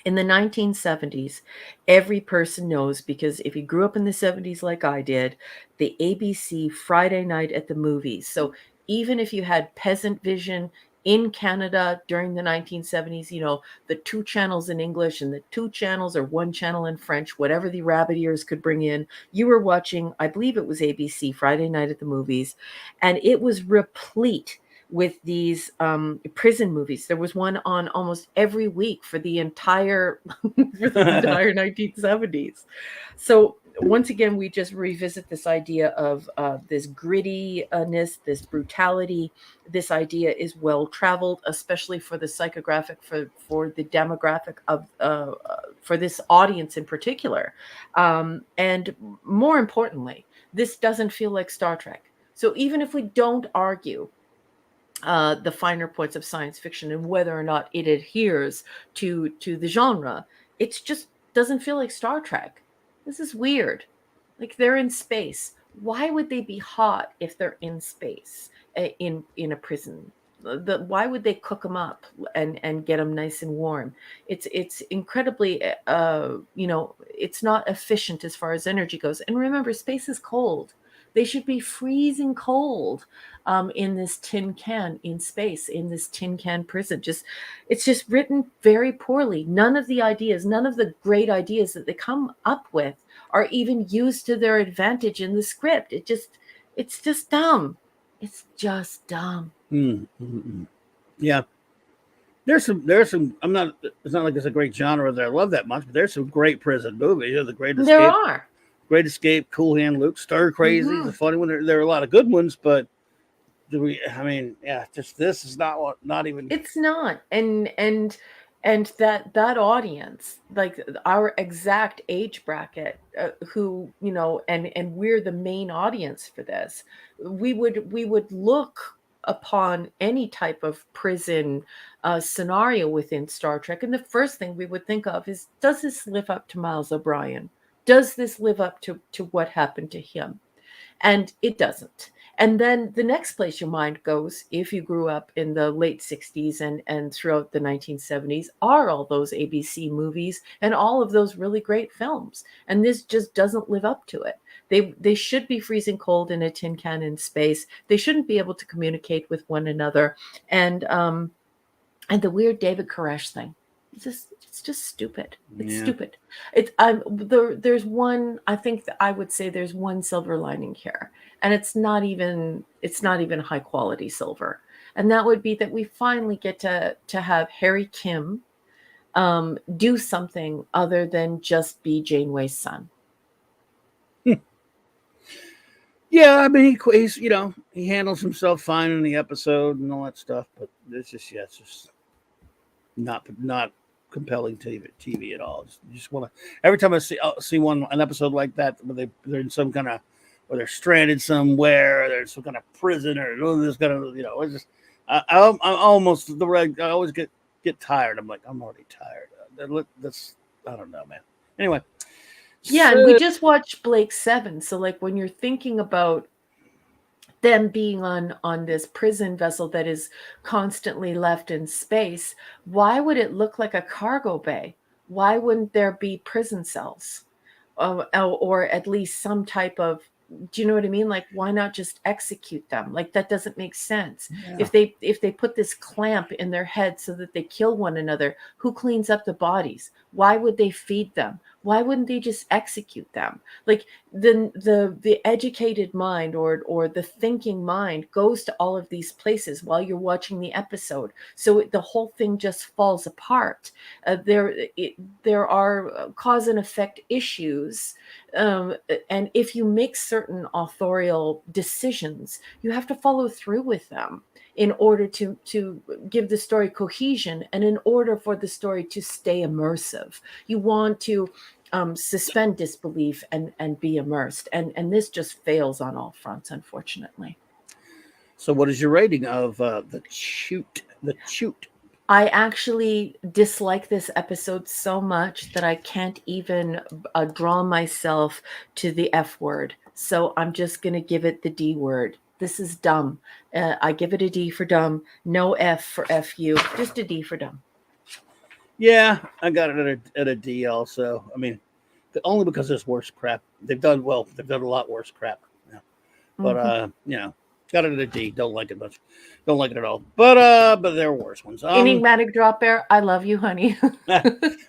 In the 1970s, every person knows, because if you grew up in the 70s like I did, the ABC Friday night at the movies. So even if you had peasant vision in Canada during the 1970s, the two channels in English and the two channels or one channel in French, whatever the rabbit ears could bring in, you were watching, I believe it was ABC Friday night at the movies, and it was replete with these prison movies. There was one on almost every week for the entire 1970s. So once again, we just revisit this idea of this grittiness, this brutality. This idea is well traveled, especially for the psychographic, for the demographic of for this audience in particular. And more importantly, this doesn't feel like Star Trek. So even if we don't argue the finer points of science fiction and whether or not it adheres to the genre, it just doesn't feel like Star Trek. This is weird. Like, they're in space. Why would they be hot if they're in space in a prison? Why would they cook them up and get them nice and warm? It's incredibly it's not efficient as far as energy goes. And remember, space is cold. They should be freezing cold in this tin can in space, in this tin can prison. It's just written very poorly. None of the great ideas that they come up with are even used to their advantage in the script. It's just dumb. It's just dumb. Yeah. There's some, it's not like it's a great genre that I love that much, but there's some great prison movies. The Great Escape. There are. Great Escape, Cool Hand Luke, Stir Crazy is a funny one. There are a lot of good ones, but just this is not even. It's not, and that audience, like our exact age bracket, who and we're the main audience for this. We would look upon any type of prison scenario within Star Trek, and the first thing we would think of is, does this live up to Miles O'Brien? Does this live up to what happened to him? And it doesn't. And then the next place your mind goes, if you grew up in the late 60s and throughout the 1970s, are all those ABC movies and all of those really great films. And this just doesn't live up to it. They should be freezing cold in a tin can in space. They shouldn't be able to communicate with one another. And the weird David Koresh thing. It's just stupid. It's stupid. There's one, I think that I would say there's one silver lining here, and it's not even high quality silver. And that would be that we finally get to have Harry Kim do something other than just be Janeway's son. Yeah, I mean, he's he handles himself fine in the episode and all that stuff, but it's just not compelling TV at all. Just want to, every time I see an episode like that where they're in some kind of, or they're stranded somewhere, or there's some kind of prison, or this kind of, it's just I always get tired. I'm like, I'm already tired. That's, I don't know, man. Anyway. Yeah, and we just watched Blake 7. So like, when you're thinking about them being on this prison vessel that is constantly left in space, why would it look like a cargo bay? Why wouldn't there be prison cells, or at least some type of, do you know what I mean? Like, why not just execute them? Like, that doesn't make sense. Yeah. If they put this clamp in their head so that they kill one another, who cleans up the bodies? Why would they feed them? Why wouldn't they just execute them? Like, the educated mind or the thinking mind goes to all of these places while you're watching the episode, so the whole thing just falls apart. There are cause and effect issues, and if you make certain authorial decisions, you have to follow through with them in order to give the story cohesion, and in order for the story to stay immersive. You want to suspend disbelief and be immersed, and this just fails on all fronts, unfortunately. So, what is your rating of the Shoot? The Shoot. I actually dislike this episode so much that I can't even draw myself to the F word. So I'm just going to give it the D word. This is dumb. I give it a D for dumb. No F for FU. Just a D for dumb. Yeah, I got it at a D also. I mean, only because there's worse crap. They've done a lot worse crap. Yeah. But got it at a D. Don't like it much. Don't like it at all. But there are worse ones. Enigmatic Drop Bear, I love you, honey. All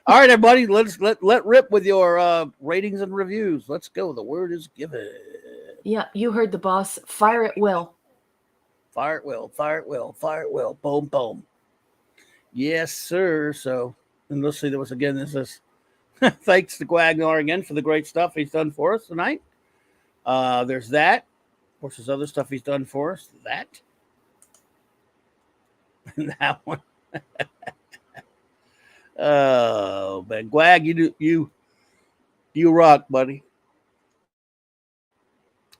right, everybody, let rip with your ratings and reviews. Let's go. The word is given. Yeah, you heard the boss. Fire at will. Fire at will. Fire at will. Fire at will. Boom, boom. Yes, sir. So, and let's see. This is thanks to Gwagnar again for the great stuff he's done for us tonight. There's that. Of course, there's other stuff he's done for us. That. And that one. Oh, man. Gwag, you rock, buddy.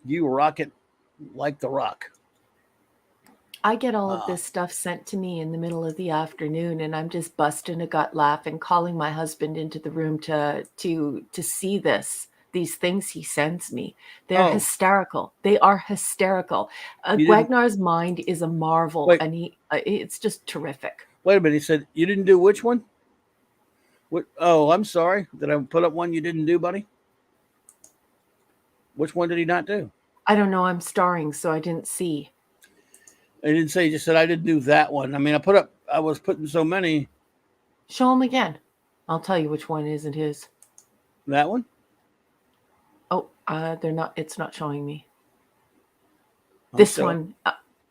You rock it like the Rock. I get all of this stuff sent to me in the middle of the afternoon, and I'm just busting a gut laugh and calling my husband into the room to see these things he sends me. They're hysterical. They are hysterical. Wagnar's mind is a marvel, and it's just terrific. Wait a minute. He said, you didn't do which one? What? Oh, I'm sorry. Did I put up one you didn't do, buddy? Which one did he not do? I don't know. I'm starring, so I didn't see. I didn't say. He just said I didn't do that one. I mean, I was putting so many. Show him again. I'll tell you which one isn't his. That one? Oh, they're not. It's not showing me. This one.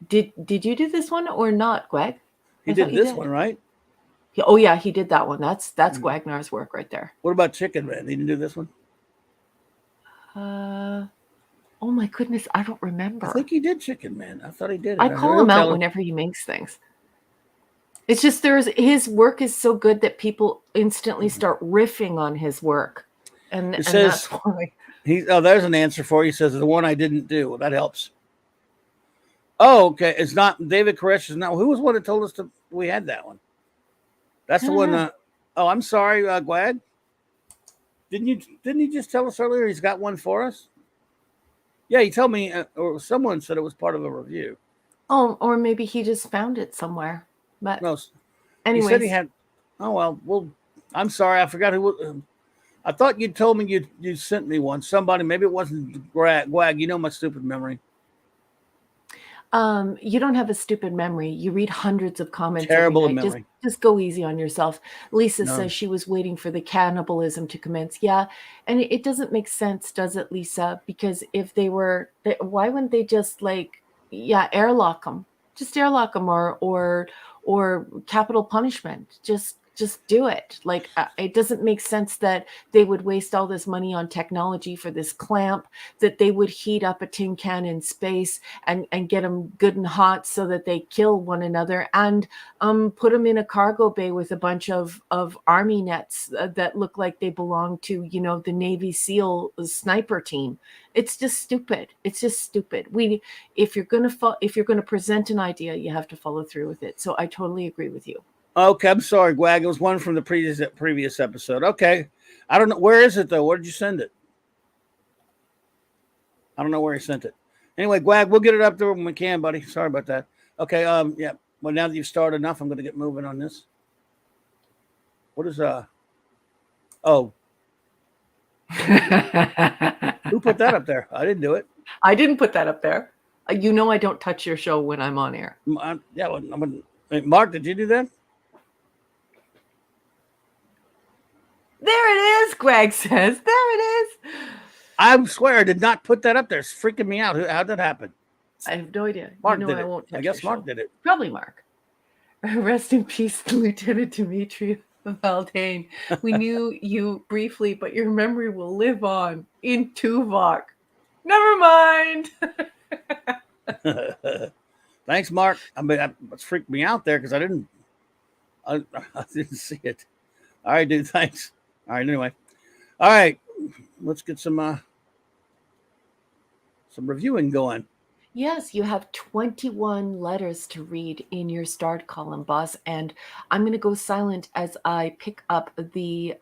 Did you do this one or not, Gwag? He did this one, right? Oh yeah, he did that one. That's Wagnar's work right there. What about Chicken Man? He didn't do this one. Oh my goodness, I don't remember. I think he did Chicken Man. I thought he did. I call him out whenever he makes things. It's just his work is so good that people instantly start riffing on his work, and that's why. There's an answer for you. He says the one I didn't do. Well, that helps. Oh, okay. It's not David Koresh. Is not. Who was one that told us we had that one? That's the one. I'm sorry, Gwag. Didn't you just tell us earlier he's got one for us? Yeah, he told me, or someone said it was part of a review. Oh, or maybe he just found it somewhere. But no, anyways. He said he had. Oh well, I'm sorry, I forgot who. I thought you told me you sent me one. Somebody, maybe it wasn't Gwag. You know my stupid memory. You don't have a stupid memory. You read hundreds of comments. Terrible every night. memory. Just go easy on yourself. Lisa says she was waiting for the cannibalism to commence. Yeah, and it doesn't make sense, does it, Lisa? Because if why wouldn't they just airlock them? Just airlock them or capital punishment. Just do it. It doesn't make sense that they would waste all this money on technology for this clamp, that they would heat up a tin can in space and get them good and hot so that they kill one another, and put them in a cargo bay with a bunch of army nets that look like they belong to, the Navy SEAL sniper team. It's just stupid. It's just stupid. If you're going to present an idea, you have to follow through with it. So I totally agree with you. Okay, I'm sorry, Gwag. It was one from the previous episode. Okay. I don't know. Where is it, though? Where did you send it? I don't know where he sent it. Anyway, Gwag, we'll get it up there when we can, buddy. Sorry about that. Okay, yeah. Well, now that you've started enough, I'm going to get moving on this. What is, oh. Who put that up there? I didn't do it. I didn't put that up there. I don't touch your show when I'm on air. Yeah, Mark, did you do that? There it is, Greg says. There it is. I swear I did not put that up there. It's freaking me out. How'd that happen? I have no idea. Mark did I it. won't touch I guess your Mark show. did it. Probably Mark. Rest in peace, Lieutenant Dimitri Valdane. We knew you briefly, but your memory will live on in Tuvok. Never mind. Thanks, Mark. I mean, it's freaked me out there because I didn't see it. All right, dude. Thanks. All right. Anyway, all right. Let's get some reviewing going. Yes, you have 21 letters to read in your start column, boss, and I'm going to go silent as I pick up the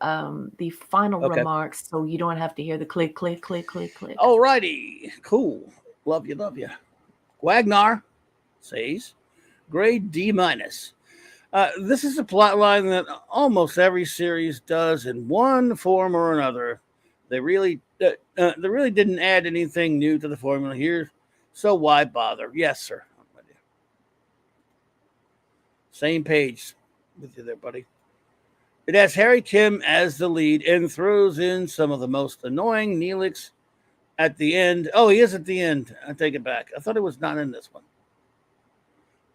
final Okay. remarks, so you don't have to hear the click, click, click, click, click. All righty. Cool. Love you, love you. Wagner says, grade D minus. This is a plot line that almost every series does in one form or another. They really didn't add anything new to the formula here, so why bother? Yes, sir. Same page with you there, buddy. It has Harry Kim as the lead and throws in some of the most annoying Neelix at the end. Oh, he is at the end. I take it back. I thought it was not in this one.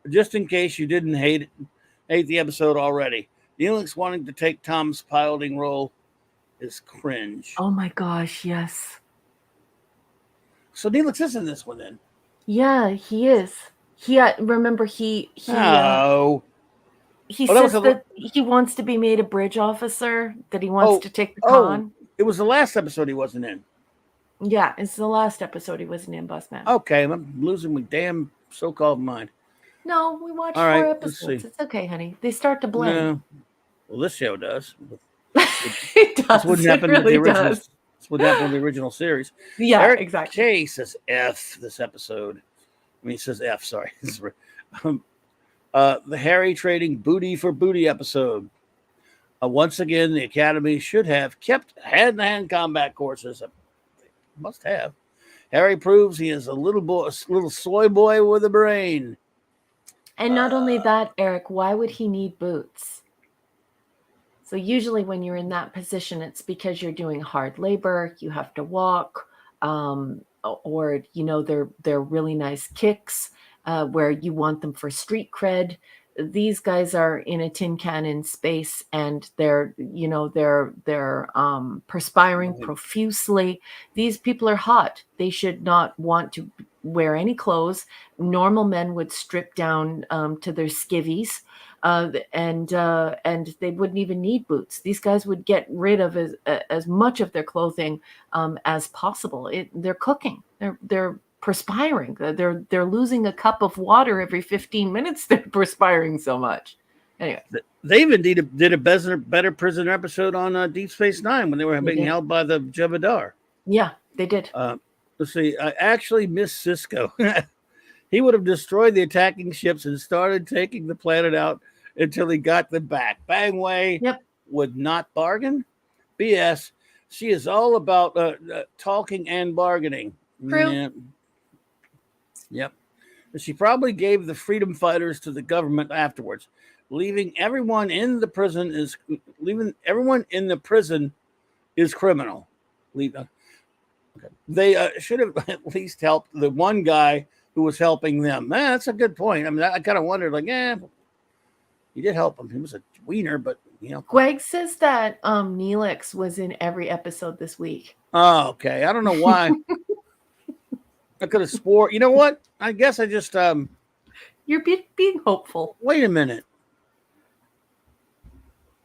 Just in case you didn't hate the episode already, Neelix wanting to take Tom's piloting role is cringe. Oh my gosh, yes. So Neelix is in this one then. Yeah, he is. Remember he Oh. he Oh, that says was a- that he wants to be made a bridge officer, that he wants to take the con. It was the last episode he wasn't in. Yeah, it's the last episode he wasn't in, boss man. Okay, I'm losing my damn so-called mind. No, we watched All right, 4 let's episodes. see. It's okay, honey. They start to blend. No. Well, this show does. It does. This wouldn't happen It with the really original. does. This would happen with the original series. Yeah, Eric exactly. K says F this episode. I mean, he says F. Sorry. The Harry trading booty for booty episode. Once again, the Academy should have kept hand-to-hand combat courses. They must have. Harry proves he is a little soy boy with a brain. And not only that, Eric, why would he need boots? So usually when you're in that position, it's because you're doing hard labor. You have to walk, or they're really nice kicks where you want them for street cred. These guys are in a tin can in space, and they're perspiring profusely. These people are hot. They should not want to wear any clothes. Normal men would strip down to their skivvies, and they wouldn't even need boots. These guys would get rid of as much of their clothing as possible. They're cooking. They're perspiring. They're losing a cup of water every 15 minutes. They're perspiring so much. Anyway, they even did a better prisoner episode on Deep Space Nine when they were being held by the Jebedar. Yeah, they did. Let's see. I actually miss Cisco. He would have destroyed the attacking ships and started taking the planet out until he got them back. Bangway would not bargain. BS. She is all about talking and bargaining. True. Yep. She probably gave the freedom fighters to the government afterwards. Leaving everyone in the prison is criminal. Okay. They should have at least helped the one guy who was helping them. That's a good point. I mean, I kind of wondered, he did help him. He was a wiener, but Greg says that Neelix was in every episode this week. Oh, okay. I don't know why. I could have swore. You know what? I guess I just You're being hopeful. Wait a minute.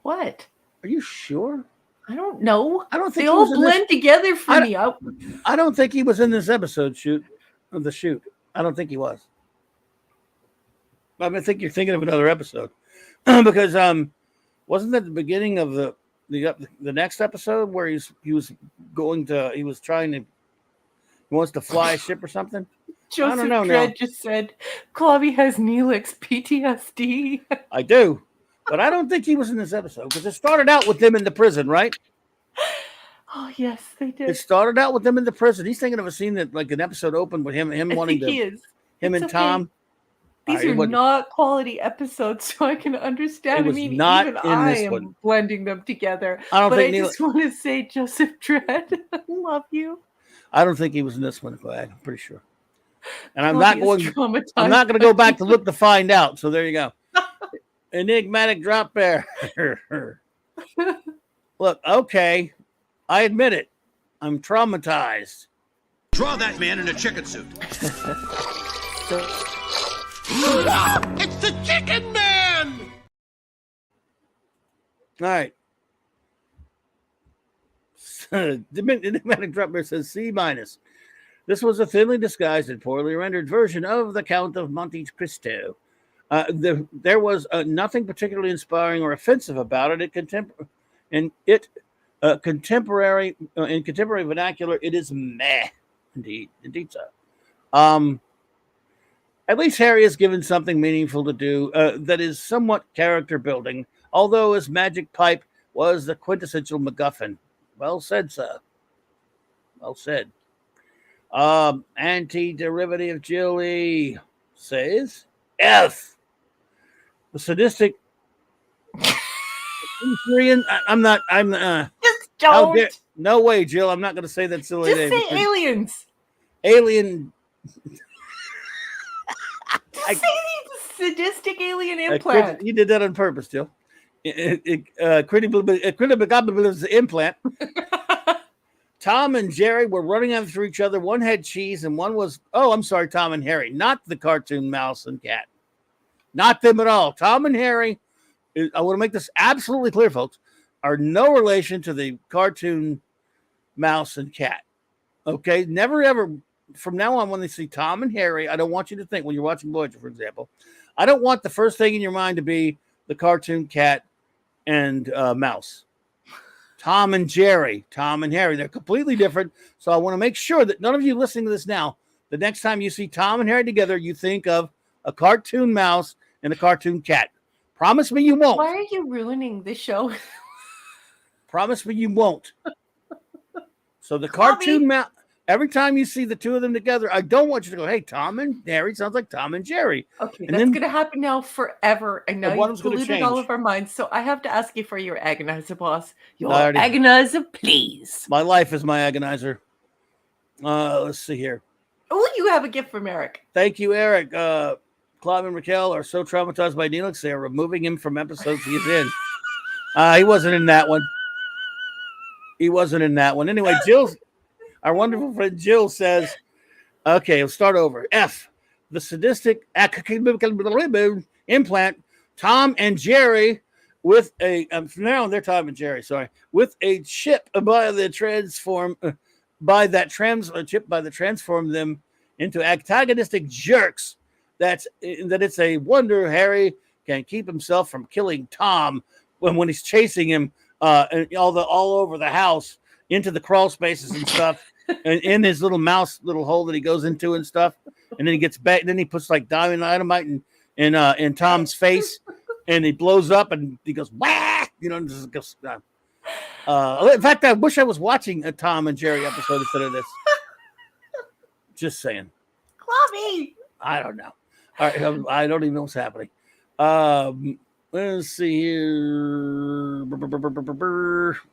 What? Are you sure? I don't know. I don't think they all blend together for me. I don't think he was in this episode shoot. I don't think he was. I think you're thinking of another episode because wasn't that the beginning of the next episode where he wants to fly a ship or something? Joseph I don't know. Dredd just said Clobby has Neelix PTSD. I do, but I don't think he was in this episode because it started out with them in the prison, right? Oh yes, they did. It started out with them in the prison. He's thinking of a scene that like an episode opened with him wanting to. He is. Him it's and Tom. These are not quality episodes, so I can understand. It was not even in I this am one. blending them together. I just want to say, Joseph Dredd, I love you. I don't think he was in this one, I'm pretty sure. And I'm Clobby not going to go back to look to find out. So there you go. Enigmatic drop bear. Look, okay. I admit it. I'm traumatized. Draw that man in a chicken suit. It's the Chicken Man! All right. The enigmatic drop bear says C-. This was a thinly disguised and poorly rendered version of the Count of Monte Cristo. There was nothing particularly inspiring or offensive about it. In contemporary vernacular, it is meh. Indeed, so. At least Harry is given something meaningful to do that is somewhat character building, although his magic pipe was the quintessential MacGuffin. Well said, sir. Well said. Anti-derivative Jilly says F. The sadistic. I'm not. Just don't. No way, Jill. I'm not going to say that silly name. Just say aliens. Alien. Say sadistic alien implant. You did that on purpose, Jill. Critical implant. Tom and Jerry were running after each other. One had cheese and one was, Tom and Harry, not the cartoon mouse and cat. Not them at all. Tom and Harry, I want to make this absolutely clear, folks, are no relation to the cartoon mouse and cat. Okay? Never, ever, from now on, when they see Tom and Harry, I don't want you to think, when you're watching Voyager, for example, I don't want the first thing in your mind to be the cartoon cat and mouse. Tom and Jerry, Tom and Harry, they're completely different. So I want to make sure that none of you listening to this now, the next time you see Tom and Harry together, you think of a cartoon mouse and a cartoon cat. Promise me you won't. Why are you ruining the show? Promise me you won't. So the cartoon mouse, every time you see the two of them together, I don't want you to go, hey, Tom and Harry sounds like Tom and Jerry. Okay, and that's going to happen now forever. And now you've polluted all of our minds. So I have to ask you for your agonizer, boss. Your agonizer, please. My life is my agonizer. Let's see here. Oh, you have a gift from Eric. Thank you, Eric. Claude and Raquel are so traumatized by Neelix, they are removing him from episodes he's in. He wasn't in that one. Anyway, our wonderful friend Jill says, okay, we'll start over. F, the sadistic implant, Tom and Jerry with a, from now on, they're Tom and Jerry, sorry, with a chip by the transform them into antagonistic jerks. That it's a wonder Harry can keep himself from killing Tom when he's chasing him all over the house into the crawl spaces and stuff, and in his little mouse little hole that he goes into and stuff, and then he gets back, and then he puts like dynamite in Tom's face, and he blows up, and he goes wah, just goes. In fact, I wish I was watching a Tom and Jerry episode instead of this. Just saying. Clubby. I don't know. All right, I don't even know what's happening. Let's see here.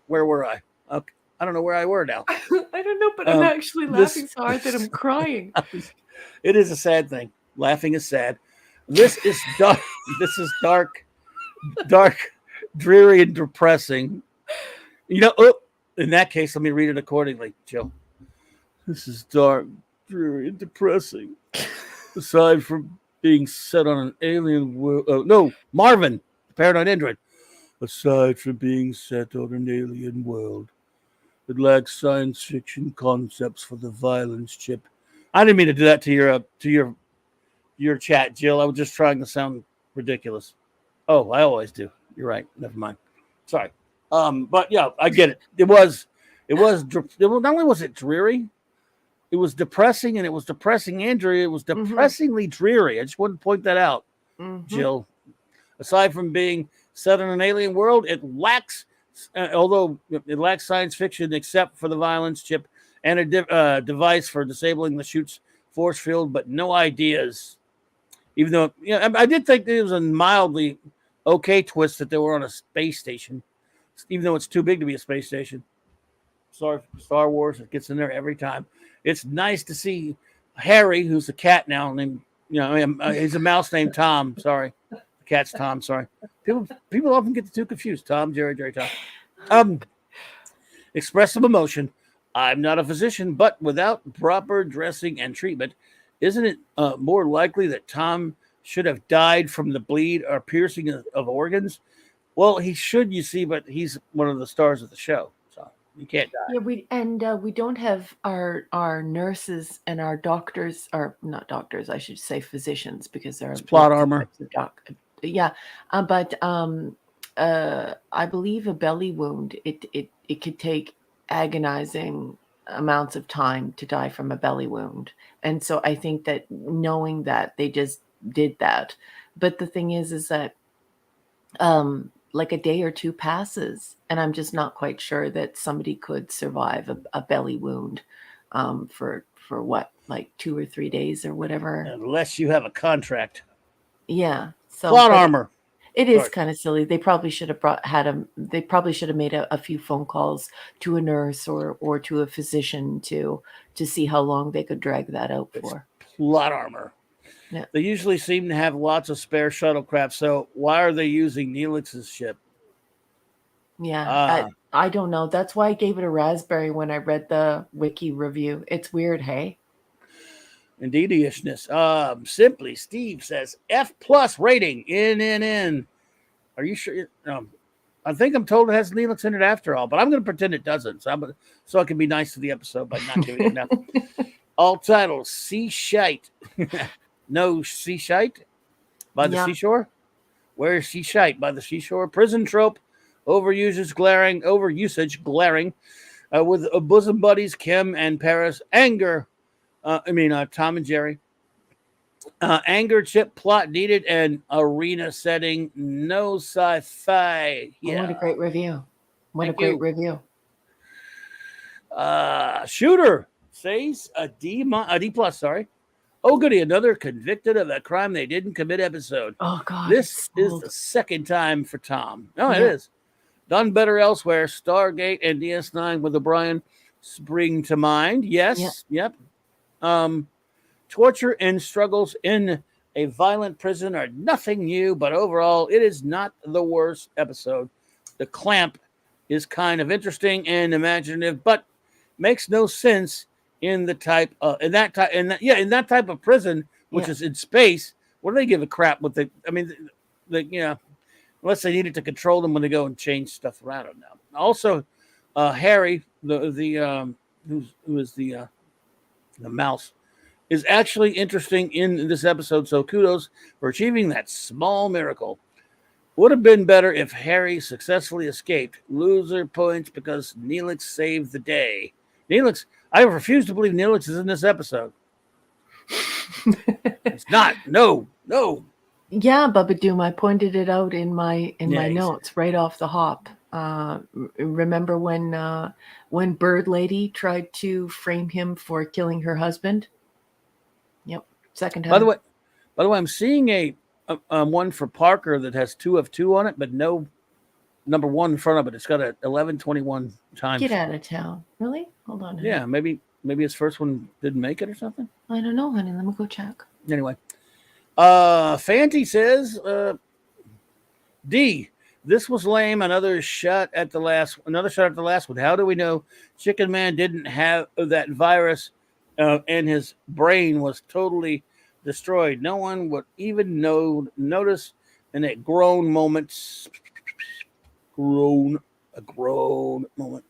Where were I? Okay. I don't know where I were now. I don't know, but I'm actually laughing so hard that I'm crying. It is a sad thing. Laughing is sad. This is dark. This is dark, dreary, and depressing. In that case, let me read it accordingly, Joe. This is dark, dreary, and depressing. Aside from being set on an alien world. Marvin, the Paranoid Android. Aside from being set on an alien world, it lacks science fiction concepts for the violence chip. I didn't mean to do that to your chat, Jill. I was just trying to sound ridiculous. Oh, I always do. You're right. Never mind. Sorry. But yeah, I get it. It was not only was it dreary, it was depressing, and it was depressing, Andrew. It was depressingly dreary. I just wanted to point that out, Jill. Aside from being set in an alien world, it lacks, although it lacks science fiction except for the violence chip and a device for disabling the chute's force field, but no ideas. Even though, I did think it was a mildly okay twist that they were on a space station, even though it's too big to be a space station. Star Wars, it gets in there every time. It's nice to see Harry, who's a cat now, named, he's a mouse named Tom. Sorry. The cat's Tom. Sorry. People often get the two confused. Tom, Jerry, Tom. Express some emotion. I'm not a physician, but without proper dressing and treatment, isn't it more likely that Tom should have died from the bleed or piercing of organs? Well, he should, you see, but he's one of the stars of the show. So You can't die. Yeah, we don't have our nurses and our doctors, or not doctors, I should say physicians, because there are It's plot lots of armor. types of yeah, but I believe a belly wound, it could take agonizing amounts of time to die from a belly wound, and so I think that knowing that they just did that, but the thing is that like a day or two passes, and I'm just not quite sure that somebody could survive a belly wound for what, like 2 or 3 days or whatever. Unless you have a contract. Yeah. So, Plot but armor. it is Sorry. kind of silly. They probably should have they probably should have made a few phone calls to a nurse or to a physician to see how long they could drag that out for. Plot armor. Yeah. They usually seem to have lots of spare shuttlecraft, so why are they using Neelix's ship? Yeah, I don't know. That's why I gave it a raspberry when I read the wiki review. It's weird, hey? Indeedishness. Simply, Steve says F plus rating. In. Are you sure? I think I'm told it has Neelix in it after all, but I'm going to pretend it doesn't. So I can be nice to the episode by not giving it enough. All titles: Sea Shite. No Sea Shite by the seashore. Where's Sea Shite by the seashore? Prison trope. Overusage glaring. With bosom buddies Kim and Paris. Anger. Tom and Jerry. Anger chip plot needed and arena setting. No sci-fi. Yeah. Oh, what a great review. What Thank a great you. review. Shooter says a D plus. Sorry. Oh, goody. Another convicted of a crime they didn't commit episode. Oh, God. This is the second time for Tom. No, it Yeah. is. Done better elsewhere. Stargate and DS9 with O'Brien spring to mind. Yes. Yeah. Yep. Torture and struggles in a violent prison are nothing new, but overall, it is not the worst episode. The clamp is kind of interesting and imaginative, but makes no sense in the type in that type of prison, which is in space. What do they give a crap with unless they needed to control them when they go and change stuff around them now. Also, Harry, who is the mouse, is actually interesting in this episode. So kudos for achieving that small miracle. Would have been better if Harry successfully escaped. Loser points because Neelix saved the day. Neelix, I refuse to believe Neelix is in this episode. It's not. No. Yeah, Bubba Doom, I pointed it out in my notes right off the hop. Remember when Bird Lady tried to frame him for killing her husband? Yep, second time. By the way, I'm seeing a one for Parker that has 2 of 2 on it, but no number 1 in front of it. It's got a 1121 times. Get out of town. Really? Hold on. Yeah, maybe his first one didn't make it or something. I don't know, honey. Let me go check. Anyway, Fanty says, D, this was lame. Another shot at the last one. How do we know Chicken Man didn't have that virus and his brain was totally destroyed? No one would even notice in a groan moment. A groan moment.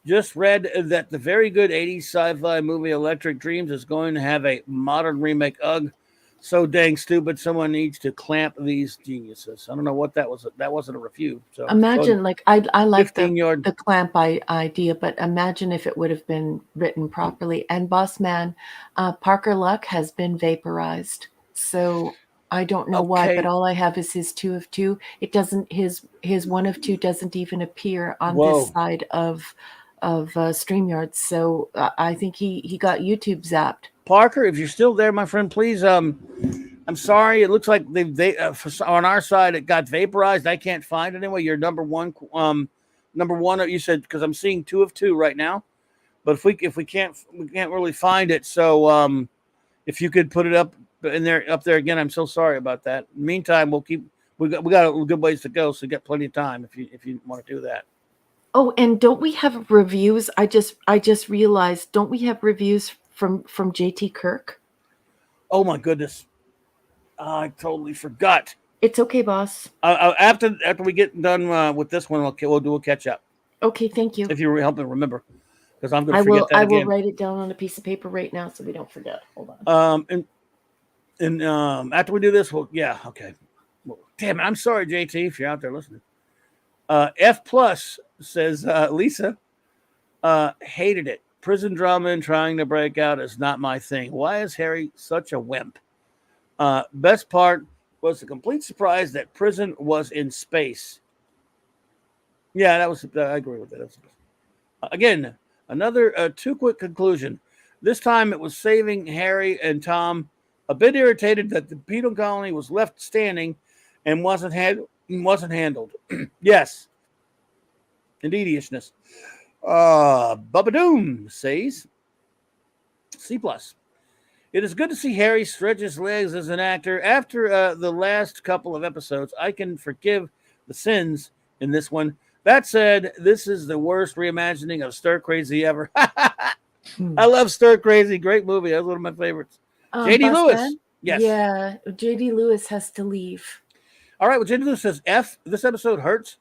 Just read that the very good 80s sci-fi movie Electric Dreams is going to have a modern remake. Ugh, so dang stupid. Someone needs to clamp these geniuses. I don't know what that was. That wasn't a review. So imagine, like, I like the 15-yard clamp idea, but imagine if it would have been written properly. And Boss Man, Parker Luck has been vaporized. So I don't know why, but all I have is his 2 of 2. It doesn't. His 1 of 2 doesn't even appear on this side of StreamYard. So I think he got YouTube zapped. Parker, if you're still there, my friend, please. I'm sorry. It looks like they on our side it got vaporized. I can't find it anyway. You're number one. You said, because I'm seeing 2 of 2 right now. But if we can't really find it. So if you could put it up there again, I'm so sorry about that. Meantime, we got a good ways to go, so you got plenty of time if you want to do that. Oh, and don't we have reviews? I just realized, don't we have reviews from JT Kirk? Oh my goodness, I totally forgot. It's okay, boss. After we get done with this one, we'll do a catch up. Okay, thank you. If you help me remember, because I'm going I to forget will. that I again. will write it down on a piece of paper right now so we don't forget. Hold on. And after we do this, okay. Well, damn it, I'm sorry, JT, if you're out there listening. F plus says Lisa hated it. Prison drama and trying to break out is not my thing. Why is Harry such a wimp? Best part was the complete surprise that prison was in space. Yeah, that was. I agree with that. Again, another too quick conclusion. This time it was saving Harry and Tom. A bit irritated that the penal colony was left standing and wasn't handled. Yes, indeedishness. Bubba Doom says C plus. It is good to see Harry stretch his legs as an actor. After the last couple of episodes, I can forgive the sins in this one. That said, this is the worst reimagining of Stir Crazy ever. I love Stir Crazy. Great movie. That's one of my favorites. J.D. Lewis. Ben? Yes. Yeah, J.D. Lewis has to leave. All right. Well, J.D. Lewis says, F, this episode hurts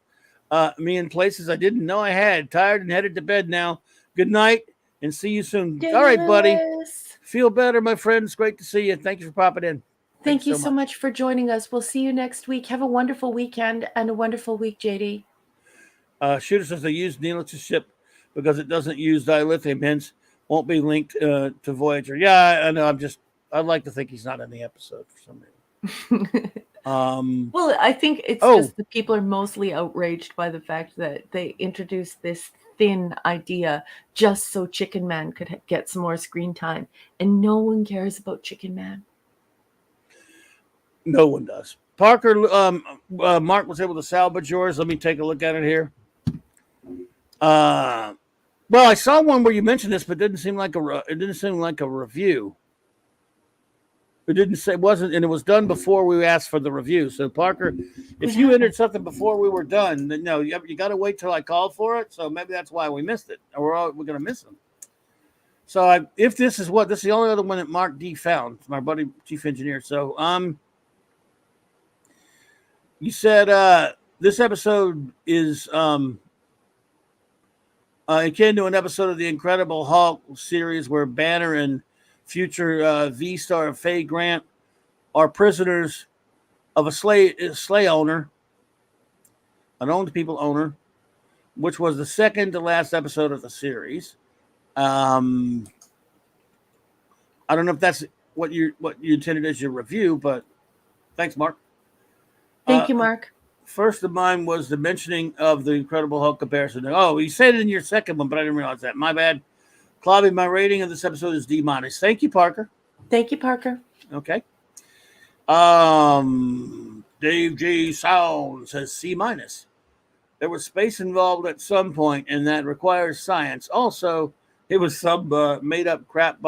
me in places I didn't know I had. Tired and headed to bed now. Good night and see you soon. J.D. All right, buddy. Lewis. Feel better, my friends. Great to see you. Thank you for popping in. Thank you so much for joining us. We'll see you next week. Have a wonderful weekend and a wonderful week, JD. Shooter says they used Neelix's ship because it doesn't use dilithium, hence won't be linked to Voyager. Yeah, I know. I'd like to think he's not in the episode for some reason. Well, I think it's just the people are mostly outraged by the fact that they introduced this thin idea just so Chicken Man could get some more screen time, and no one cares about Chicken Man. No one does. Parker, Mark was able to salvage yours. Let me take a look at it here. Well, I saw one where you mentioned this, but it didn't seem like a review. It didn't say wasn't, and it was done before we asked for the review. So Parker, if you entered something before we were done, then no, you got to wait till I called for it. So maybe that's why we missed it, or we're gonna miss them. So if this is the only other one that Mark D found, my buddy chief engineer. So you said this episode is akin to an episode of the Incredible Hulk series where Banner and future V-star Faye Grant are prisoners of a slay owner, an owned people owner, which was the second to last episode of the series. I don't know if that's what you intended as your review, but thanks, Mark. Thank you, Mark. First of mine was the mentioning of the Incredible Hulk comparison. Oh, you said it in your second one, but I didn't realize that. My bad. Clobby, my rating of this episode is D-. Thank you, Parker. Thank you, Parker. Okay. Dave J. Sound says C-. There was space involved at some point, and that requires science. Also, it was some made-up crap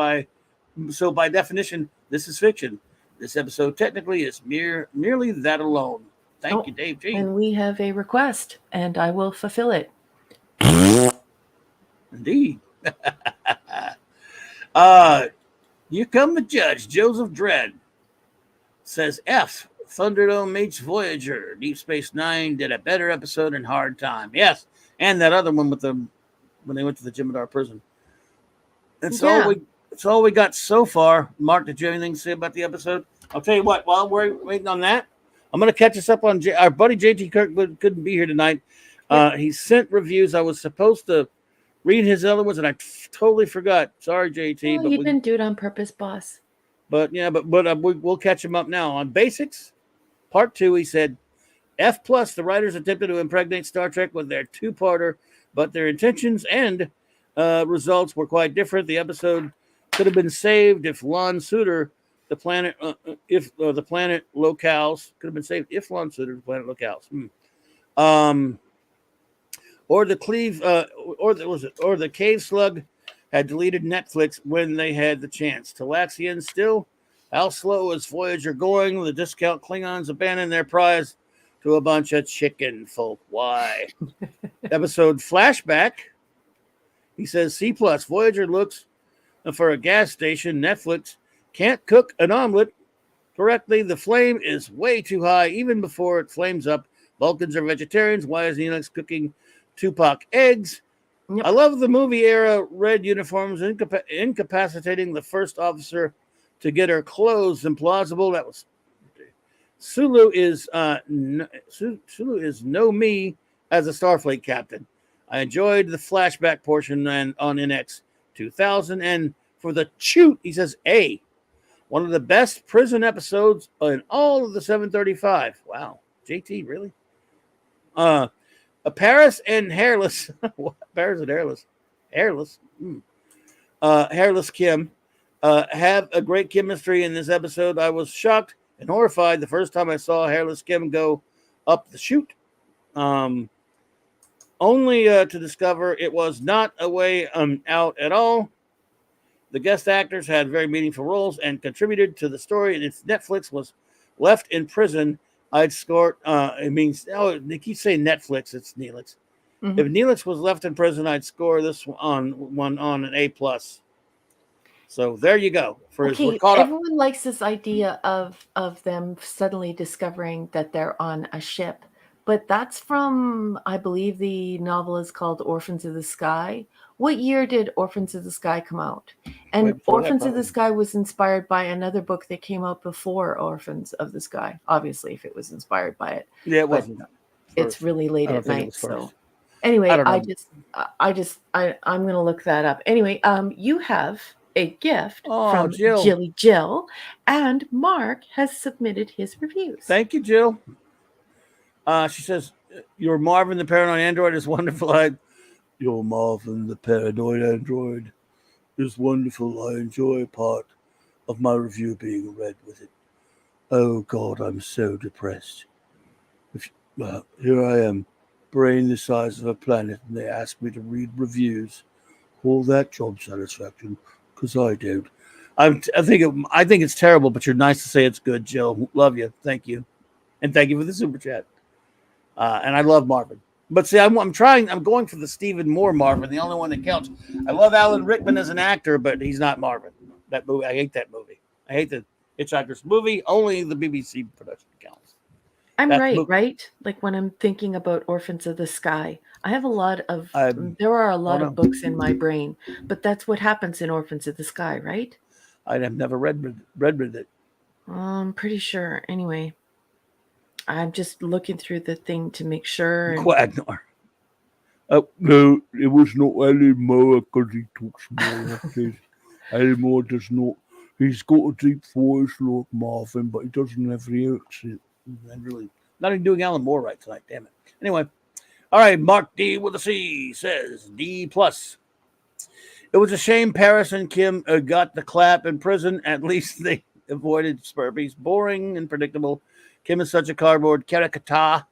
so by definition, this is fiction. This episode technically is merely that alone. Thank you, Dave G. And we have a request, and I will fulfill it. Indeed. You come the judge, Joseph Dredd says F. Thunderdome meets Voyager. Deep Space Nine did a better episode in Hard Time. Yes, and that other one with them when they went to the Jim'Hadar prison. That's all we got so far. Mark, did you have anything to say about the episode? I'll tell you what. While we're waiting on that, I'm going to catch us up on our buddy JT Kirkwood. Couldn't be here tonight. He sent reviews. I was supposed to read his other ones, and I totally forgot. Sorry, JT. Well, you didn't do it on purpose, boss. But we'll catch him up now on Basics. Part 2, he said, F+, the writers attempted to impregnate Star Trek with their two-parter, but their intentions and results were quite different. The episode could have been saved if Lon Suter, the planet locales, could have been saved if Lon Suter, the planet locales. Or the cave slug had deleted Netflix when they had the chance. Talaxians still, how slow is Voyager going? The discount Klingons abandon their prize to a bunch of chicken folk. Why? Episode flashback. He says C+. Voyager looks for a gas station. Netflix can't cook an omelet correctly. The flame is way too high even before it flames up. Vulcans are vegetarians. Why is Neelix cooking Tupac eggs. Yep. I love the movie era red uniforms incapacitating the first officer to get her clothes implausible. That was Sulu is Sulu is no me as a Starfleet captain. I enjoyed the flashback portion on NX 2000, and for the shoot, he says one of the best prison episodes in all of the 735. Wow, JT, really? A Paris and hairless, Paris and hairless Kim have a great chemistry in this episode. I was shocked and horrified the first time I saw hairless Kim go up the chute, only to discover it was not a way out at all. The guest actors had very meaningful roles and contributed to the story, and if Netflix was left in prison, I'd score. It means they keep saying Netflix. It's Neelix. Mhm. If Neelix was left in prison, I'd score this one on an A+. So there you go. We're caught up. Everyone likes this idea of them suddenly discovering that they're on a ship, but that's from, I believe the novel is called Orphans of the Sky. What year did Orphans of the Sky come out? And Right before that, Orphans of the probably. Sky was inspired by another book that came out before Orphans of the Sky. Obviously, if it was inspired by it, Yeah, it but wasn't. it's first. really late I don't at think it night. was So first. anyway, I don't know. I'm gonna look that up. Anyway, you have a gift Oh, from Jill. Jilly Jill, and Mark has submitted his reviews. Thank you, Jill. She says, your Marvin the Paranoid Android is wonderful. Your Marvin the Paranoid Android is wonderful. I enjoy part of my review being read with it. Oh, God, I'm so depressed. Here I am, brain the size of a planet, and they ask me to read reviews. Call that job satisfaction, because I don't. I think it's terrible, but you're nice to say it's good, Jill. Love you. Thank you. And thank you for the super chat. And I love Marvin. But see, I'm going for the Stephen Moore Marvin, the only one that counts. I love Alan Rickman as an actor, but he's not Marvin. That movie, I hate that movie. I hate the Hitchhiker's movie. Only the BBC production counts. I'm right? Like when I'm thinking about Orphans of the Sky, I have a lot of there are a lot of books in my brain, but that's what happens in Orphans of the Sky, right? I have never read it. I'm pretty sure. Anyway, I'm just looking through the thing to make sure. Quagmire. No, it was not anymore because he talks more like this. Anymore does not. He's got a deep voice like Marvin, but he doesn't have the accent. Not even doing Alan Moore right tonight. Damn it. Anyway, all right. Mark D with a C says D+. It was a shame Paris and Kim got the clap in prison. At least they avoided Spurby's boring and predictable. Kim is such a cardboard caricature.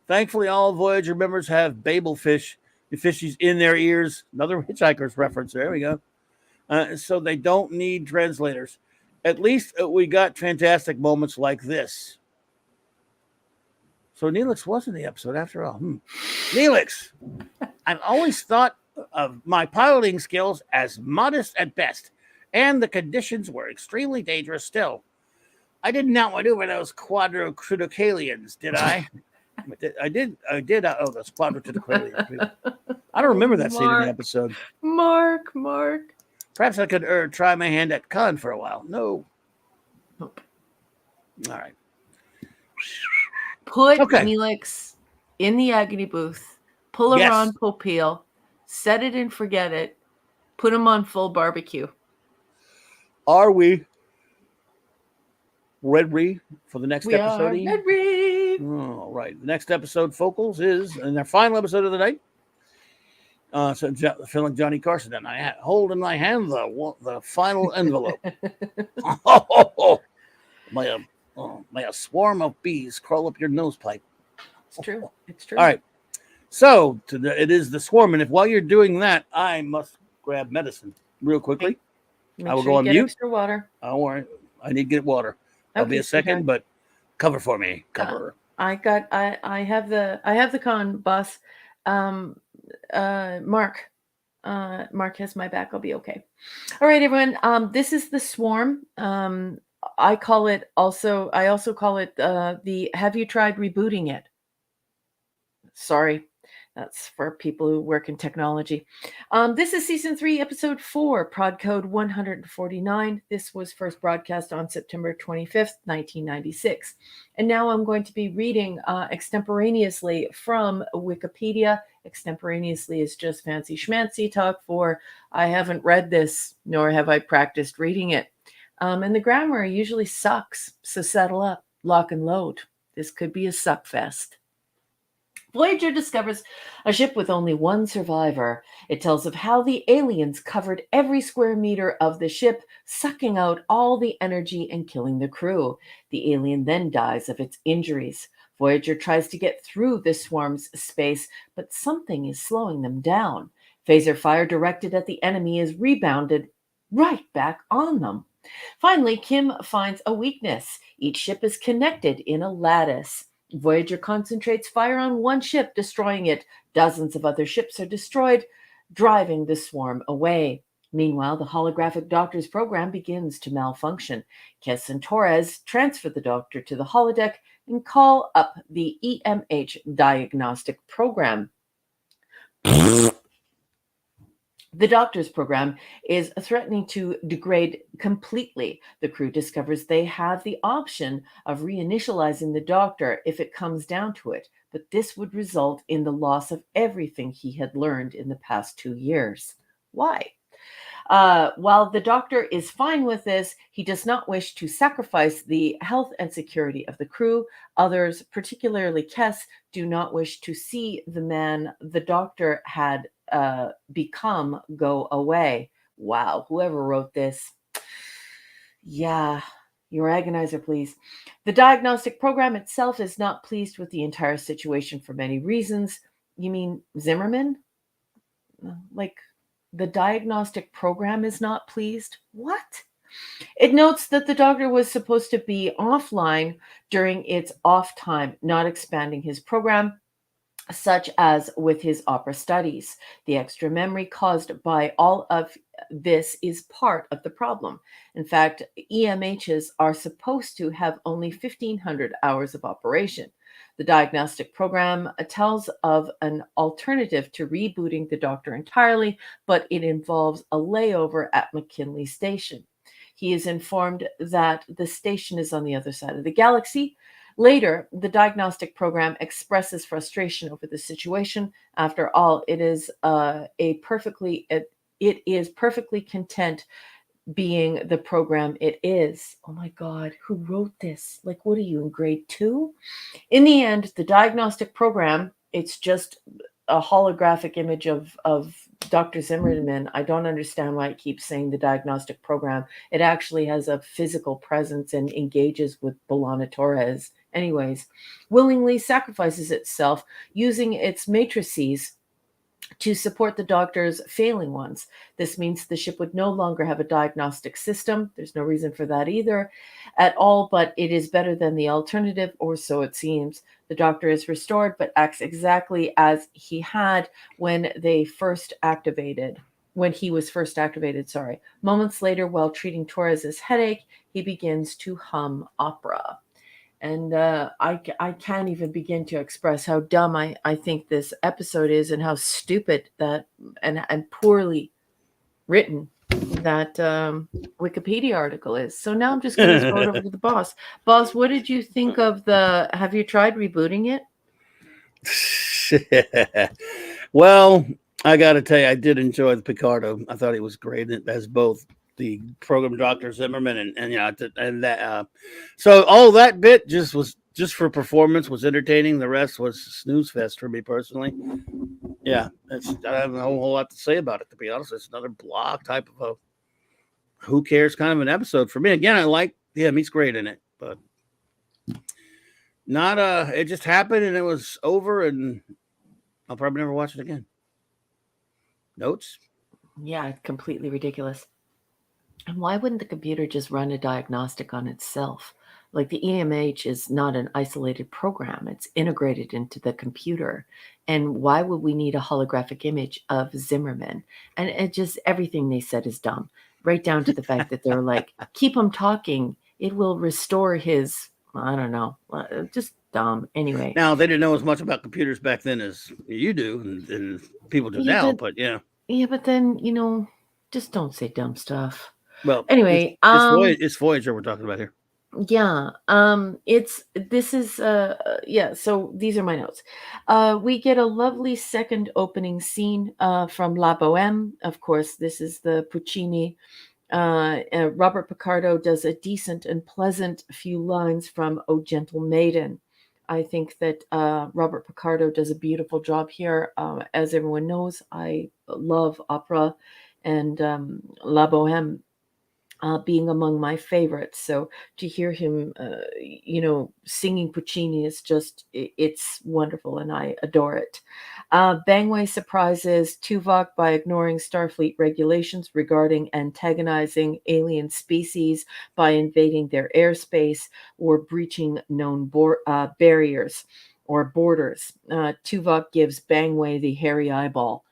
Thankfully, all Voyager members have Babel fish, the fishies in their ears. Another Hitchhiker's reference. There we go. So they don't need translators. At least we got fantastic moments like this. So Neelix was in the episode after all. Neelix, I've always thought of my piloting skills as modest at best, and the conditions were extremely dangerous still. I did not maneuver those quadrocriticalians, did I? I did. Oh, those quadrocriticalians. I don't remember that scene in the episode. Mark. Perhaps I could try my hand at Khan for a while. No. Nope. All right. Put Neelix in the agony booth. Pull her on Popeil. Set it and forget it. Put him on full barbecue. Are we ready for the next episode? We are ready. All right. The next episode, Focals, is in our final episode of the night. So feeling like Johnny Carson, and I hold in my hand the final envelope. May a swarm of bees crawl up your nose pipe. It's true. It's true. All right. So it is the swarm, and if while you're doing that, I must grab medicine real quickly. I will go on mute. Extra water. Don't worry. I need to get water. I'll be a second, but cover for me. Cover. I have the con, boss. Mark has my back. I'll be okay. All right, everyone. This is the swarm. I also call it the have you tried rebooting it? Sorry. That's for people who work in technology. This is season 3, episode 4, prod code 149. This was first broadcast on September 25th, 1996. And now I'm going to be reading extemporaneously from Wikipedia. Extemporaneously is just fancy schmancy talk for I haven't read this, nor have I practiced reading it. And the grammar usually sucks, so settle up, lock and load. This could be a suck fest. Voyager discovers a ship with only one survivor. It tells of how the aliens covered every square meter of the ship, sucking out all the energy and killing the crew. The alien then dies of its injuries. Voyager tries to get through the swarm's space, but something is slowing them down. Phaser fire directed at the enemy is rebounded right back on them. Finally, Kim finds a weakness. Each ship is connected in a lattice. Voyager concentrates fire on one ship, destroying it. Dozens of other ships are destroyed, driving the swarm away. Meanwhile, the holographic doctor's program begins to malfunction. Kess and Torres transfer the doctor to the holodeck and call up the EMH diagnostic program. The doctor's program is threatening to degrade completely. The crew discovers they have the option of reinitializing the doctor if it comes down to it, but this would result in the loss of everything he had learned in the past 2 years. Why? While the doctor is fine with this, he does not wish to sacrifice the health and security of the crew. Others, particularly Kess, do not wish to see the man the doctor had become go away. Wow, whoever wrote this. Yeah, your agonizer, please. The diagnostic program itself is not pleased with the entire situation for many reasons. You mean Zimmerman? Like, the diagnostic program is not pleased? What? It notes that the doctor was supposed to be offline during its off time, not expanding his program, such as with his opera studies. The extra memory caused by all of this is part of the problem. In fact, EMHs are supposed to have only 1,500 hours of operation. The diagnostic program tells of an alternative to rebooting the doctor entirely, but it involves a layover at McKinley Station. He is informed that the station is on the other side of the galaxy. Later, the diagnostic program expresses frustration over the situation. After all, it is perfectly content being the program it is. Oh my God, who wrote this? Like, what are you in grade 2? In the end, the diagnostic program, it's just a holographic image of Dr. Zimmerman. I don't understand why it keeps saying the diagnostic program. It actually has a physical presence and engages with B'Elanna Torres. Anyways, willingly sacrifices itself using its matrices to support the doctor's failing ones. This means the ship would no longer have a diagnostic system. There's no reason for that either at all, but it is better than the alternative, or so it seems. The doctor is restored, but acts exactly as he had when he was first activated, Moments later, while treating Torres's headache, he begins to hum opera. And I can't even begin to express how dumb I think this episode is, and how stupid that and poorly written that Wikipedia article is. So now I'm just going to throw it over to the boss. Boss, what did you think of have you tried rebooting it? Well, I got to tell you, I did enjoy the Picardo. I thought he was great as both the program Dr. Zimmerman and that. So all that bit was just for performance, was entertaining. The rest was snooze fest for me personally. Yeah, I have a whole lot to say about it, to be honest. It's another block type of a who cares kind of an episode for me. Again, I like him. He's great in it, but not it just happened and it was over, and I'll probably never watch it again. Notes? Yeah, completely ridiculous. And why wouldn't the computer just run a diagnostic on itself? Like, the EMH is not an isolated program. It's integrated into the computer. And why would we need a holographic image of Zimmerman? And it just, everything they said is dumb. Right down to the fact that they're like, keep him talking. It will restore his I don't know, just dumb. Anyway, Now they didn't know as much about computers back then as you do, and people do yeah, now. But yeah, but then just don't say dumb stuff. well, Anyway, it's Voyager we're talking about here. yeah, so these are my notes. We get a lovely second opening scene from La Boheme. Of course, this is the Puccini. Robert Picardo does a decent and pleasant few lines from O Gentle Maiden. I think that Robert Picardo does a beautiful job here. As everyone knows, I love opera, and La Boheme being among my favorites. So to hear him, singing Puccini is it's wonderful, and I adore it. Bangway surprises Tuvok by ignoring Starfleet regulations regarding antagonizing alien species by invading their airspace or breaching known barriers or borders. Tuvok gives Bangway the hairy eyeball.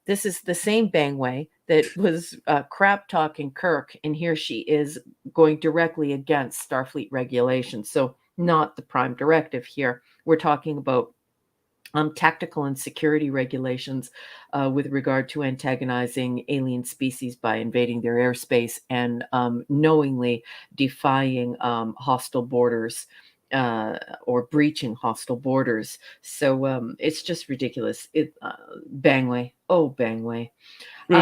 This is the same Bangway that was crap talking Kirk, and here she is going directly against Starfleet regulations. So not the prime directive here. We're talking about tactical and security regulations with regard to antagonizing alien species by invading their airspace and knowingly defying hostile borders or breaching hostile borders. So it's just ridiculous. Bangway. Oh, Bangway. We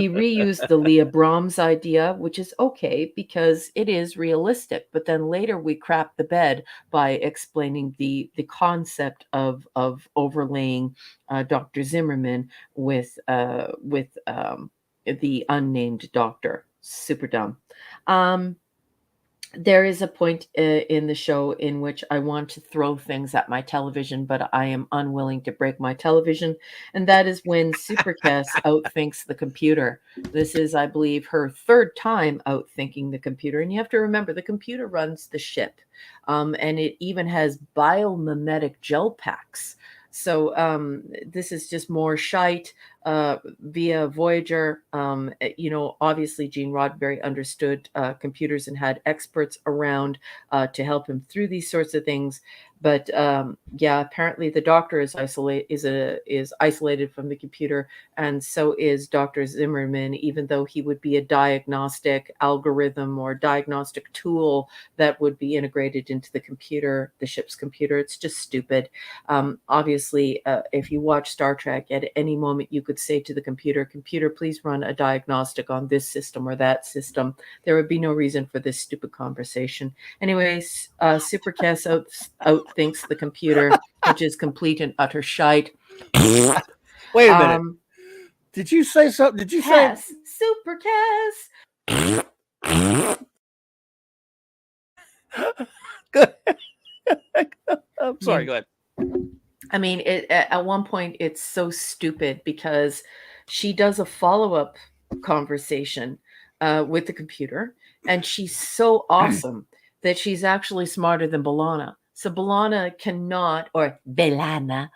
reused the Leah Brahms idea, which is okay because it is realistic. But then later we crapped the bed by explaining the concept of overlaying Dr. Zimmerman with the unnamed doctor. Super dumb. There is a point in the show in which I want to throw things at my television, but I am unwilling to break my television. And that is when Super Cass outthinks the computer. This is, I believe, her third time outthinking the computer. And you have to remember, the computer runs the ship. And it even has biomimetic gel packs. So this is just more shite via Voyager. Obviously Gene Roddenberry understood computers and had experts around to help him through these sorts of things. But apparently the doctor is isolated from the computer, and so is Dr. Zimmerman, even though he would be a diagnostic algorithm or diagnostic tool that would be integrated into the computer, the ship's computer. It's just stupid. Obviously, if you watch Star Trek, at any moment you could say to the computer, please run a diagnostic on this system or that system. There would be no reason for this stupid conversation. Anyways, Super Cass outthinks the computer, which is complete and utter shite. Wait a minute. Did you say something? Did you say Super Cass? Good. I'm sorry. Go ahead. I mean, at one point, it's so stupid because she does a follow-up conversation with the computer, and she's so awesome that she's actually smarter than B'Elanna. So B'Elanna cannot, or B'Elanna,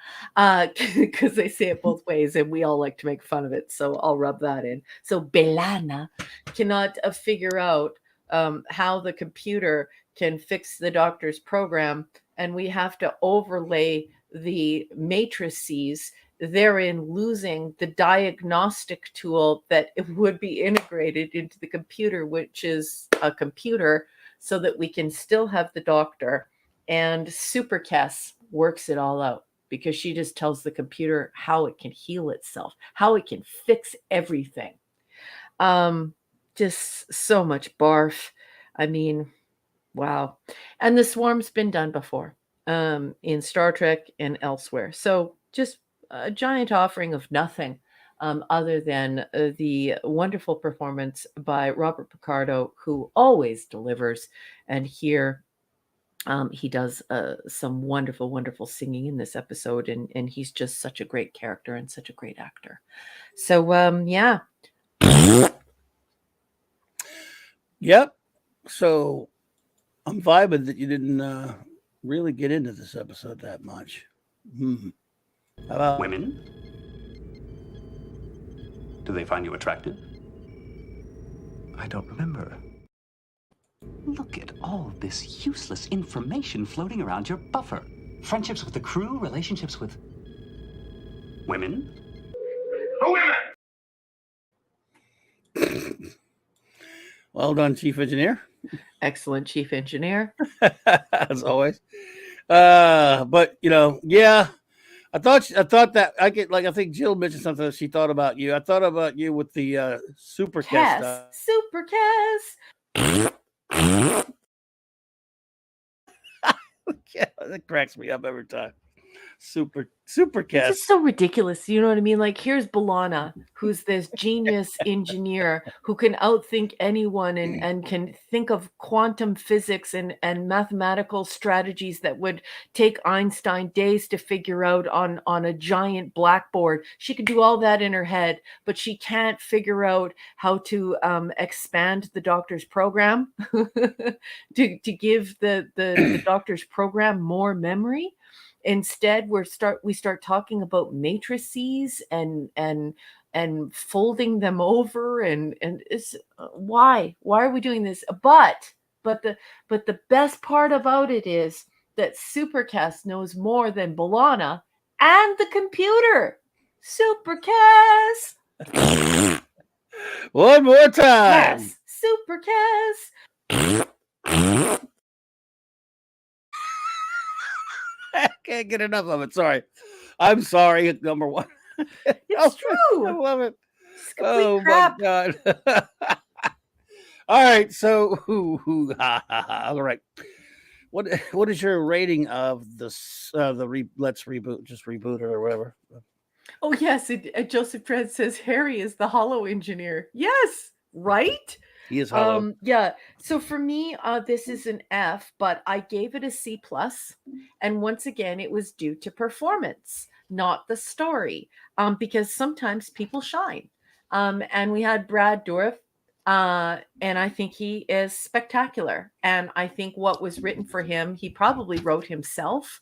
because they say it both ways, and we all like to make fun of it, so I'll rub that in. So B'Elanna cannot figure out how the computer can fix the doctor's program, and we have to overlay the matrices, therein losing the diagnostic tool that would be integrated into the computer, which is a computer, so that we can still have the doctor. And Super Cass works it all out because she just tells the computer how it can heal itself, how it can fix everything. Just so much barf. I mean, wow. And the swarm's been done before in Star Trek and elsewhere. So just a giant offering of nothing other than the wonderful performance by Robert Picardo, who always delivers. And here he does some wonderful, wonderful singing in this episode. And he's just such a great character and such a great actor. So, yeah. Yep. So I'm vibing that you didn't really get into this episode that much. How about Women? Do they find you attractive? I don't remember. Look at all this useless information floating around your buffer. Friendships with the crew, relationships with women. Well done, Chief Engineer. Excellent, Chief Engineer. As always. But yeah. I thought that I think Jill mentioned something that she thought about you. I thought about you with the super Cass. Super Cass. Yeah, that cracks me up every time. Super Cass. It's just so ridiculous. You know what I mean? Like, here's Balana, who's this genius engineer who can outthink anyone and can think of quantum physics and mathematical strategies that would take Einstein days to figure out on a giant blackboard. She could do all that in her head, but she can't figure out how to expand the doctor's program to give the doctor's program more memory. Instead, we start talking about matrices and folding them over and it's why are we doing this? But the best part about it is that Supercast knows more than Balana and the computer. Supercast. One more time. Yes, Supercast. I can't get enough of it. Sorry. I'm sorry. Number one. It's true. I love it. It's complete crap. My God. All right. So, all right. What is your rating of this? Let's reboot, just reboot it or whatever. Oh yes, Joseph Dredd says Harry is the hollow engineer. Yes, right. He is hollow. Yeah. So for me, this is an F, but I gave it a C+. And once again, it was due to performance, not the story, because sometimes people shine. And we had Brad Dourif, and I think he is spectacular. And I think what was written for him, he probably wrote himself.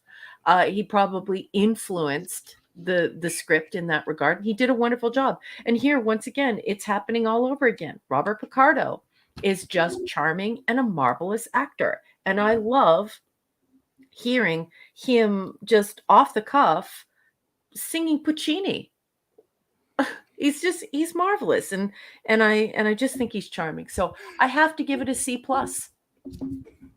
He probably influenced the script in that regard. He did a wonderful job. And here, once again, it's happening all over again. Robert Picardo is just charming and a marvelous actor. And I love hearing him just off the cuff singing Puccini. He's marvelous. And I just think he's charming. So I have to give it a C+.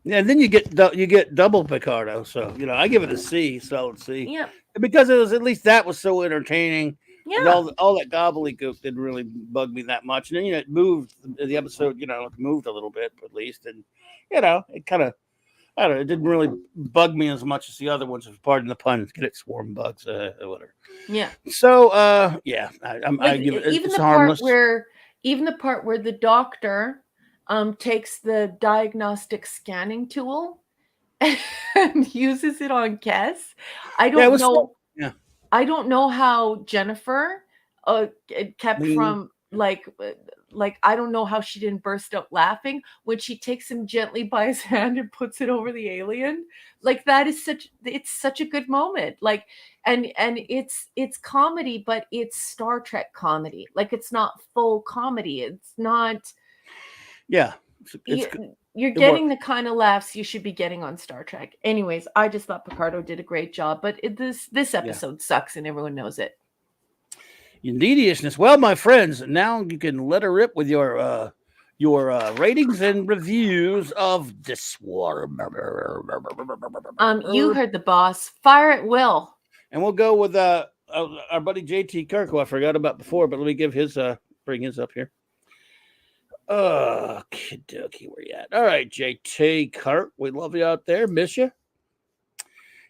Yeah, and then you get double Picardo. So, I give it a C, solid C. Yeah. Because it was, at least that was so entertaining. Yeah. And all that gobbledygook didn't really bug me that much. And then, it moved, the episode, it moved a little bit, at least. And, it kind of, I don't know, it didn't really bug me as much as the other ones, pardon the pun, get it, swarm bugs, whatever. Yeah. So, yeah, I give it, even it's the harmless. part where the doctor takes the diagnostic scanning tool and uses it on Kes. I don't know. Yeah. I don't know how Jennifer kept from like I don't know how she didn't burst out laughing when she takes him gently by his hand and puts it over the alien. Like that is such a good moment. Like and it's comedy, but it's Star Trek comedy. Like it's not full comedy. It's not. Yeah. You're getting the kind of laughs you should be getting on Star Trek. Anyways, I just thought Picardo did a great job, but this episode sucks and everyone knows it. Indeediousness. Well, my friends, now you can let her rip with your ratings and reviews of The Swarm. You heard the boss. Fire at will. And we'll go with our buddy JT Kirk, who I forgot about before, but let me give bring his up here. Okey-dokey, where you at? All right, JT Kirk, we love you out there. Miss you.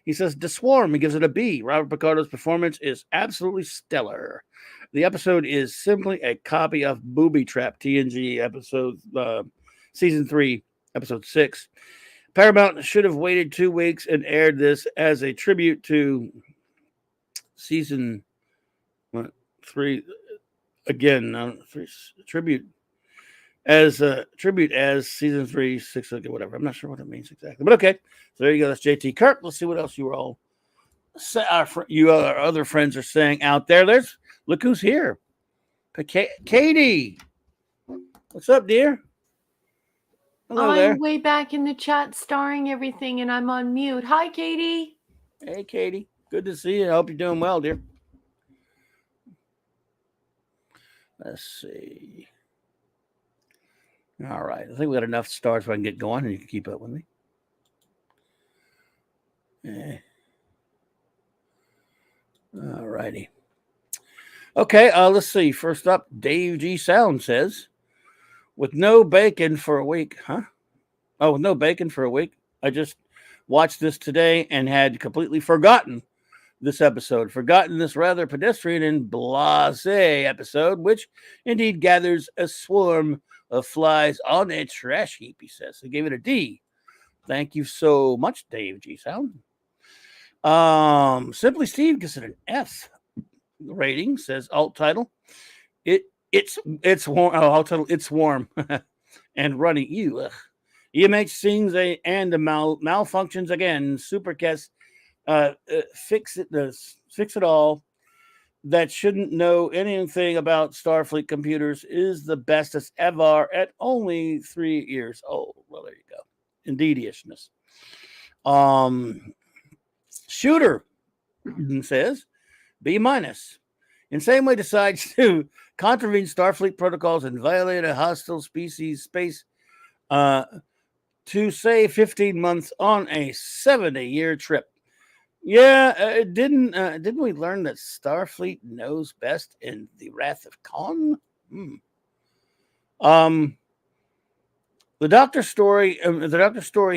He says, The Swarm, he gives it a B. Robert Picardo's performance is absolutely stellar. The episode is simply a copy of Booby Trap, TNG episode, season 3, episode 6. Paramount should have waited 2 weeks and aired this as a tribute to season 3. Again, tribute as season 3, 6, okay, whatever. I'm not sure what it means exactly, but okay. So there you go. That's JT Kirk. Let's see what else you were all our other friends are saying out there. Look who's here. Katie. What's up, dear? Hello there. I'm way back in the chat starring everything and I'm on mute. Hi, Katie. Hey, Katie. Good to see you. I hope you're doing well, dear. Let's see. All right. I think we got enough stars so I can get going and you can keep up with me. All righty. Okay, let's see. First up, Dave G. Sound says, with no bacon for a week, huh? Oh, with no bacon for a week. I just watched this today and had completely forgotten this episode, forgotten this rather pedestrian and blasé episode, which indeed gathers a swarm of flies on a trash heap, he says. I gave it a D. Thank you so much, Dave G. Sound. Simply Steve gives it an F rating, says alt title. It's warm. Oh, alt title, it's warm and runny. Ugh. EMH sings and malfunctions again. Supercast fix it all. That shouldn't know anything about Starfleet computers is the bestest ever at only 3 years old. Well, there you go. Indeedishness. Shooter says B-. In same way decides to contravene Starfleet protocols and violate a hostile species space to save 15 months on a 70-year trip. Yeah, didn't we learn that Starfleet knows best in the Wrath of Khan? The Doctor's story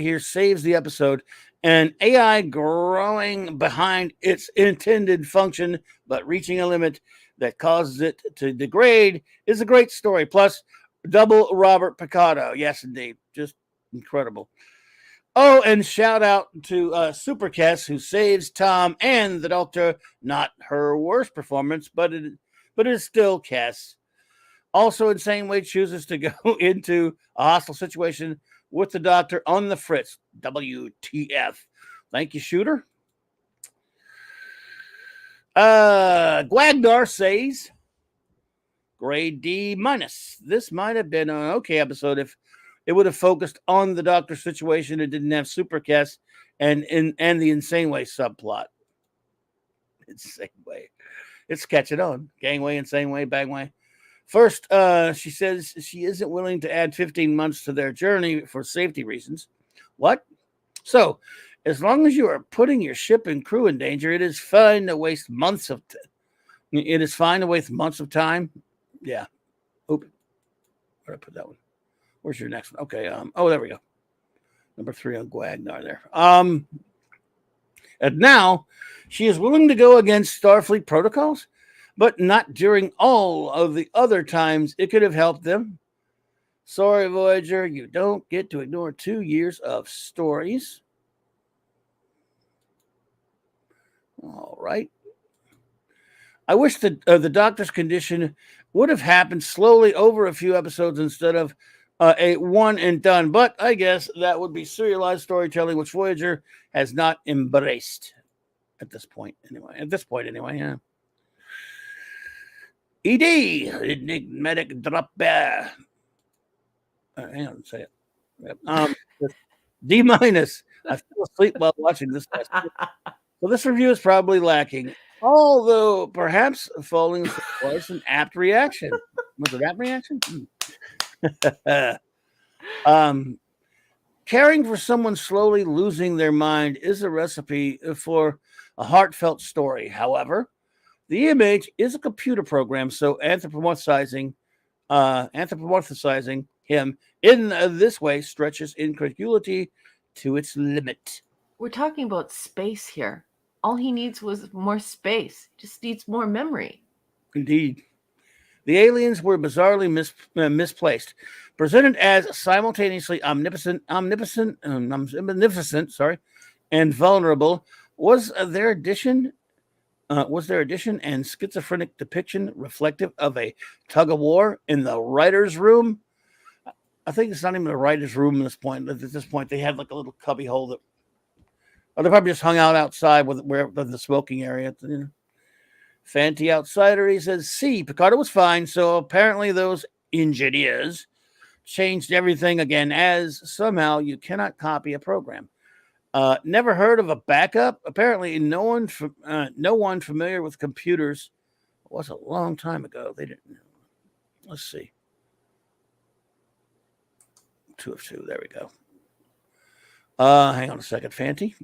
here saves the episode. An AI growing behind its intended function, but reaching a limit that causes it to degrade is a great story. Plus, double Robert Picardo. Yes, indeed. Just incredible. Oh, and shout out to Supercast, who saves Tom and the Doctor. Not her worst performance, but it is still Cass. Also, in same way, chooses to go into a hostile situation with the Doctor on the fritz. WTF. Thank you, Shooter. Gwagdar says, grade D-. This might have been an okay episode if it would have focused on the Doctor situation and didn't have Supercast and the Insane Way subplot. Insane Way. It's catching on. Gangway, Insane Way, Bangway. First, she says she isn't willing to add 15 months to their journey for safety reasons. What? So, as long as you are putting your ship and crew in danger, it is fine to waste months of time. Yeah. Oop. Where did I put that one? Where's your next one? Okay. Oh, there we go. Number 3 on Gwagnar there. And now she is willing to go against Starfleet protocols, but not during all of the other times it could have helped them. Sorry, Voyager, you don't get to ignore 2 years of stories. All right. I wish that the Doctor's condition would have happened slowly over a few episodes instead of a one and done, but I guess that would be serialized storytelling, which Voyager has not embraced at this point. Anyway, yeah. ED, enigmatic drop bear. Hang on, say it. Yep. D-. I fell asleep while watching this. So this review is probably lacking, although perhaps falling asleep was an apt reaction. Was it apt reaction? Caring for someone slowly losing their mind is a recipe for a heartfelt story. However, the image is a computer program, so anthropomorphizing him in this way stretches incredulity to its limit. We're talking about space here. All he needs was more space. Just needs more memory. Indeed. The aliens were bizarrely misplaced. Presented as simultaneously omnipotent, and vulnerable, was their addition and schizophrenic depiction reflective of a tug of war in the writer's room? I think it's not even a writer's room at this point. At this point, they had like a little cubby hole that, or they probably just hung out outside with the smoking area. You know. Fanty Outsider, he says, C, Picardo was fine, so apparently those engineers changed everything again, as somehow you cannot copy a program. Never heard of a backup? Apparently, no one familiar with computers. It was a long time ago. They didn't. Let's see. 2 of 2. There we go. Hang on a second, Fanty.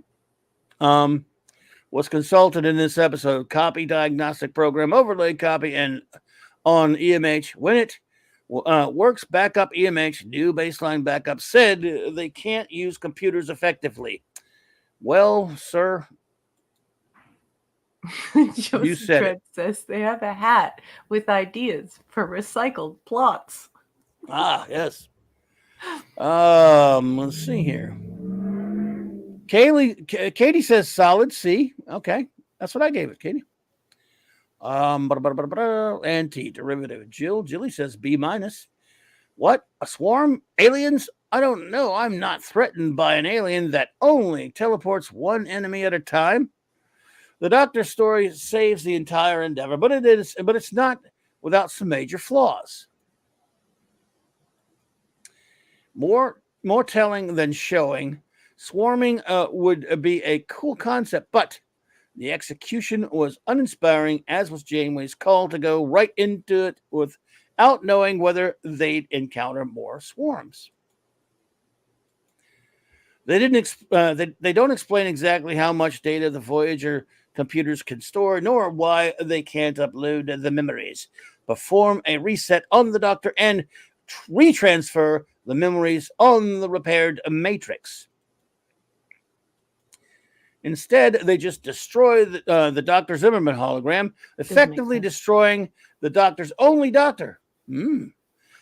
Was consulted in this episode. Copy diagnostic program overlay copy and on EMH. When it works backup EMH, new baseline backup said they can't use computers effectively. Well, sir, you said Tread it. says they have a hat with ideas for recycled plots. Ah, yes. Let's see here. Katie says solid C. Okay, that's what I gave it, Katie. Anti derivative. Jilly says B minus. What? A swarm? Aliens? I don't know. I'm not threatened by an alien that only teleports one enemy at a time. The Doctor's story saves the entire endeavor, but it's not without some major flaws. More telling than showing. Swarming would be a cool concept, but the execution was uninspiring, as was Janeway's call to go right into it without knowing whether they'd encounter more swarms. They don't explain exactly how much data the Voyager computers can store, nor why they can't upload the memories, perform a reset on the Doctor, and retransfer the memories on the repaired Matrix. Instead, they just destroy the Dr. Zimmerman hologram, effectively destroying the Doctor's only Doctor.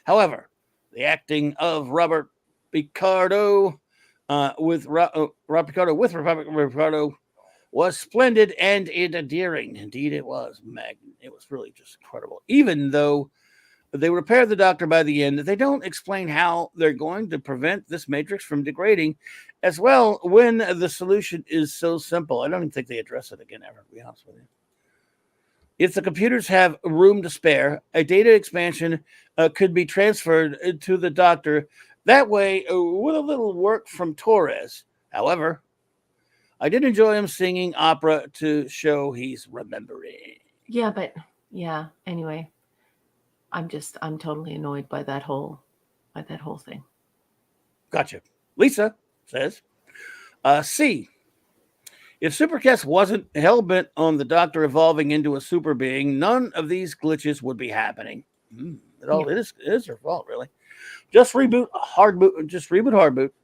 However, the acting of Robert Picardo with Republic Ricardo was splendid and endearing. Indeed, it was. It was really just incredible. Even though they repair the Doctor by the end, they don't explain how they're going to prevent this Matrix from degrading as well when the solution is so simple. I don't even think they address it again ever, to be honest with you. If the computers have room to spare, a data expansion could be transferred to the Doctor. That way, with a little work from Torres. However, I did enjoy him singing opera to show he's remembering. Yeah, anyway. I'm totally annoyed by that whole thing. Gotcha. Lisa says, C. If Supercast wasn't hell-bent on the Doctor evolving into a super being, none of these glitches would be happening. It is her fault, really. Just reboot hard boot.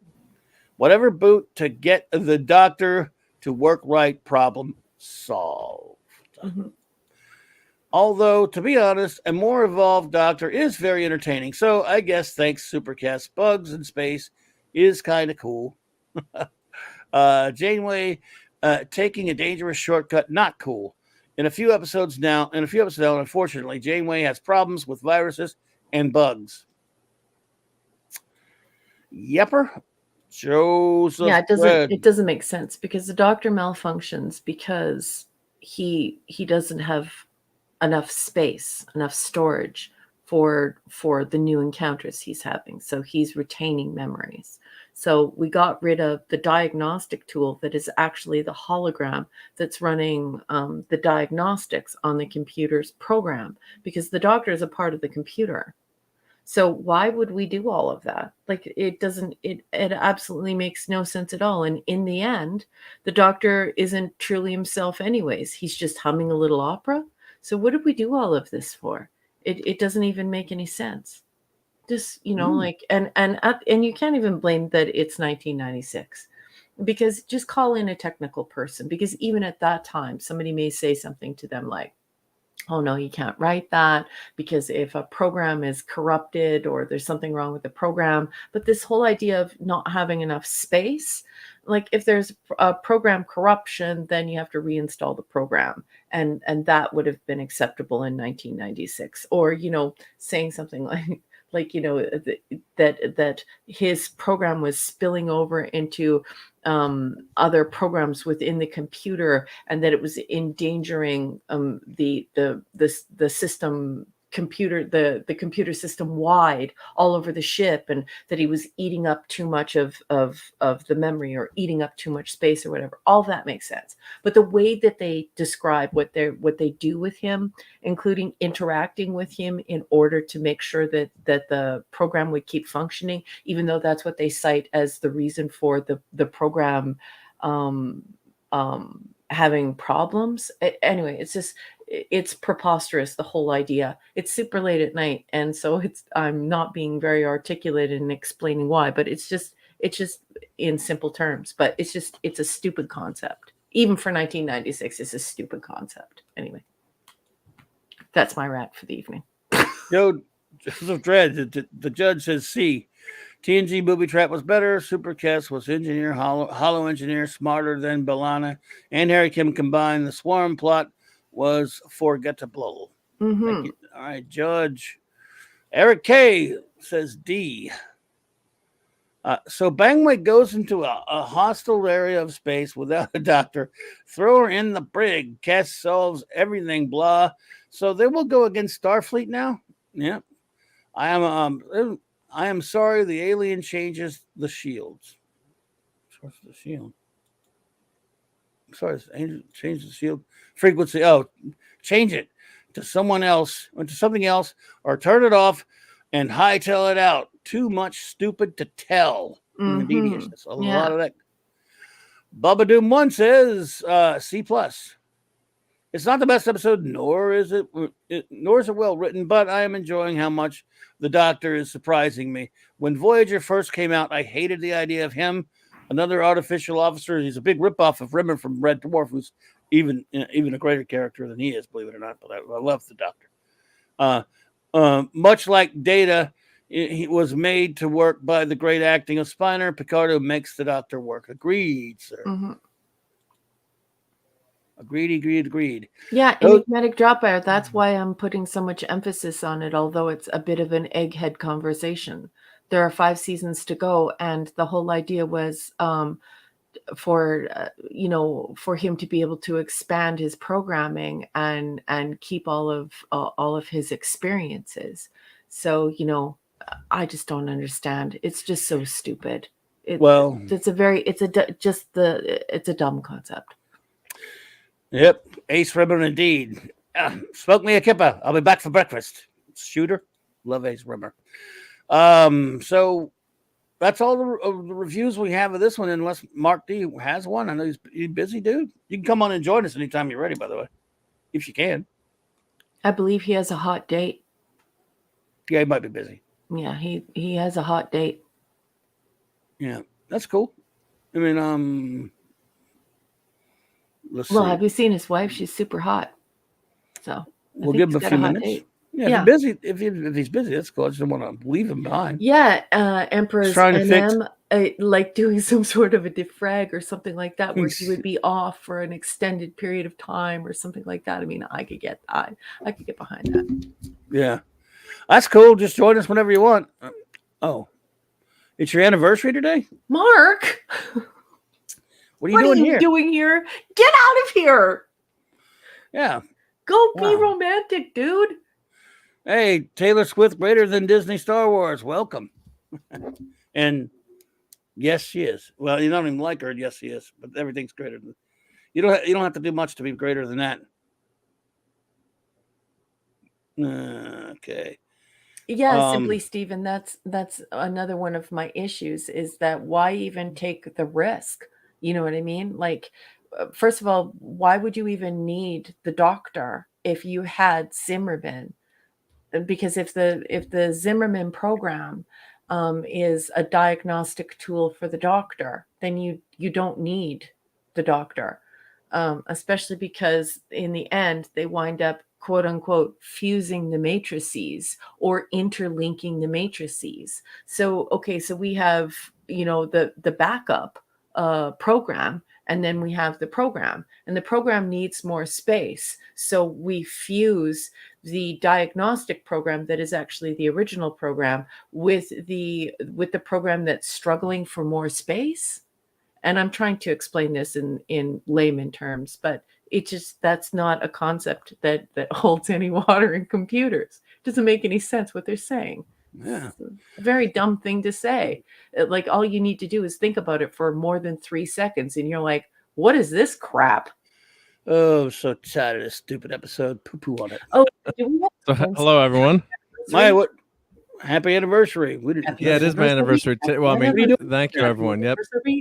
Whatever boot to get the Doctor to work right, problem solved. Mm-hmm. Although, to be honest, a more evolved Doctor is very entertaining. So I guess thanks Supercast, bugs in space is kind of cool. Janeway taking a dangerous shortcut, not cool. In a few episodes now, unfortunately, Janeway has problems with viruses and bugs. Yepper. Joseph. Yeah, it doesn't make sense because the Doctor malfunctions because he doesn't have enough space, enough storage for the new encounters he's having. So he's retaining memories. So we got rid of the diagnostic tool that is actually the hologram that's running the diagnostics on the computer's program, because the Doctor is a part of the computer. So why would we do all of that? Like, it absolutely makes no sense at all. And in the end, the Doctor isn't truly himself anyways. He's just humming a little opera. So what did we do all of this for? It doesn't even make any sense. Just, like, and you can't even blame that it's 1996, because just call in a technical person, because even at that time, somebody may say something to them like, oh no, you can't write that because if a program is corrupted or there's something wrong with the program. But this whole idea of not having enough space, like if there's a program corruption, then you have to reinstall the program. And that would have been acceptable in 1996. Or, saying something like, that his program was spilling over into other programs within the computer, and that it was endangering the system the computer system wide all over the ship, and that he was eating up too much of the memory, or eating up too much space, or whatever. All that makes sense. But the way that they describe what they do with him, including interacting with him in order to make sure that the program would keep functioning, even though that's what they cite as the reason for the program having problems. Anyway, it's preposterous, the whole idea. It's super late at night, and so I'm not being very articulate in explaining why, but it's just in simple terms. But it's a stupid concept. Even for 1996, it's a stupid concept. Anyway, that's my rant for the evening. Yo, Joseph Dredd, the judge says C. TNG Booby Trap was better. Supercast was engineer, hollow engineer, smarter than B'Elanna and Harry Kim combined. The Swarm plot was forgettable. Mm-hmm. Thank you. All right, Judge. Eric K says D. So Bangway goes into a hostile area of space without a doctor. Throw her in the brig. Cass solves everything, blah. So they will go against Starfleet now? Yeah. I am sorry, the alien changes the shields. What's the shield? Sorry, change the shield frequency. Oh, change it to someone else, or to something else, or turn it off and hightail it out. Too much stupid to tell. Mm-hmm. A lot of that. Bubba Doom 1 says C+. It's not the best episode, nor is it well written, but I am enjoying how much the Doctor is surprising me. When Voyager first came out, I hated the idea of him, another artificial officer. He's a big ripoff of Rimmer from Red Dwarf, who's even a greater character than he is, believe it or not. But I love the Doctor. Much like Data, he was made to work by the great acting of Spiner. Picardo makes the Doctor work. Agreed, sir. Mm-hmm. Agreed. Yeah, enigmatic dropout. That's why I'm putting so much emphasis on it, although it's a bit of an egghead conversation. There are 5 seasons to go, and the whole idea was for him to be able to expand his programming and keep all of his experiences. So, I just don't understand. It's just so stupid. It's a dumb concept. Yep, Ace Rimmer indeed. Smoke me a kipper. I'll be back for breakfast. Shooter, love Ace Rimmer. So that's all the reviews we have of this one, unless Mark D has one. I know he's busy, dude. You can come on and join us anytime you're ready, by the way, if you can. I believe he has a hot date. Yeah, he might be busy. Yeah, he has a hot date. Yeah, that's cool. I mean, let's see. Have you seen his wife? She's super hot. So we'll give him a few minutes. Date. Yeah, if he's busy, that's cool. I just don't want to leave him behind. Yeah, Emperor's NM, like doing some sort of a defrag or something like that, where he would be off for an extended period of time or something like that. I mean, I could get behind that. Yeah, that's cool. Just join us whenever you want. Oh, it's your anniversary today, Mark. What are you doing here? Get out of here. Yeah. Go be romantic, dude. Hey, Taylor Swift greater than Disney Star Wars. Welcome. And yes, she is. Well, you don't even like her. Yes, she is. But everything's greater than. You don't have to do much to be greater than that. Okay. Yeah, simply, Stephen. That's another one of my issues. Is that why even take the risk? You know what I mean? Like, first of all, why would you even need the Doctor if you had Zimmerman? Because if the Zimmerman program is a diagnostic tool for the Doctor, then you don't need the Doctor, especially because in the end they wind up, quote unquote, fusing the matrices or interlinking the matrices. So we have the backup program, and then we have the program, and the program needs more space, so we fuse the diagnostic program that is actually the original program with the program that's struggling for more space. And I'm trying to explain this in layman terms, but It just, that's not a concept that holds any water in computers. Doesn't make any sense what they're saying. Yeah. It's a very dumb thing to say. Like, all you need to do is think about it for more than 3 seconds, and you're like, what is this crap? Oh, so tired of this stupid episode. Poo poo on it. Oh, do we have So, hello, everyone. My what? Happy anniversary. We didn't. Yeah, it is my anniversary. Well, I mean, thank you, everyone. Yep.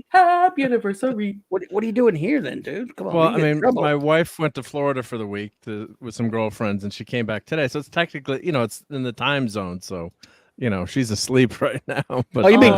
Happy anniversary. What are you doing here then, dude? Come on. Well, you I get in mean, trouble. my wife went to Florida for the week with some girlfriends, and she came back today. So it's technically, it's in the time zone. So, she's asleep right now. But Oh, you mean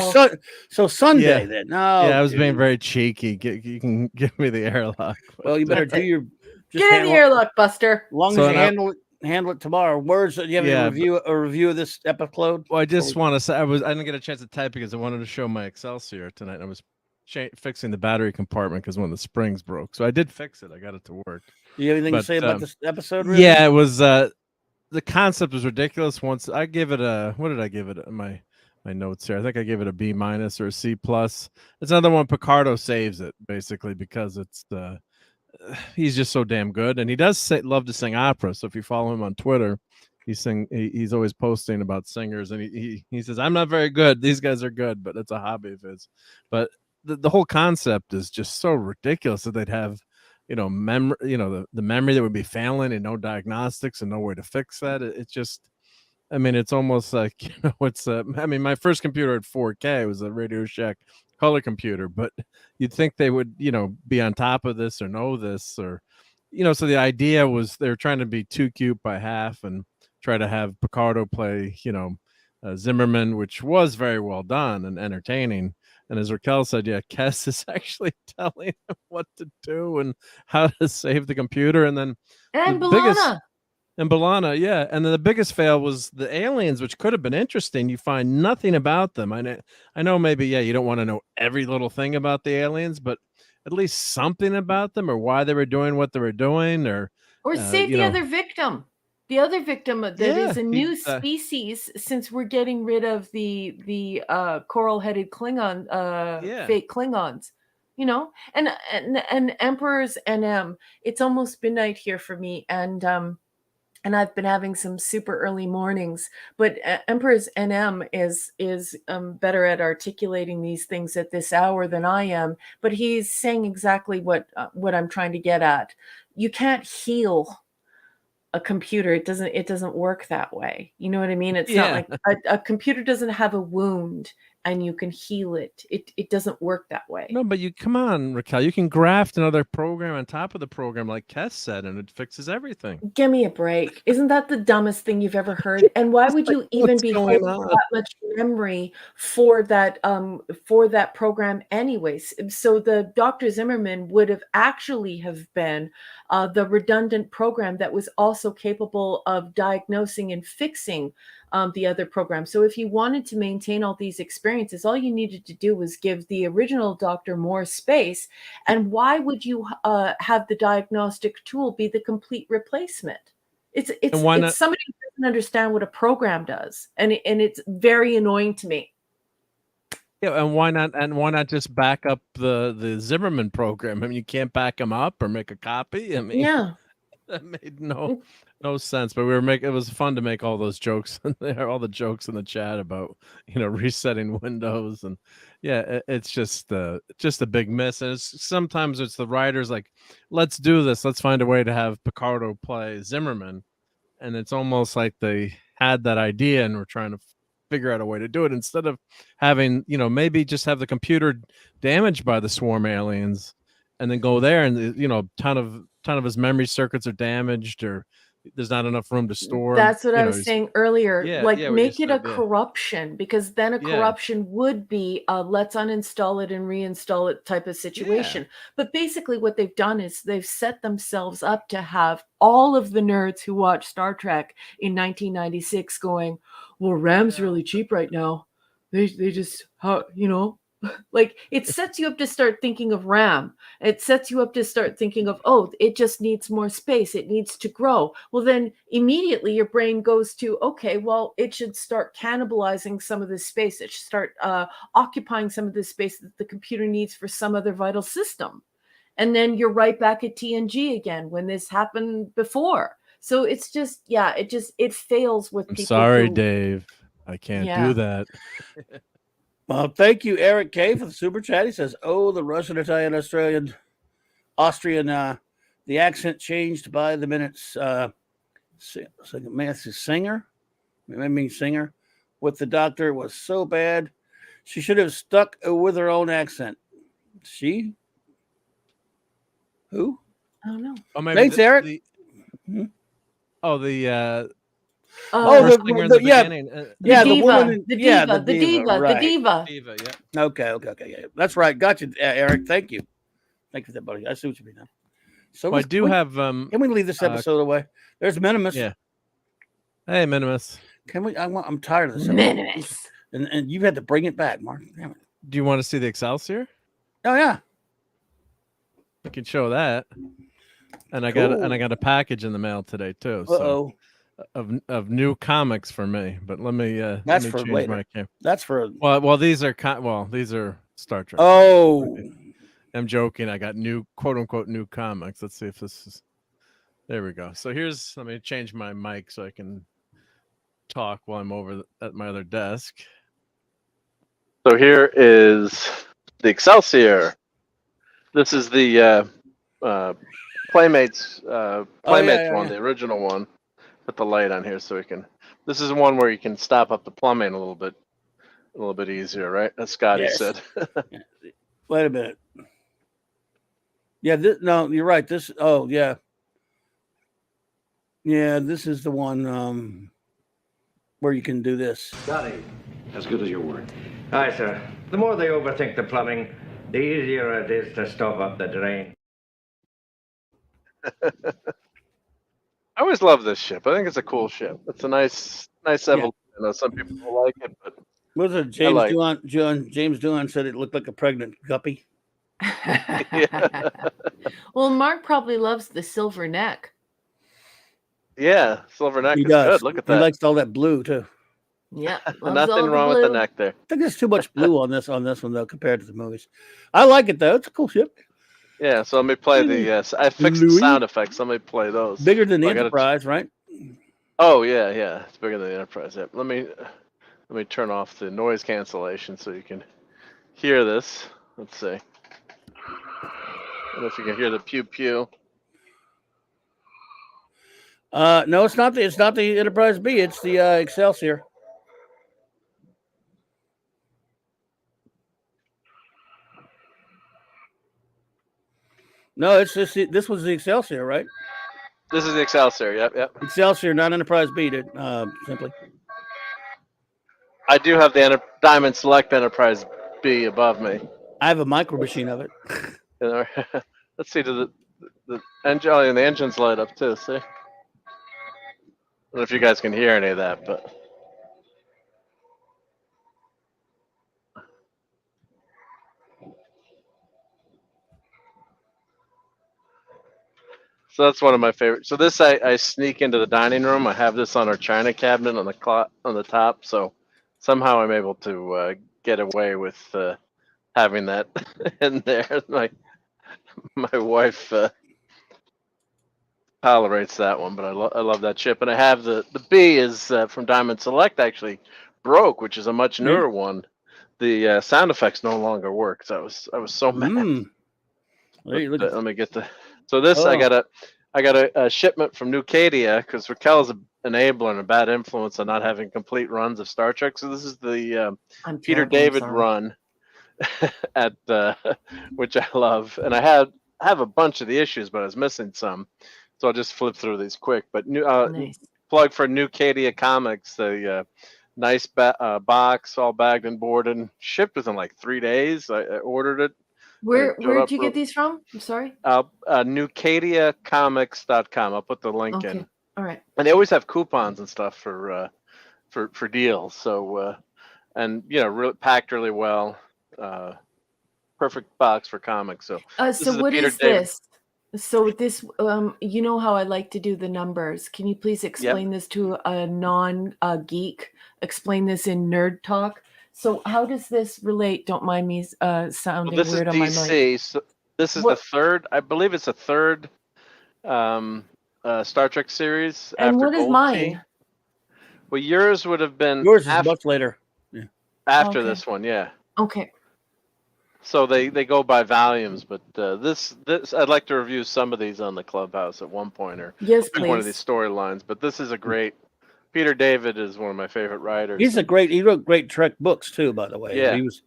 so Sunday then? No. Yeah, I was being very cheeky. You can give me the airlock. Well, you better do your. Get in the airlock, Buster. As long as you handle it tomorrow. Words. Do you have a review of this episode? Well, I just want to say I didn't get a chance to type because I wanted to show my Excelsior tonight. I was fixing the battery compartment because one of the springs broke. So I did fix it. I got it to work. Do you have anything to say about this episode? Really? Yeah, it was. The concept was ridiculous. Once I gave it what did I give it? My notes here. I think I gave it a B- or a C+. It's another one. Picardo saves it basically because it's he's just so damn good, and he does love to sing opera. So if you follow him on Twitter, he's always posting about singers, and he says, I'm not very good, these guys are good, but it's a hobby of his. But the whole concept is just so ridiculous that they'd have memory, the memory that would be failing and no diagnostics and no way to fix that. It's just, I mean, it's almost like it's I mean, my first computer at 4K was a Radio Shack color computer, but you'd think they would be on top of this or know this, or so the idea was they're trying to be too cute by half and try to have Picardo play Zimmerman, which was very well done and entertaining. And as Raquel said, yeah, Kess is actually telling him what to do and how to save the computer. And then Balana, yeah. And then the biggest fail was the aliens, which could have been interesting. You find nothing about them. I know maybe, you don't want to know every little thing about the aliens, but at least something about them or why they were doing what they were doing, or save the other victim. The other victim that is a new species, since we're getting rid of the coral-headed Klingon, fake Klingons. And Emperor's NM. It's almost midnight here for me, and I've been having some super early mornings. But Emperor's NM is better at articulating these things at this hour than I am. But he's saying exactly what I'm trying to get at. You can't heal a computer. It doesn't work that way. You know what I mean? It's not like a computer doesn't have a wound and you can heal it. It doesn't work that way. No, but come on, Raquel, you can graft another program on top of the program, like Kess said, and it fixes everything. Give me a break. Isn't that the dumbest thing you've ever heard? And why would you even be holding that much memory for that program anyways? So the Dr. Zimmerman would have actually have been the redundant program that was also capable of diagnosing and fixing the other program. So if you wanted to maintain all these experiences, all you needed to do was give the original doctor more space. And why would you have the diagnostic tool be the complete replacement? It's somebody who doesn't understand what a program does, and it's very annoying to me. Yeah, and why not just back up the Zimmerman program? I mean, you can't back them up or make a copy. I mean, that made no sense. But it was fun to make all those jokes and all the jokes in the chat about resetting Windows, and it's just a big miss. And sometimes it's the writers like, let's do this, let's find a way to have Picardo play Zimmerman, and it's almost like they had that idea and were trying to figure out a way to do it instead of having maybe just have the computer damaged by the swarm aliens, and then go there and ton of his memory circuits are damaged, or there's not enough room to store. That's what I was saying earlier. Make it a said, corruption, because then a corruption would be let's uninstall it and reinstall it type of situation. But basically what they've done is they've set themselves up to have all of the nerds who watched Star Trek in 1996 going, well, RAM's really cheap right now. They just, like, it sets you up to start thinking of RAM. It sets you up to start thinking of, oh, it just needs more space. It needs to grow. Well, then immediately your brain goes to, okay, well, it should start cannibalizing some of this space. It should start occupying some of this space that the computer needs for some other vital system. and then you're right back at TNG again when this happened before. So it's just, yeah, it fails with I'm people. sorry, Dave. I can't do that. Well, thank you, Eric K, for the super chat. He says, "Oh, the Russian, Italian, Austrian, the accent changed by the minutes. Singer, singer, with the doctor was so bad. She should have stuck with her own accent. She? Who? I don't know. Oh, maybe Thanks, Eric. the singer in the beginning. The woman, the diva. Yeah. Okay. Yeah. That's right. Gotcha, Eric. Thank you for that, buddy. I see what you mean now. So I do have. Can we leave this episode away? There's Minimus. Yeah. Hey, Minimus. Can we? I'm tired of this. Minimus. And you had to bring it back, Mark. Damn it. Do you want to see the Excelsior? Oh yeah. I can show that. And I got a package in the mail today too. So of new comics for me. But let me that's for change later. My camera. That's for well these are Star Trek. Oh. I'm joking. I got new quote unquote new comics. Let's see if this is there we go. So let me change my mic so I can talk while I'm over at my other desk. So here is the Excelsior. This is the Playmates one, the original one. Put the light on here so we can. This is one where you can stop up the plumbing a little bit easier, right? As Scotty said. Wait a minute. Yeah, no, you're right. This. Oh yeah. Yeah, this is the one where you can do this. Scotty, as good as your word. Aye, sir. The more they overthink the plumbing, the easier it is to stop up the drain. I always love this ship. I think it's a cool ship. It's a nice evolution. I know some people don't like it, but was it James Doohan said it looked like a pregnant guppy. Well, Mark probably loves the silver neck. Yeah, silver neck he is does. Good. Look at that. He likes all that blue too. Yeah, nothing wrong with the neck there. I think there's too much blue on this one though compared to the movies. I like it though. It's a cool ship. Yeah, so let me play the. I fixed the sound effects. Let me play those. Bigger than the Enterprise, right? Oh yeah, it's bigger than the Enterprise. Yeah. Let me turn off the noise cancellation so you can hear this. Let's see. I don't know if you can hear the pew pew. No, it's not the Enterprise B. It's the Excelsior. No, it's just this was the Excelsior, right? This is the Excelsior. Yep. Excelsior, not Enterprise B. Simply. I do have the Diamond Select Enterprise B above me. I have a micro machine of it. Let's see. The engine and the engine's light up too. See. I don't know if you guys can hear any of that, but. So that's one of my favorites. So this I sneak into the dining room. I have this on our china cabinet on the top. So somehow I'm able to get away with having that in there. My wife tolerates that one, but I love that chip. And I have the B is from Diamond Select actually broke, which is a much newer one. The sound effects no longer work. So I was so mad. Let me get the. So this I got a shipment from New Cadia because Raquel's an enabler and a bad influence on not having complete runs of Star Trek. So this is the Peter David run at which I love, and I have a bunch of the issues, but I was missing some, so I'll just flip through these quick. But nice. Plug for New Cadia Comics, the nice box, all bagged and boarded, shipped within like 3 days. I ordered it. Where did you get these from? I'm sorry. NewCadiaComics.com. I'll put the link in. All right. And they always have coupons and stuff for deals. So and really packed really well. Perfect box for comics. So what is this? So this you know how I like to do the numbers. Can you please explain this to a non geek? Explain this in nerd talk. So how does this relate? Don't mind me sounding weird on my mic. This is the third. I believe it's the third Star Trek series And after what is Gold mine? Key. Well, yours would have been Yours is much later. Yeah. after Okay. this one, yeah. Okay. So they go by volumes, but this I'd like to review some of these on the Clubhouse at one point, or Yes, one of these please. storylines. But this is a great. Peter David is one of my favorite writers. He wrote great Trek books too, by the way. Yeah. He was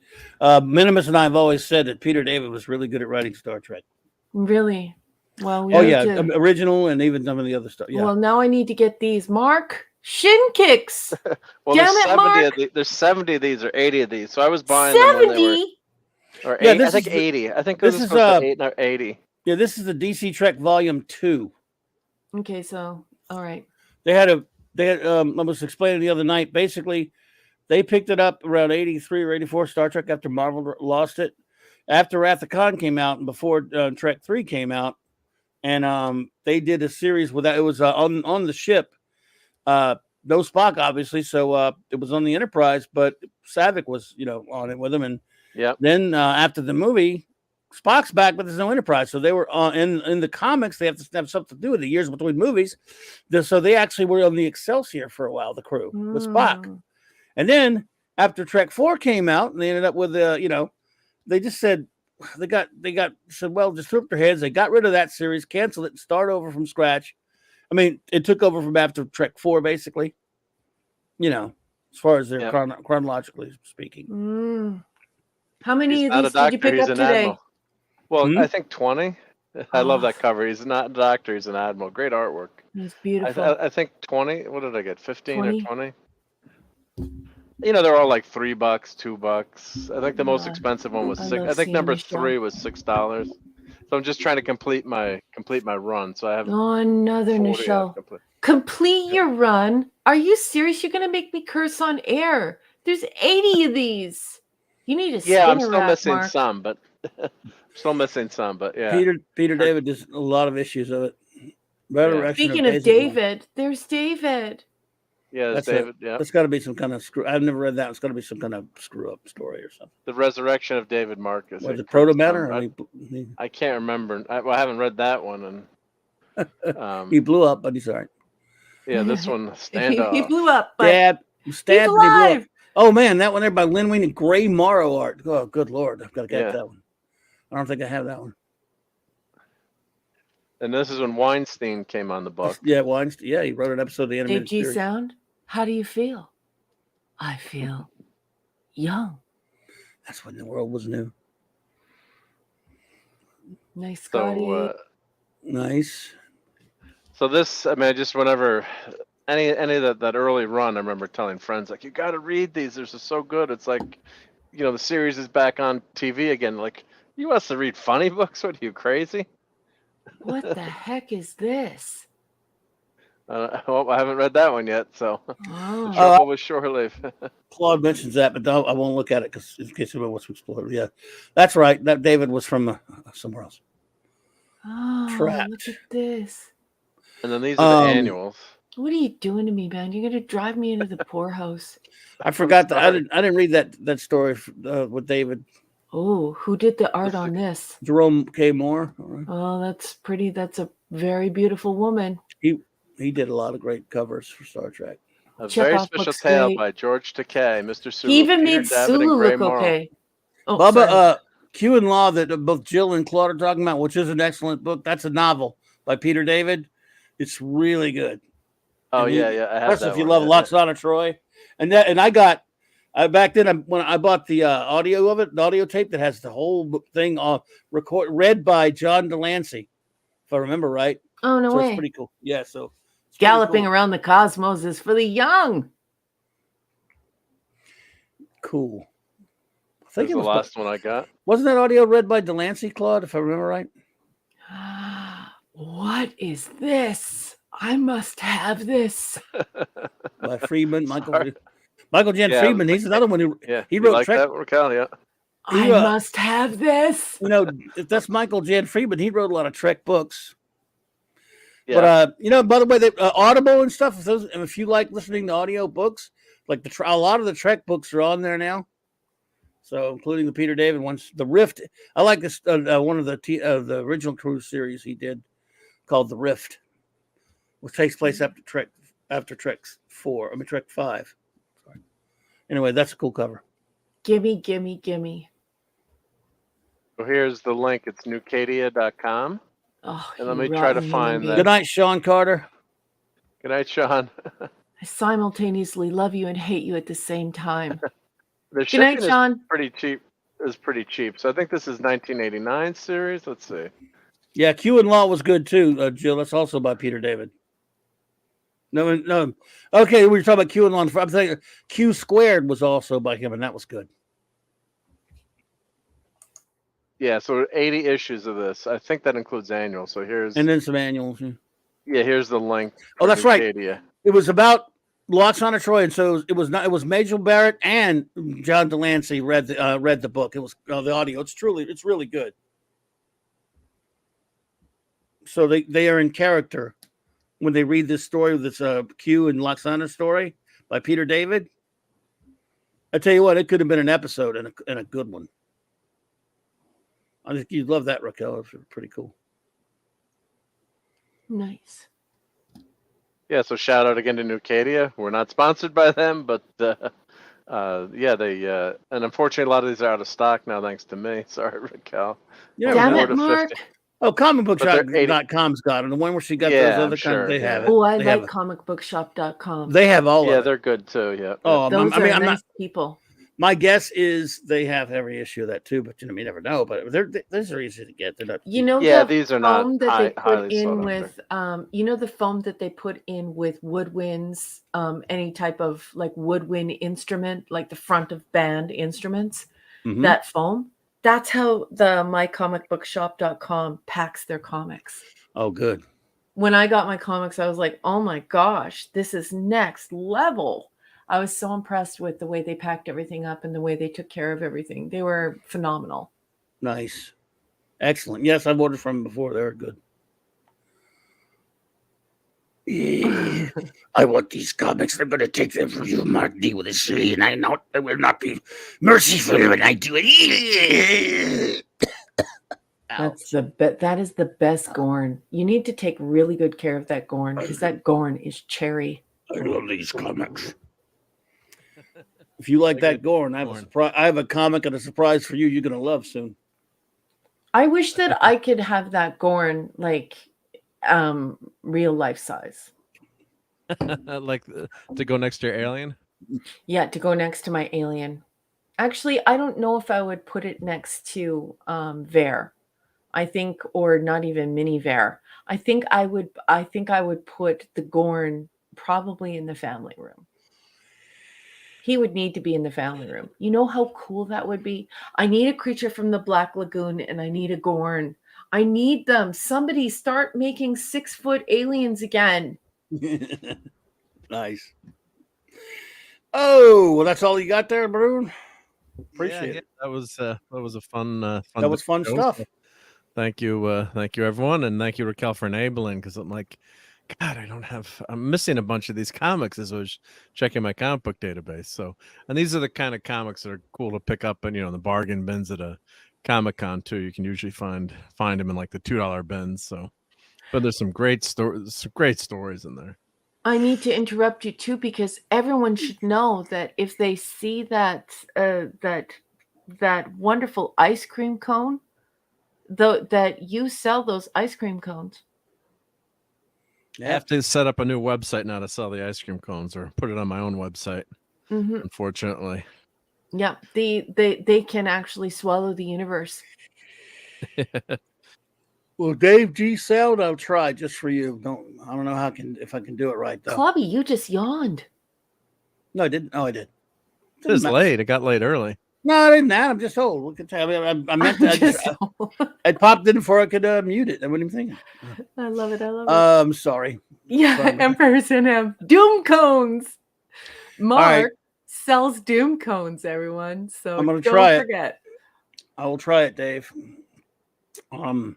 Minimus and I have always said that Peter David was really good at writing Star Trek. Really? Well, we Oh need yeah, to... original and even some of the other stuff. Yeah. Well, now I need to get these. Mark, shin kicks. Well, Damn there's it, 70 Mark. of these. There's 70 of these or 80 of these. So I was buying them when they were 70? or Yeah, 8, I think 80. I think this this is is close to 8 or 80. Yeah, this is the DC Trek Volume 2. Okay, so all right. They had I was explaining the other night. Basically, they picked it up around 83 or 84 Star Trek after Marvel lost it. After Wrath of Khan came out and before Trek 3 came out, and they did a series with that. It was on the ship. No Spock, obviously, so it was on the Enterprise, but Savick was on it with him. And then after the movie, Spock's back, but there's no Enterprise. So they were in the comics. They have to have something to do with the years between movies. So they actually were on the Excelsior for a while. The crew with Spock, and then after Trek 4 came out, and they ended up with they just said said, well, just threw up their heads. They got rid of that series, canceled it, and start over from scratch. I mean, it took over from after Trek 4, basically. As far as their chronologically speaking. How many He's of not these a doctor, did you pick he's up an today? admiral. Well, I think 20. I love that cover. He's not a doctor, he's an admiral. Great artwork. It's beautiful. I think 20. What did I get? 15 20? or 20? They're all like $3, $2. I think the most expensive one was I $6. love I think seeing number Michelle. 3 was $6. So I'm just trying to complete my run. So I have Oh, another 40 Nichelle. complete. Complete your run. Are you serious? You're gonna make me curse on air. There's 80 of these. You need a Yeah, I'm spinner still rack, missing Mark. some, but yeah. Peter David does a lot of issues of it. Resurrection Speaking of Days is one. David, there's David. Yeah, David. Yeah, That's got to be some kind of screw. I've never read that. It's got to be some kind of screw up story or something. The Resurrection of David Marcus. Was it Proto Matter? I can't remember. I haven't read that one, and he blew up, but he's all right. Yeah, this one standoff. He blew up, but Stabbed he's and he blew up. alive. Oh man, that one there by Lin Wein and Gray Morrow art. Oh, good lord, I've got to get that one. I don't think I have that one. And this is when Weinstein came on the book. Yeah, Weinstein. Yeah, he wrote an episode of the animated Dave G series. Sound, how do you feel? I feel young. That's when the world was new. Nice, Scotty. So, nice. So this, I mean, just whenever any of that early run, I remember telling friends like, you got to read these. They're just so good. It's like, the series is back on TV again. Like, you want us to read funny books? What are you, crazy? What the heck is this? Well, I haven't read that one yet, so Oh. the trouble with shore leave. Claude mentions that, but I won't look at it because in case anyone wants to explore it. Yeah, that's right. That David was from somewhere else. Oh, Trapped. look at this. And then these are the annuals. What are you doing to me, man? You're gonna drive me into the poorhouse. I forgot that I didn't read that story with David. Oh, who did the art on this? Jerome K. Moore. Oh, that's pretty. That's a very beautiful woman. He did a lot of great covers for Star Trek. A Chekhov very special looks tale great. by George Takei, Mr. Sulu. He even Peter made David, and Sulu Gray look Morrow. okay. Oh, Bubba, sorry. Q and Law that both Jill and Claude are talking about, which is an excellent book. That's a novel by Peter David. It's really good. Oh, And yeah. I have especially that if you one, love yeah. Loxana Troy. And I got back then when I bought the audio of it, the audio tape that has the whole thing read by John Delancey, if I remember right. Oh, no so way. It's pretty cool. Yeah, so it's pretty Galloping cool. around the cosmos is for the young. Cool. I This think is it the was last one I got. Wasn't that audio read by Delancey, Claude, if I remember right? What is this? I must have this. By Friedman, Michael Jan Yeah, Friedman. He's another one who Yeah, he you wrote like Trek. that, Raquel? Yeah. I must have this. If that's Michael Jan Friedman. He wrote a lot of Trek books. Yeah. But by the way, Audible and stuff. If you like listening to audio books, like a lot of the Trek books are on there now. So, including the Peter David ones, the Rift. I like this one of the original Cruise series he did called The Rift, which takes place after Trek 4. I mean Trek 5. Sorry. Anyway, that's a cool cover. Gimme, gimme, gimme. So here's the link. It's nucadia.com. Oh, and let me try to find that. Good night, Sean Carter. Good night, Sean. I simultaneously love you and hate you at the same time. The Good shipping night, Sean. is pretty cheap. So I think this is 1989 series. Let's see. Yeah, Q and Law was good too, Jill. That's also by Peter David. No. Okay, we were talking about Q and Law. I'm thinking Q Squared was also by him, and that was good. Yeah, so 80 issues of this. I think that includes annual. So here's and then some annuals. Yeah, here's the link. Oh, that's Nucadia. right. It was about Loxana Troy, and so it was Majel Barrett and John Delancey read the book. It was the audio. It's really good. So they are in character when they read this story, this Q and Loxana story by Peter David. I tell you what, it could have been an episode and a good one. I think you'd love that, Raquel. It's pretty cool. Nice. Yeah, so shout out again to Nucadia. We're not sponsored by them, but yeah, they and unfortunately a lot of these are out of stock now, thanks to me. Sorry, Raquel. Yeah, damn it, Mark. 50. Oh, comicbookshop.com's got it. And when she got those other kinds, they have it. Oh, I like comicbookshop.com. They have all of it. Yeah, they're good too. Yeah. Oh, those are I'm nice not, people. My guess is they have every issue of that too, but you never know. But those are easy to get. They're not. The these are not foam that they put highly in sought with, the foam that they put in with woodwinds, any type of like woodwind instrument, like the front of band instruments, that foam. That's how the mycomicbookshop.com packs their comics. Oh, good. When I got my comics, I was like, oh my gosh, this is next level. I was so impressed with the way they packed everything up and the way they took care of everything. They were phenomenal. Nice. Excellent. Yes, I've ordered from them before. They're good. Yeah. I want these comics. I'm going to take them from you, Mark D. with a C, and I will not be merciful when I do it. That is the best Gorn. You need to take really good care of that Gorn because that Gorn is cherry. I love these comics. If you like that Gorn, I have a comic and a surprise for you. You're going to love soon. I wish that I could have that Gorn like real life size. Like to go next to your alien? Yeah, to go next to my alien. Actually, I don't know if I would put it next to Vare. I think, or not even mini Vare. I think I would put the Gorn probably in the family room. He would need to be in the family room. You know how cool that would be? I need a creature from the Black Lagoon and I need a Gorn. I need them. Somebody start making 6-foot aliens again. Nice. Oh, well, that's all you got there, Bruin? Appreciate it. That was a fun that was fun show. stuff. Thank you everyone, and thank you Raquel for enabling, because I'm like, God, I'm missing a bunch of these comics as I was checking my comic book database. So, and these are the kind of comics that are cool to pick up and the bargain bins at a Comic-Con too. You can usually find them in like the $2 bins. So, but there's some great stories in there. I need to interrupt you too, because everyone should know that if they see that wonderful ice cream cone, that you sell those ice cream cones. I have to set up a new website now to sell the ice cream cones, or put it on my own website. Unfortunately. Yeah, they can actually swallow the universe. Well, Dave G. Sound, I'll try just for you. I don't know if I can do it right though. Clubby, you just yawned. No, I didn't. Oh, I did. It was late. It got late early. No, I didn't. I'm just old. Look at that. I meant that. I popped in before I could mute it. I wasn't even thinking. I love it. I'm sorry. Yeah, Emperor's in him. Doom cones. Mark sells Doom cones, everyone. So I'm gonna don't try forget. I will try it, Dave. Ragnar,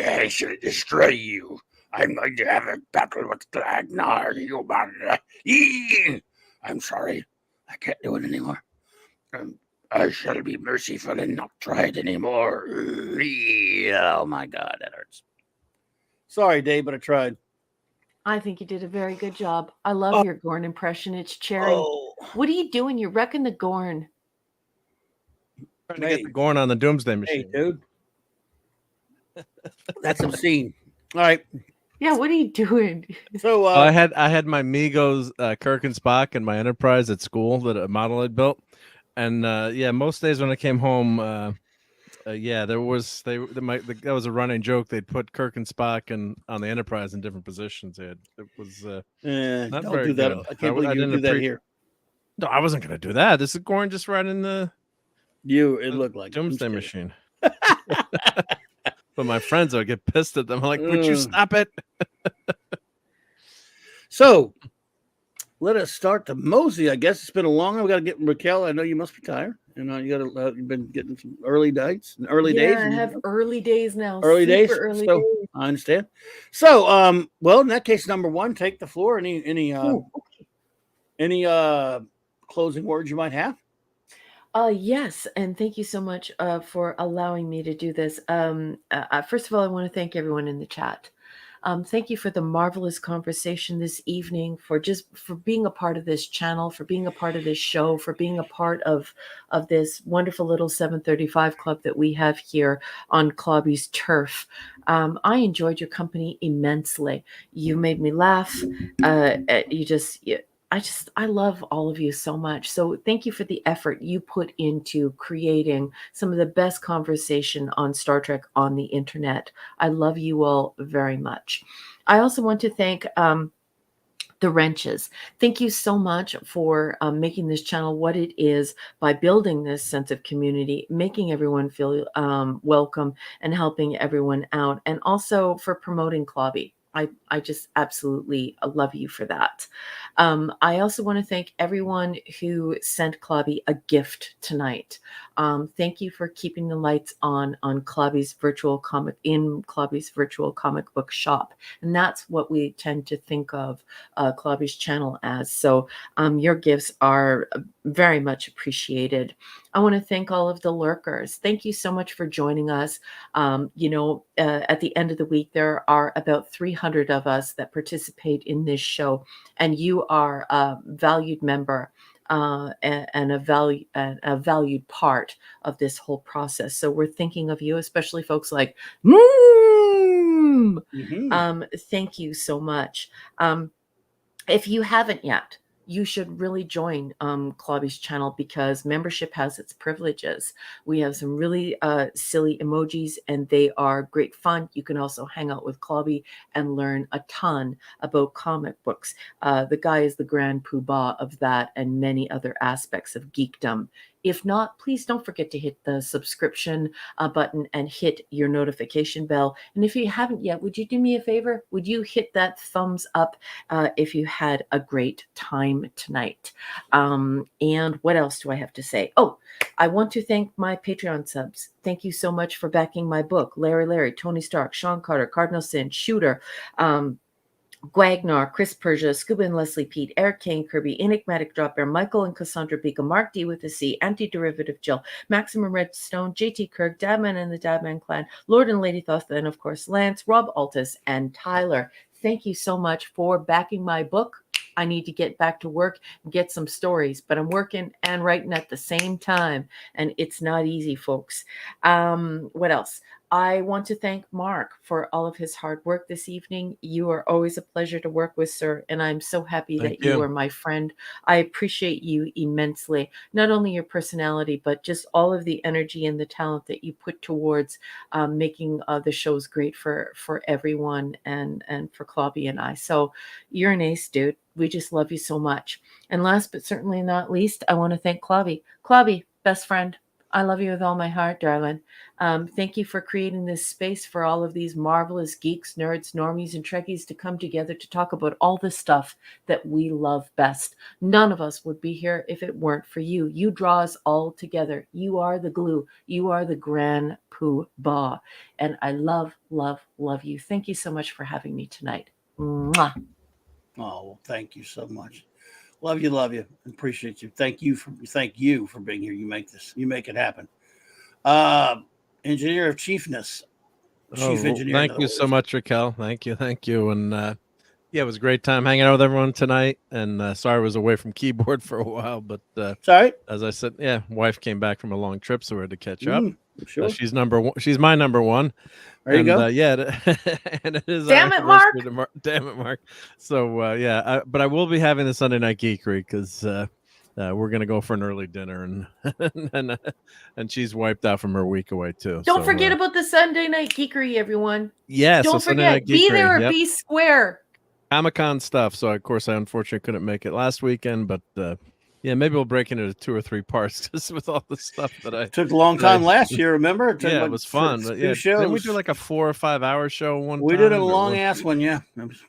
I shall destroy you. I'm going to have a battle with Glagnar, you man. I'm sorry. I can't do it anymore. I shall be merciful and not try it anymore. Oh my God, that hurts. Sorry, Dave, but I tried. I think you did a very good job. I love your Gorn impression. It's Cherry. What are you doing? You're wrecking the Gorn. Trying to get the Gorn on the Doomsday Machine. Hey, dude. That's obscene. All right. Yeah, what are you doing? So I had my Migos Kirk and Spock and my Enterprise at school that a model had built, and yeah, most days when I came home, yeah, there was that was a running joke. They'd put Kirk and Spock on the Enterprise in different positions. It was not don't very do that. good. I can't believe you do that here. No, I wasn't going to do that. This is Gorn just right in the it looked like Doomsday Machine. But my friends would get pissed at them. I'm like, would you stop it? So let us start to mosey. I guess it's been a long. We got to get Raquel. I know you must be tired, and you've been getting some early days and early days. I have early days now. Early days. Early so days. I understand. So, well, in that case, number one, take the floor. Any closing words you might have? Yes, and thank you so much for allowing me to do this. First of all, I want to thank everyone in the chat. Thank you for the marvelous conversation this evening, for being a part of this channel, for being a part of this show, for being a part of this wonderful little 735 club that we have here on Clobby's turf. I enjoyed your company immensely. You made me laugh. I love all of you so much. So thank you for the effort you put into creating some of the best conversation on Star Trek on the internet. I love you all very much. I also want to thank the Wrenches. Thank you so much for making this channel what it is by building this sense of community, making everyone feel welcome and helping everyone out, and also for promoting Clobby. I just absolutely love you for that. I also want to thank everyone who sent Clobby a gift tonight. Thank you for keeping the lights on Clobby's virtual comic book shop. And that's what we tend to think of Clobby's channel as. So your gifts are very much appreciated. I want to thank all of the lurkers. Thank you so much for joining us. At the end of the week, there are about 300 of us that participate in this show, and you are a valued member and a valued part of this whole process. So we're thinking of you, especially folks like thank you so much. If you haven't yet, you should really join Clobby's channel, because membership has its privileges. We have some really silly emojis, and they are great fun. You can also hang out with Clobby and learn a ton about comic books. The guy is the grand poobah of that and many other aspects of geekdom. If not, please don't forget to hit the subscription button and hit your notification bell. And if you haven't yet, would you do me a favor? Would you hit that thumbs up if you had a great time tonight? And what else do I have to say? Oh, I want to thank my Patreon subs. Thank you so much for backing my book. Larry, Tony Stark, Sean Carter, Cardinal Sin, Shooter, Gwagnar, Chris Persia, Scuba and Leslie Pete, Eric Kane, Kirby, Enigmatic Drop Bear, Michael and Cassandra Beacon, Mark D with a C, Anti-Derivative Jill, Maximum Redstone, JT Kirk, Dabman and the Dabman Clan, Lord and Lady Thoth, and of course Lance, Rob Altus, and Tyler. Thank you so much for backing my book. I need to get back to work and get some stories, but I'm working and writing at the same time, and it's not easy, folks. What else? I want to thank Mark for all of his hard work this evening. You are always a pleasure to work with, sir, and I'm so happy that you are my friend. I appreciate you immensely, not only your personality, but just all of the energy and the talent that you put towards making the shows great for everyone and for Clobby and I. So you're an ace, dude. We just love you so much. And last but certainly not least, I want to thank Clobby. Clobby, best friend, I love you with all my heart, darling. Thank you for creating this space for all of these marvelous geeks, nerds, normies, and Trekkies to come together to talk about all the stuff that we love best. None of us would be here if it weren't for you. You draw us all together. You are the glue. You are the grand poobah. And I love, love, love you. Thank you so much for having me tonight. Mwah. Oh, well, thank you so much. Love you, appreciate you. Thank you for being here. You make it happen. Engineer of Chiefness, Chief Engineer. Thank you so much, Raquel. Thank you. And yeah, it was a great time hanging out with everyone tonight. And sorry I was away from keyboard for a while, but sorry. As I said, yeah, wife came back from a long trip, so we had to catch up. Sure. She's number one. She's my number one. There you go. Yeah, and it is. Damn it, Mark. Damn it, Mark. So yeah, but I will be having the Sunday Night Geekery because we're gonna go for an early dinner, and she's wiped out from her week away too. Don't forget about the Sunday Night Geekery, everyone. Yeah, Don't forget. Be there or be square. Comic-Con stuff. So of course I unfortunately couldn't make it last weekend, but yeah, maybe we'll break into 2 or 3 parts just with all the stuff that I took a long time last year. Remember? It took it was fun. But yeah, didn't we do like a 4 or 5 hour show one time? We did a long ass one. Yeah.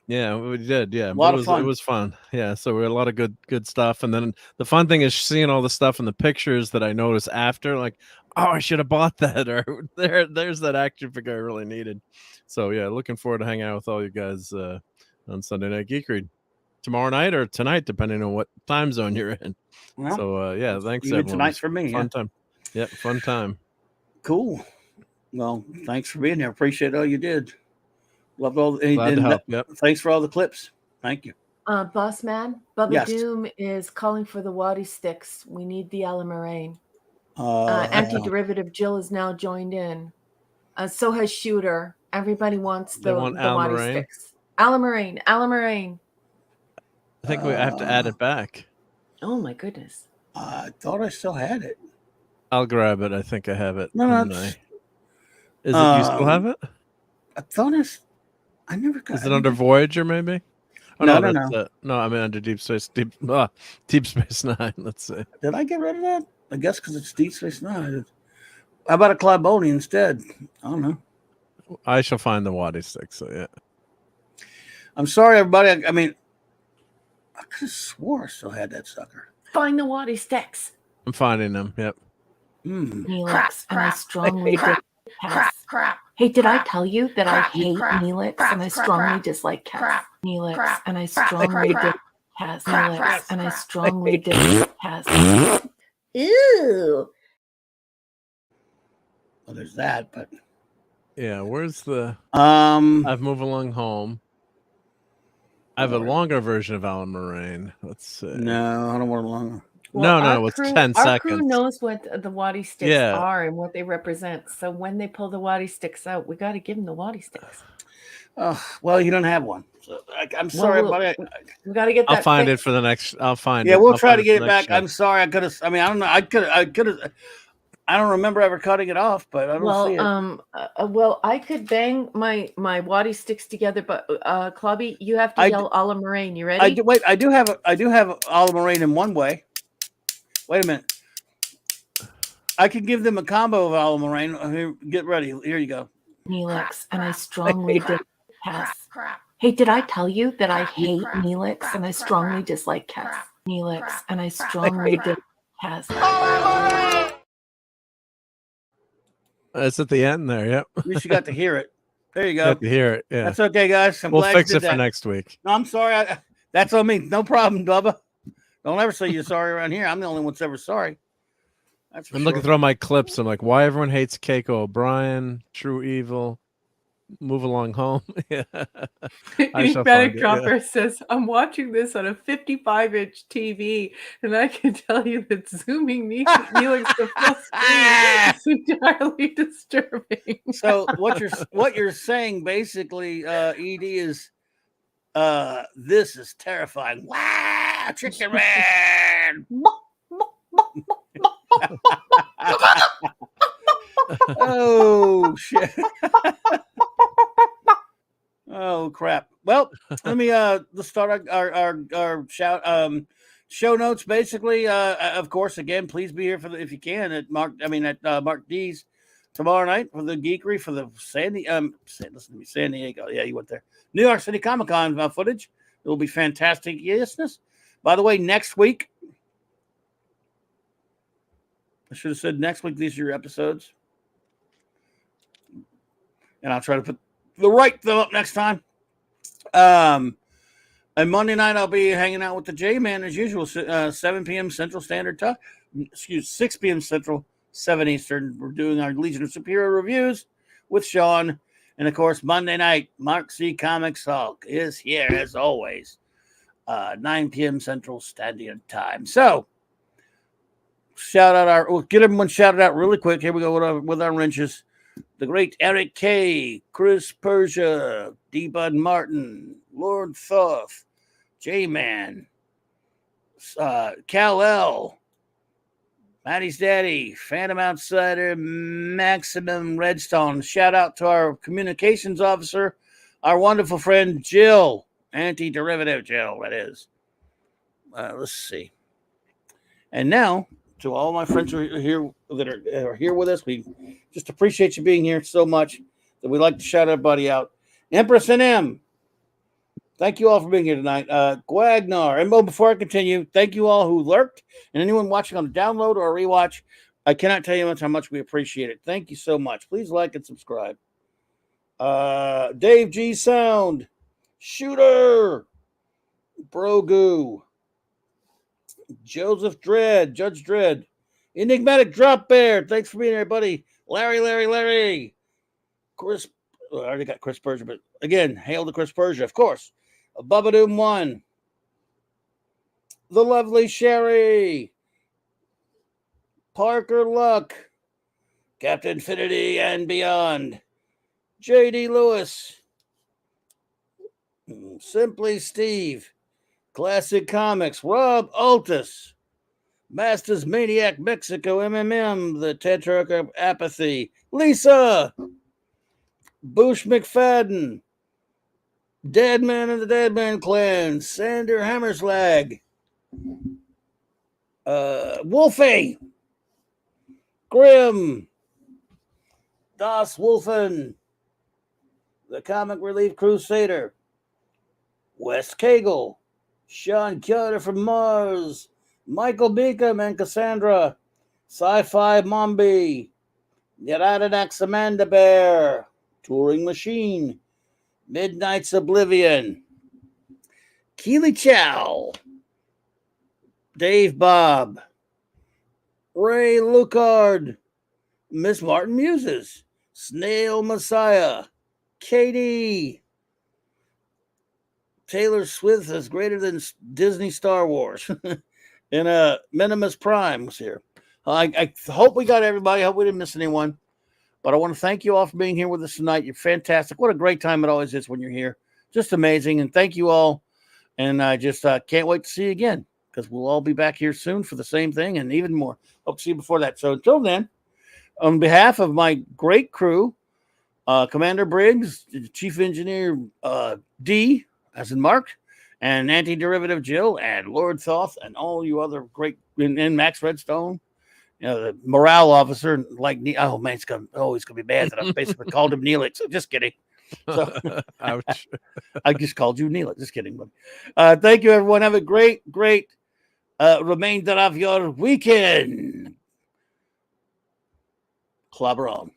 Yeah, we did. Yeah, a lot of fun. It was fun. Yeah, so we had a lot of good stuff. And then the fun thing is seeing all the stuff in the pictures that I noticed after, like, oh, I should have bought that, or there's that action figure I really needed. So yeah, looking forward to hanging out with all you guys on Sunday Night Geekery tomorrow night or tonight, depending on what time zone you're in. Well, so yeah, thanks even everyone. Tonight's for me. Fun time. Yeah, fun time. Cool. Well, thanks for being here. Appreciate all you did. Loved all. Glad to help. Yep. Thanks for all the clips. Thank you. Boss man, Bubba Yes. Doom is calling for the Waddy sticks. We need the Alamarain. Anti-derivative Jill is now joined in. So has Shooter. Everybody wants the Waddy sticks. Alamarain. I think we have to add it back. Oh my goodness. I thought I still had it. I'll grab it. I think I have it. No, Is it you still have it? I thought I never got it. Is it under Voyager maybe? Oh, no. No, I mean under Deep Space Nine. Let's see. Did I get rid of that? I guess because it's Deep Space Nine. How about a Claboni instead? I don't know. I shall find the Waddy stick. So yeah. I'm sorry, everybody. I mean, I could have swore I still had that sucker. Find the Waddy sticks. I'm finding them. Yep. Neelix, and I strongly crap. Hey, did I tell you that I hate Neelix and I strongly dislike cats? Neelix, and I strongly dislike cats. Neelix, and I strongly dislike cats. Ew. Well, there's that, but yeah, where's the I've moved along home. I have a longer version of Alan Moraine. Let's see. No, I don't want a longer. Well, no, it's 10 seconds. Our crew knows what the Waddy sticks are and what they represent. So when they pull the Waddy sticks out, we got to give them the Waddy sticks. Well, you don't have one. So I'm sorry, buddy. We got to get that. I'll find it for the next. I'll find it. Yeah, we'll try to get it back. I'm sorry. I could have. I mean, I don't know. I could have. I don't remember ever cutting it off, but I don't see it. Well, I could bang my Waddy sticks together, but Clubby, you have to yell Ala Moraine. You ready? I do have Ala Moraine in one way. Wait a minute. I could give them a combo of Ala Moraine. Here, get ready. Here you go. Neelix, and I strongly dislike cats. Hey, did I tell you that I hate Neelix and I strongly dislike cats? Neelix, and I strongly dislike cats. It's at the end there. Yep. At least you got to hear it. There you go. Got to hear it. Yeah. That's okay, guys. We'll fix it for next week. No, I'm sorry. That's on me. No problem, Bubba. Don't ever say you're sorry around here. I'm the only one that's ever sorry. That's for I'm looking through all my clips. I'm like, why everyone hates Keiko O'Brien, True Evil, Move Along Home. Yeah. Manic Dropper says, I'm watching this on a 55-inch TV, and I can tell you that zooming Neelix to full screen is entirely disturbing. So what you're saying basically, ED, is this is terrifying. Wow, Chicken Man. Oh shit. Oh crap. Well, let me let's start our shout. Show notes, basically. Of course, again, please be here if you can at Mark D's tomorrow night for the geekery for the San Diego. Yeah, you went there. New York City Comic Con footage. It will be fantastic. Yesness. By the way, next week. I should have said next week. These are your episodes, and I'll try to put the right them up next time. And Monday night, I'll be hanging out with the J-Man as usual, 7 p.m. Central Standard Time. 6 p.m. Central, 7 Eastern. We're doing our Legion of Superior reviews with Sean. And, of course, Monday night, Mark C. Comics Hulk is here, as always, 9 p.m. Central Standard Time. So, get everyone shouted out really quick. Here we go with our wrenches. The great Eric K., Chris Persia, D. Bud Martin, Lord Thoth, J-Man, Kal-El, Maddie's Daddy, Phantom Outsider, Maximum Redstone. Shout out to our communications officer, our wonderful friend Jill, Anti-Derivative Jill, that is. Let's see. And now, to all my friends who are here that are here with us, we just appreciate you being here so much that we like to shout everybody out. Empress NM, thank you all for being here tonight. Guagnar, and before I continue, thank you all who lurked and anyone watching on a download or a rewatch. I cannot tell you how much we appreciate it. Thank you so much. Please like and subscribe. Dave G Sound, Shooter, Brogu, Joseph Dredd, Judge Dredd, Enigmatic Drop Bear. Thanks for being here, buddy. Larry. Chris, I already got Chris Persia, but again, hail to Chris Persia, of course. Bubbadoom 1, the lovely Sherry, Parker Luck, Captain Infinity and Beyond, JD Lewis, Simply Steve, Classic Comics, Rob Altus, Masters Maniac Mexico MMM, the Tetrarch of Apathy, Lisa, Boosh McFadden, Deadman and the Deadman Clan, Sander Hammerslag, Wolfie, Grim, Das Wolfen, the Comic Relief Crusader, Wes Cagle, Sean Carter from Mars, Michael Beacom and Cassandra, Sci-Fi Mombi, Yaradax Amanda Bear, Touring Machine, Midnight's Oblivion, Keely Chow, Dave Bob, Ray Lucard, Miss Martin Muses, Snail Messiah, Katie, Taylor Swift is greater than Disney Star Wars, and Minimus Prime was here. I hope we got everybody. I hope we didn't miss anyone. But I want to thank you all for being here with us tonight. You're fantastic. What a great time it always is when you're here. Just amazing. And thank you all. And I just can't wait to see you again, because we'll all be back here soon for the same thing and even more. Hope to see you before that. So until then, on behalf of my great crew, Commander Briggs, Chief Engineer D, as in Mark, and Anti-Derivative Jill, and Lord Thoth, and all you other great, and Max Redstone, the morale officer, like, oh man, it's gonna be bad that I basically called him Neelix. Just kidding. So, ouch. I just called you Neelix. Just kidding. Thank you, everyone. Have a great remainder of your weekend. Clobber on.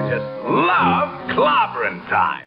just love clobbering time.